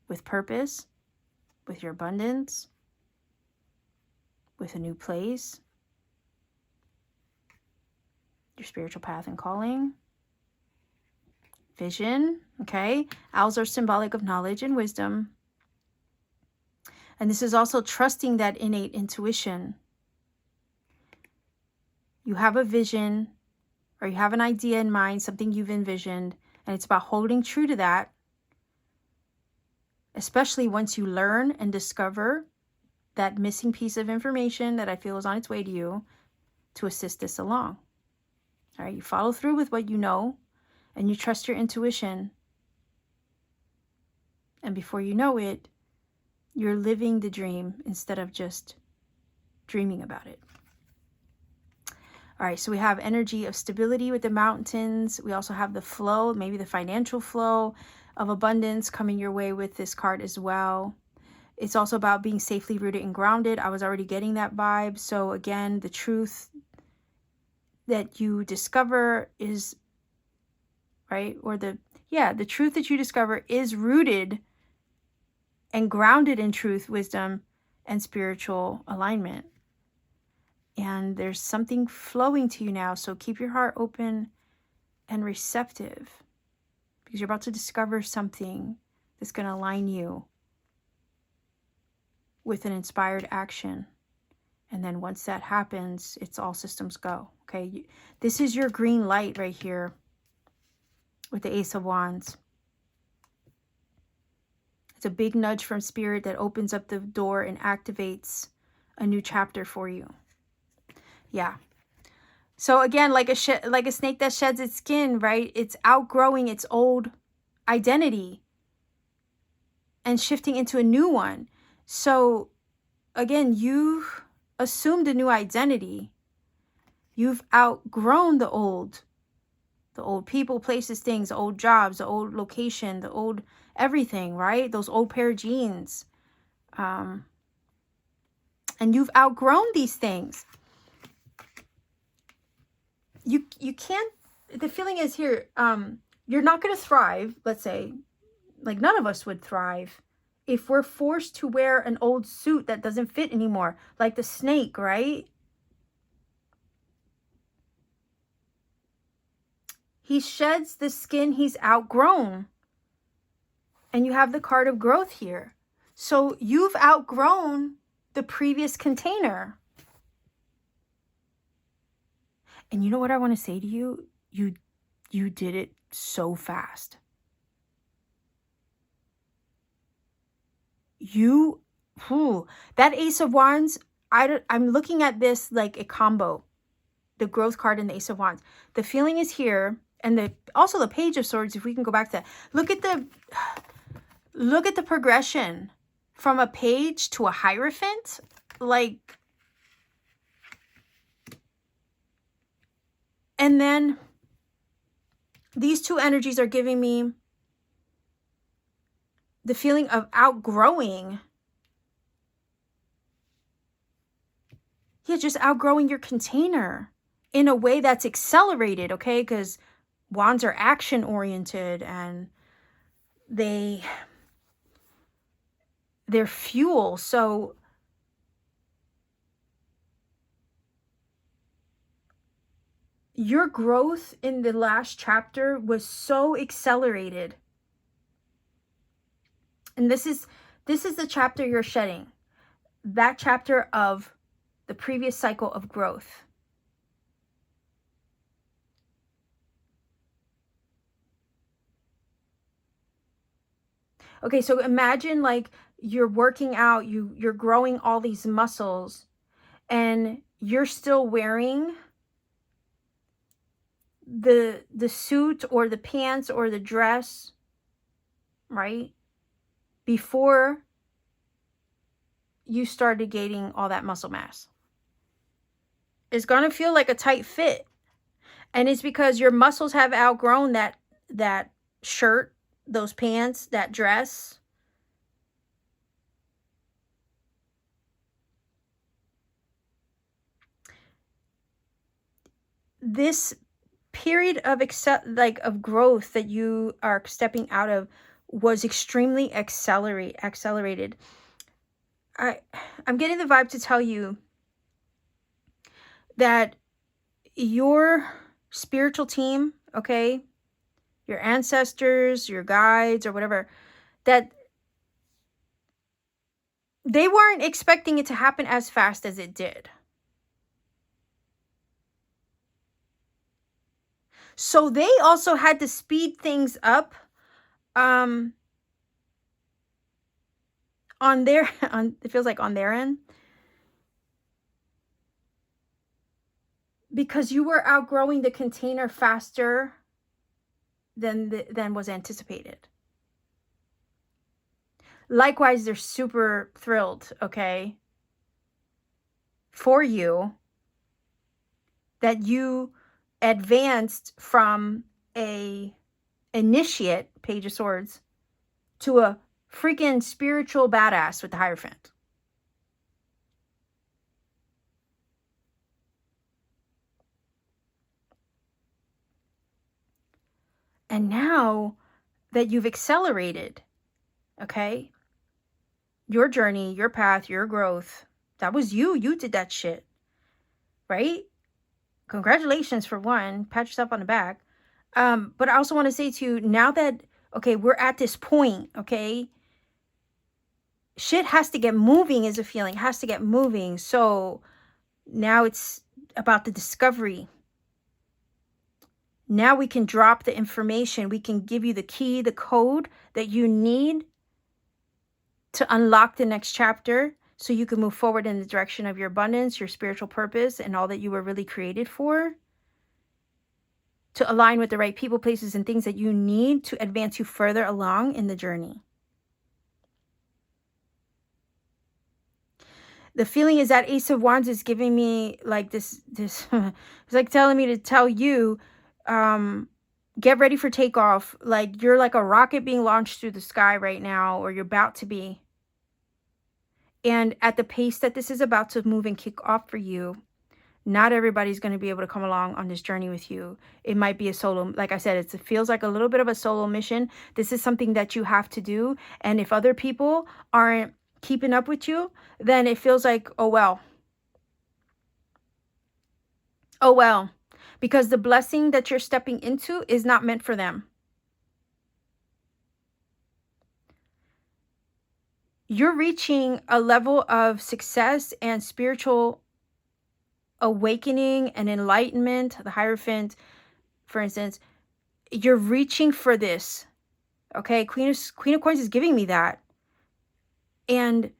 with purpose, with your abundance, with a new place, your spiritual path and calling, vision, okay? Owls are symbolic of knowledge and wisdom. And this is also trusting that innate intuition. You have a vision or you have an idea in mind, something you've envisioned, and it's about holding true to that, especially once you learn and discover that missing piece of information that I feel is on its way to you to assist this along. All right, you follow through with what you know and you trust your intuition. And before you know it, you're living the dream instead of just dreaming about it. All right, so we have energy of stability with the mountains. We also have the flow, maybe the financial flow of abundance coming your way with this card as well. It's also about being safely rooted and grounded. I was already getting that vibe. So again, the truth that you discover is, right, or the truth that you discover is rooted and grounded in truth, wisdom, and spiritual alignment. And there's something flowing to you now. So keep your heart open and receptive, because you're about to discover something that's going to align you with an inspired action. And then once that happens, it's all systems go. Okay. This is your green light right here with the Ace of Wands. It's a big nudge from Spirit that opens up the door and activates a new chapter for you. Yeah. So again, like a snake that sheds its skin, right? It's outgrowing its old identity and shifting into a new one. So again, you've assumed a new identity. You've outgrown the old people, places, things, the old jobs, the old location, the old everything, right? Those old pair of jeans. And you've outgrown these things. You can't, the feeling is here, you're not going to thrive, let's say, like none of us would thrive if we're forced to wear an old suit that doesn't fit anymore, like the snake, right? He sheds the skin he's outgrown. And you have the card of growth here. So you've outgrown the previous container. And you know what I want to say to you? You did it so fast. You That Ace of Wands, I'm looking at this like a combo. The growth card and the Ace of Wands. The feeling is here. And also the Page of Swords, if we can go back to that. Look at the progression from a page to a Hierophant. Like, and then these two energies are giving me the feeling of outgrowing. Yeah, just outgrowing your container in a way that's accelerated, okay? Because wands are action oriented and they're fuel. So your growth in the last chapter was so accelerated. And this is the chapter you're shedding. That chapter of the previous cycle of growth. Okay, so imagine like you're working out, you're growing all these muscles and you're still wearing the suit or the pants or the dress, right? Before you started gaining all that muscle mass. It's going to feel like a tight fit. And it's because your muscles have outgrown that shirt, those pants, that dress. This period of of growth that you are stepping out of was extremely accelerated. I'm getting the vibe to tell you that your spiritual team, okay, your ancestors, your guides, or whatever, that they weren't expecting it to happen as fast as it did. So they also had to speed things up on it feels like on their end, because you were outgrowing the container faster than was anticipated. Likewise, they're super thrilled, okay, for you that you advanced from a initiate, Page of Swords, to a freaking spiritual badass with the Hierophant. And now that you've accelerated, okay, your journey, your path, your growth, that was you. You did that shit, right? Congratulations for one. Pat yourself on the back. But I also want to say to you, now that, okay, we're at this point, okay, shit has to get moving is a feeling, has to get moving. So now it's about the discovery. Now we can drop the information. We can give you the key, the code that you need to unlock the next chapter so you can move forward in the direction of your abundance, your spiritual purpose, and all that you were really created for. To align with the right people, places, and things that you need to advance you further along in the journey. The feeling is that Ace of Wands is giving me like this it's like telling me to tell you, get ready for takeoff. Like you're like a rocket being launched through the sky right now, or you're about to be. And at the pace that this is about to move and kick off for you, not everybody's going to be able to come along on this journey with you. It might be a solo, like I said, it feels like a little bit of a solo mission. This is something that you have to do. And if other people aren't keeping up with you, then it feels like, oh well. Oh well. Because the blessing that you're stepping into is not meant for them. You're reaching a level of success and spiritual awakening and enlightenment. The Hierophant, for instance, you're reaching for this. Okay, Queen of Coins is giving me that. And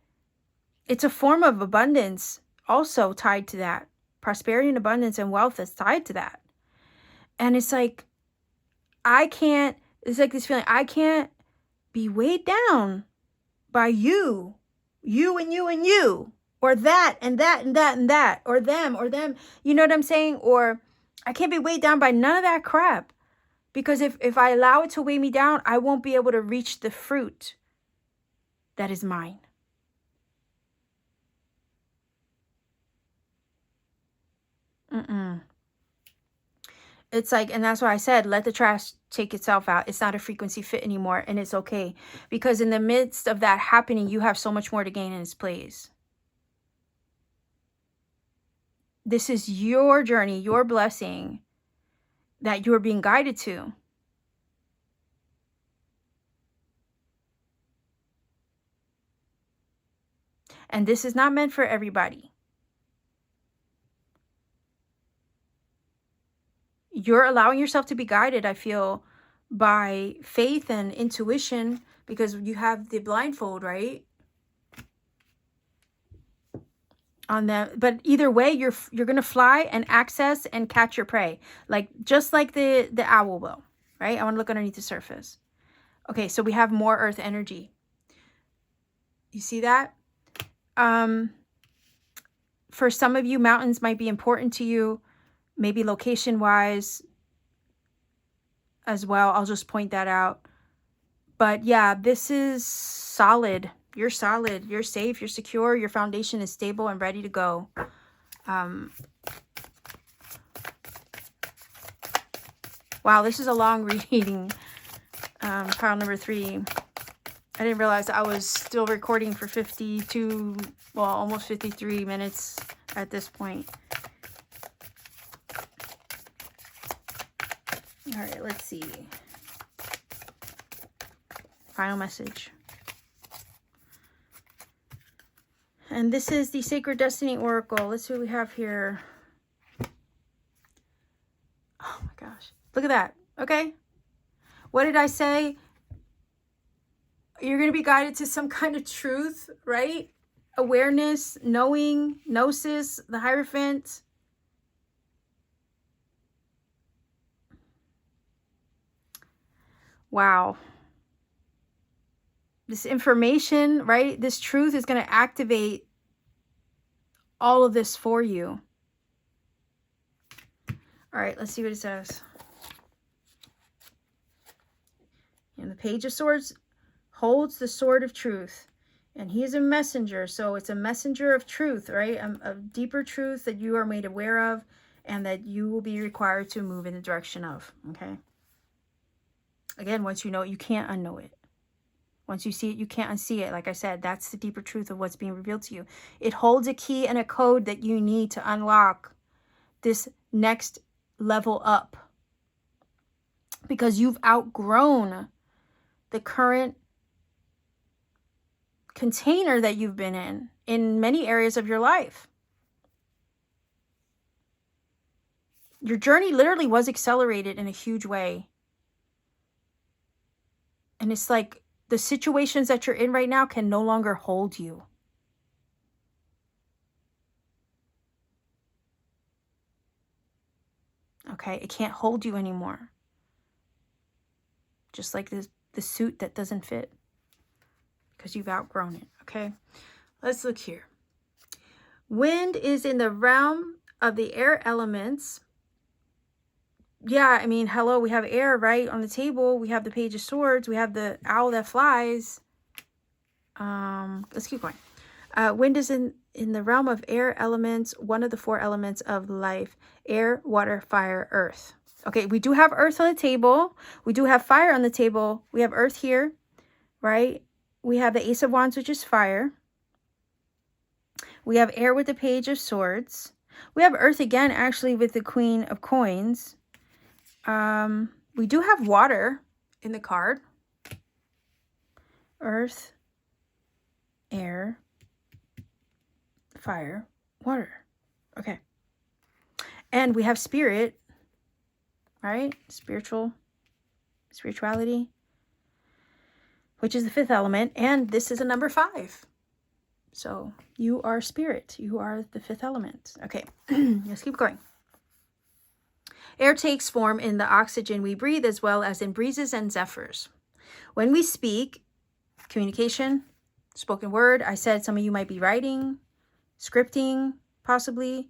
It's a form of abundance also tied to that. Prosperity and abundance and wealth is tied to that. And it's like, it's like this feeling, I can't be weighed down by you and you and you, or that and that and that and that, or them. You know what I'm saying? Or I can't be weighed down by none of that crap. Because if I allow it to weigh me down, I won't be able to reach the fruit that is mine. It's like, and that's why I said, let the trash take itself out. It's not a frequency fit anymore, and it's okay. Because in the midst of that happening, you have so much more to gain in its place. This is your journey, your blessing that you're being guided to. And this is not meant for everybody. You're allowing yourself to be guided, I feel, by faith and intuition, because you have the blindfold, right? On that, but either way, you're gonna fly and access and catch your prey, like just like the owl will, right? I want to look underneath the surface. Okay, so we have more earth energy. You see that? For some of you, mountains might be important to you, maybe location wise as well. I'll just point that out. But yeah, this is solid. You're solid. You're safe. You're secure. Your foundation is stable and ready to go. Wow, this is a long reading. Pile number 3. I didn't realize I was still recording for 52, well, almost 53 minutes at this point. All right, let's see. Final message. And this is the Sacred Destiny Oracle. Let's see what we have here. Oh my gosh. Look at that. Okay. What did I say? You're going to be guided to some kind of truth, right? Awareness, knowing, gnosis, the Hierophant. Wow. This information, right? This truth is going to activate all of this for you. All right, let's see what it says. And the Page of Swords holds the sword of truth. And he is a messenger. So it's a messenger of truth, right? A deeper truth that you are made aware of and that you will be required to move in the direction of, okay? Again, once you know it, you can't unknow it. Once you see it, you can't unsee it. Like I said, that's the deeper truth of what's being revealed to you. It holds a key and a code that you need to unlock this next level up. Because you've outgrown the current container that you've been in many areas of your life. Your journey literally was accelerated in a huge way. And it's like the situations that you're in right now can no longer hold you. Okay, it can't hold you anymore. Just like the suit that doesn't fit. Because you've outgrown it, okay? Let's look here. Wind is in the realm of the air elements. Yeah, I mean, hello, we have air, right, on the table. We have the Page of Swords. We have the owl that flies. Let's keep going. Wind is in the realm of air elements, one of the 4 elements of life. Air, water, fire, earth. Okay, we do have earth on the table. We do have fire on the table. We have earth here, right? We have the Ace of Wands, which is fire. We have air with the Page of Swords. We have earth again, actually, with the Queen of Coins. We do have water in the card. Earth, air, fire, water. Okay. And we have spirit, right? Spirituality, which is the 5th element. And this is a number 5. So you are spirit. You are the fifth element. Okay, let's keep going. Air takes form in the oxygen we breathe, as well as in breezes and zephyrs. When we speak, communication, spoken word, I said some of you might be writing, scripting, possibly.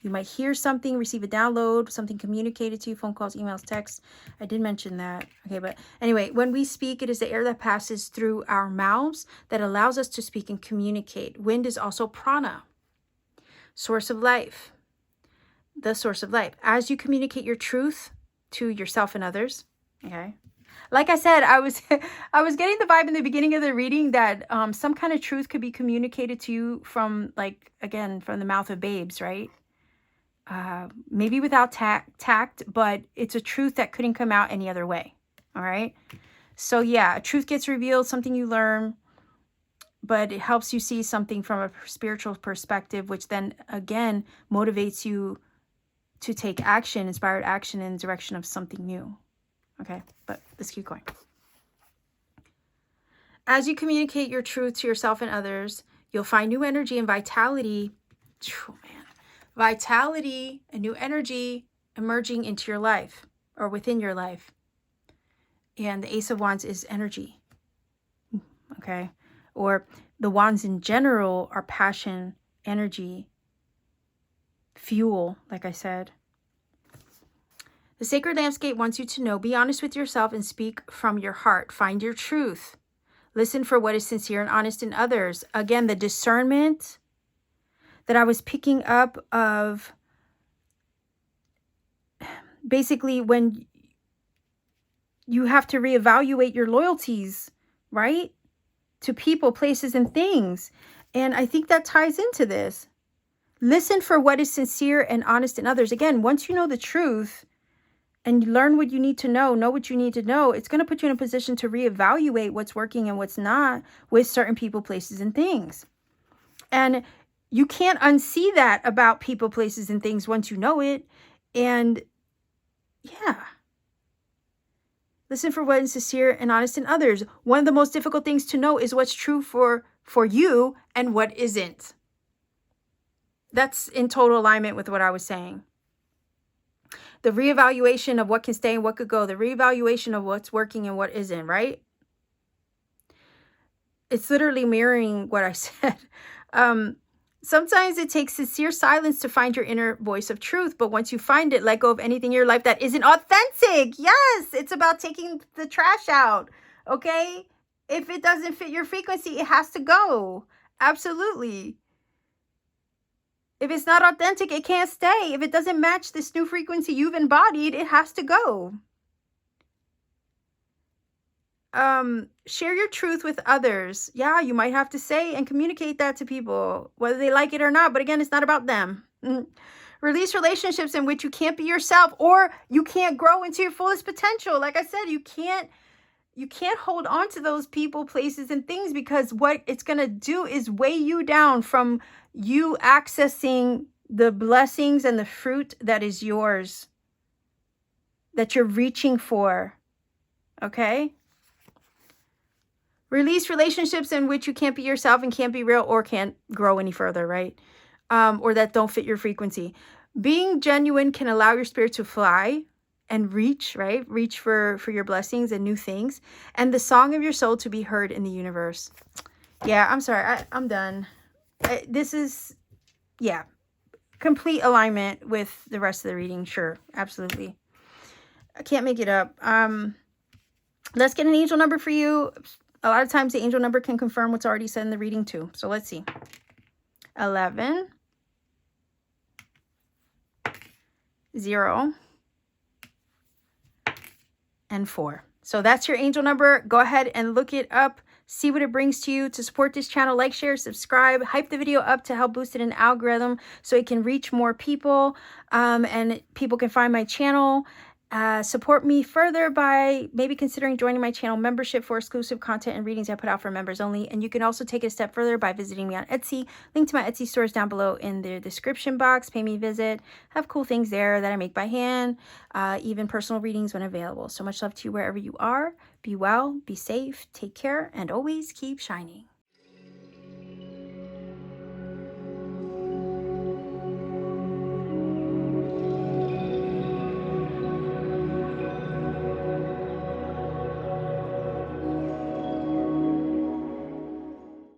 You might hear something, receive a download, something communicated to you, phone calls, emails, texts. I did mention that. Okay, but anyway, when we speak, it is the air that passes through our mouths that allows us to speak and communicate. Wind is also prana, source of life, the source of life. As you communicate your truth to yourself and others, okay? Like I said, I was getting the vibe in the beginning of the reading that some kind of truth could be communicated to you from, like, again, from the mouth of babes, right? Maybe without tact, but it's a truth that couldn't come out any other way. All right. So yeah, a truth gets revealed, something you learn, but it helps you see something from a spiritual perspective, which then again motivates you to take action, inspired action in the direction of something new. Okay, but let's keep going. As you communicate your truth to yourself and others, you'll find new energy and vitality. Oh, man. Vitality and new energy emerging into your life or within your life. And the Ace of Wands is energy. Okay. Or the wands in general are passion, energy, fuel, like I said. The sacred landscape wants you to know, be honest with yourself and speak from your heart. Find your truth. Listen for what is sincere and honest in others. Again, the discernment that I was picking up of basically when you have to reevaluate your loyalties, right? To people, places, and things. And I think that ties into this. Listen for what is sincere and honest in others. Again, once you know the truth and you learn what you need to know what you need to know, it's going to put you in a position to reevaluate what's working and what's not with certain people, places, and things. And you can't unsee that about people, places, and things once you know it. And yeah. Listen for what is sincere and honest in others. One of the most difficult things to know is what's true for you and what isn't. That's in total alignment with what I was saying. The reevaluation of what can stay and what could go. The reevaluation of what's working and what isn't, right? It's literally mirroring what I said. Sometimes it takes sincere silence to find your inner voice of truth. But once you find it, let go of anything in your life that isn't authentic. Yes, it's about taking the trash out. Okay? If it doesn't fit your frequency, it has to go. Absolutely. If it's not authentic, it can't stay. If it doesn't match this new frequency you've embodied, it has to go. Share your truth with others. Yeah, you might have to say and communicate that to people, whether they like it or not. But again, it's not about them. Release relationships in which you can't be yourself or you can't grow into your fullest potential. Like I said, you can't hold on to those people, places, and things, because what it's going to do is weigh you down from you accessing the blessings and the fruit that is yours, that you're reaching for. Okay? Release relationships in which you can't be yourself and can't be real or can't grow any further, right? Or that don't fit your frequency. Being genuine can allow your spirit to fly and reach, right? Reach for your blessings and new things. And the song of your soul to be heard in the universe. Yeah, I'm sorry. I'm done. This is, yeah, complete alignment with the rest of the reading. Sure, absolutely. I can't make it up. Let's get an angel number for you. A lot of times the angel number can confirm what's already said in the reading too. So let's see. 11, 0, and 4. So that's your angel number. Go ahead and look it up. See what it brings to you. To support this channel, like, share, subscribe, hype the video up to help boost it in algorithm so it can reach more people and people can find my channel. Support me further by maybe considering joining my channel membership for exclusive content and readings I put out for members only. And you can also take it a step further by visiting me on Etsy. Link to my Etsy store is down below in the description box. Pay me a visit. Have cool things there that I make by hand, even personal readings when available. So much love to you wherever you are. Be well, be safe, take care, and always keep shining.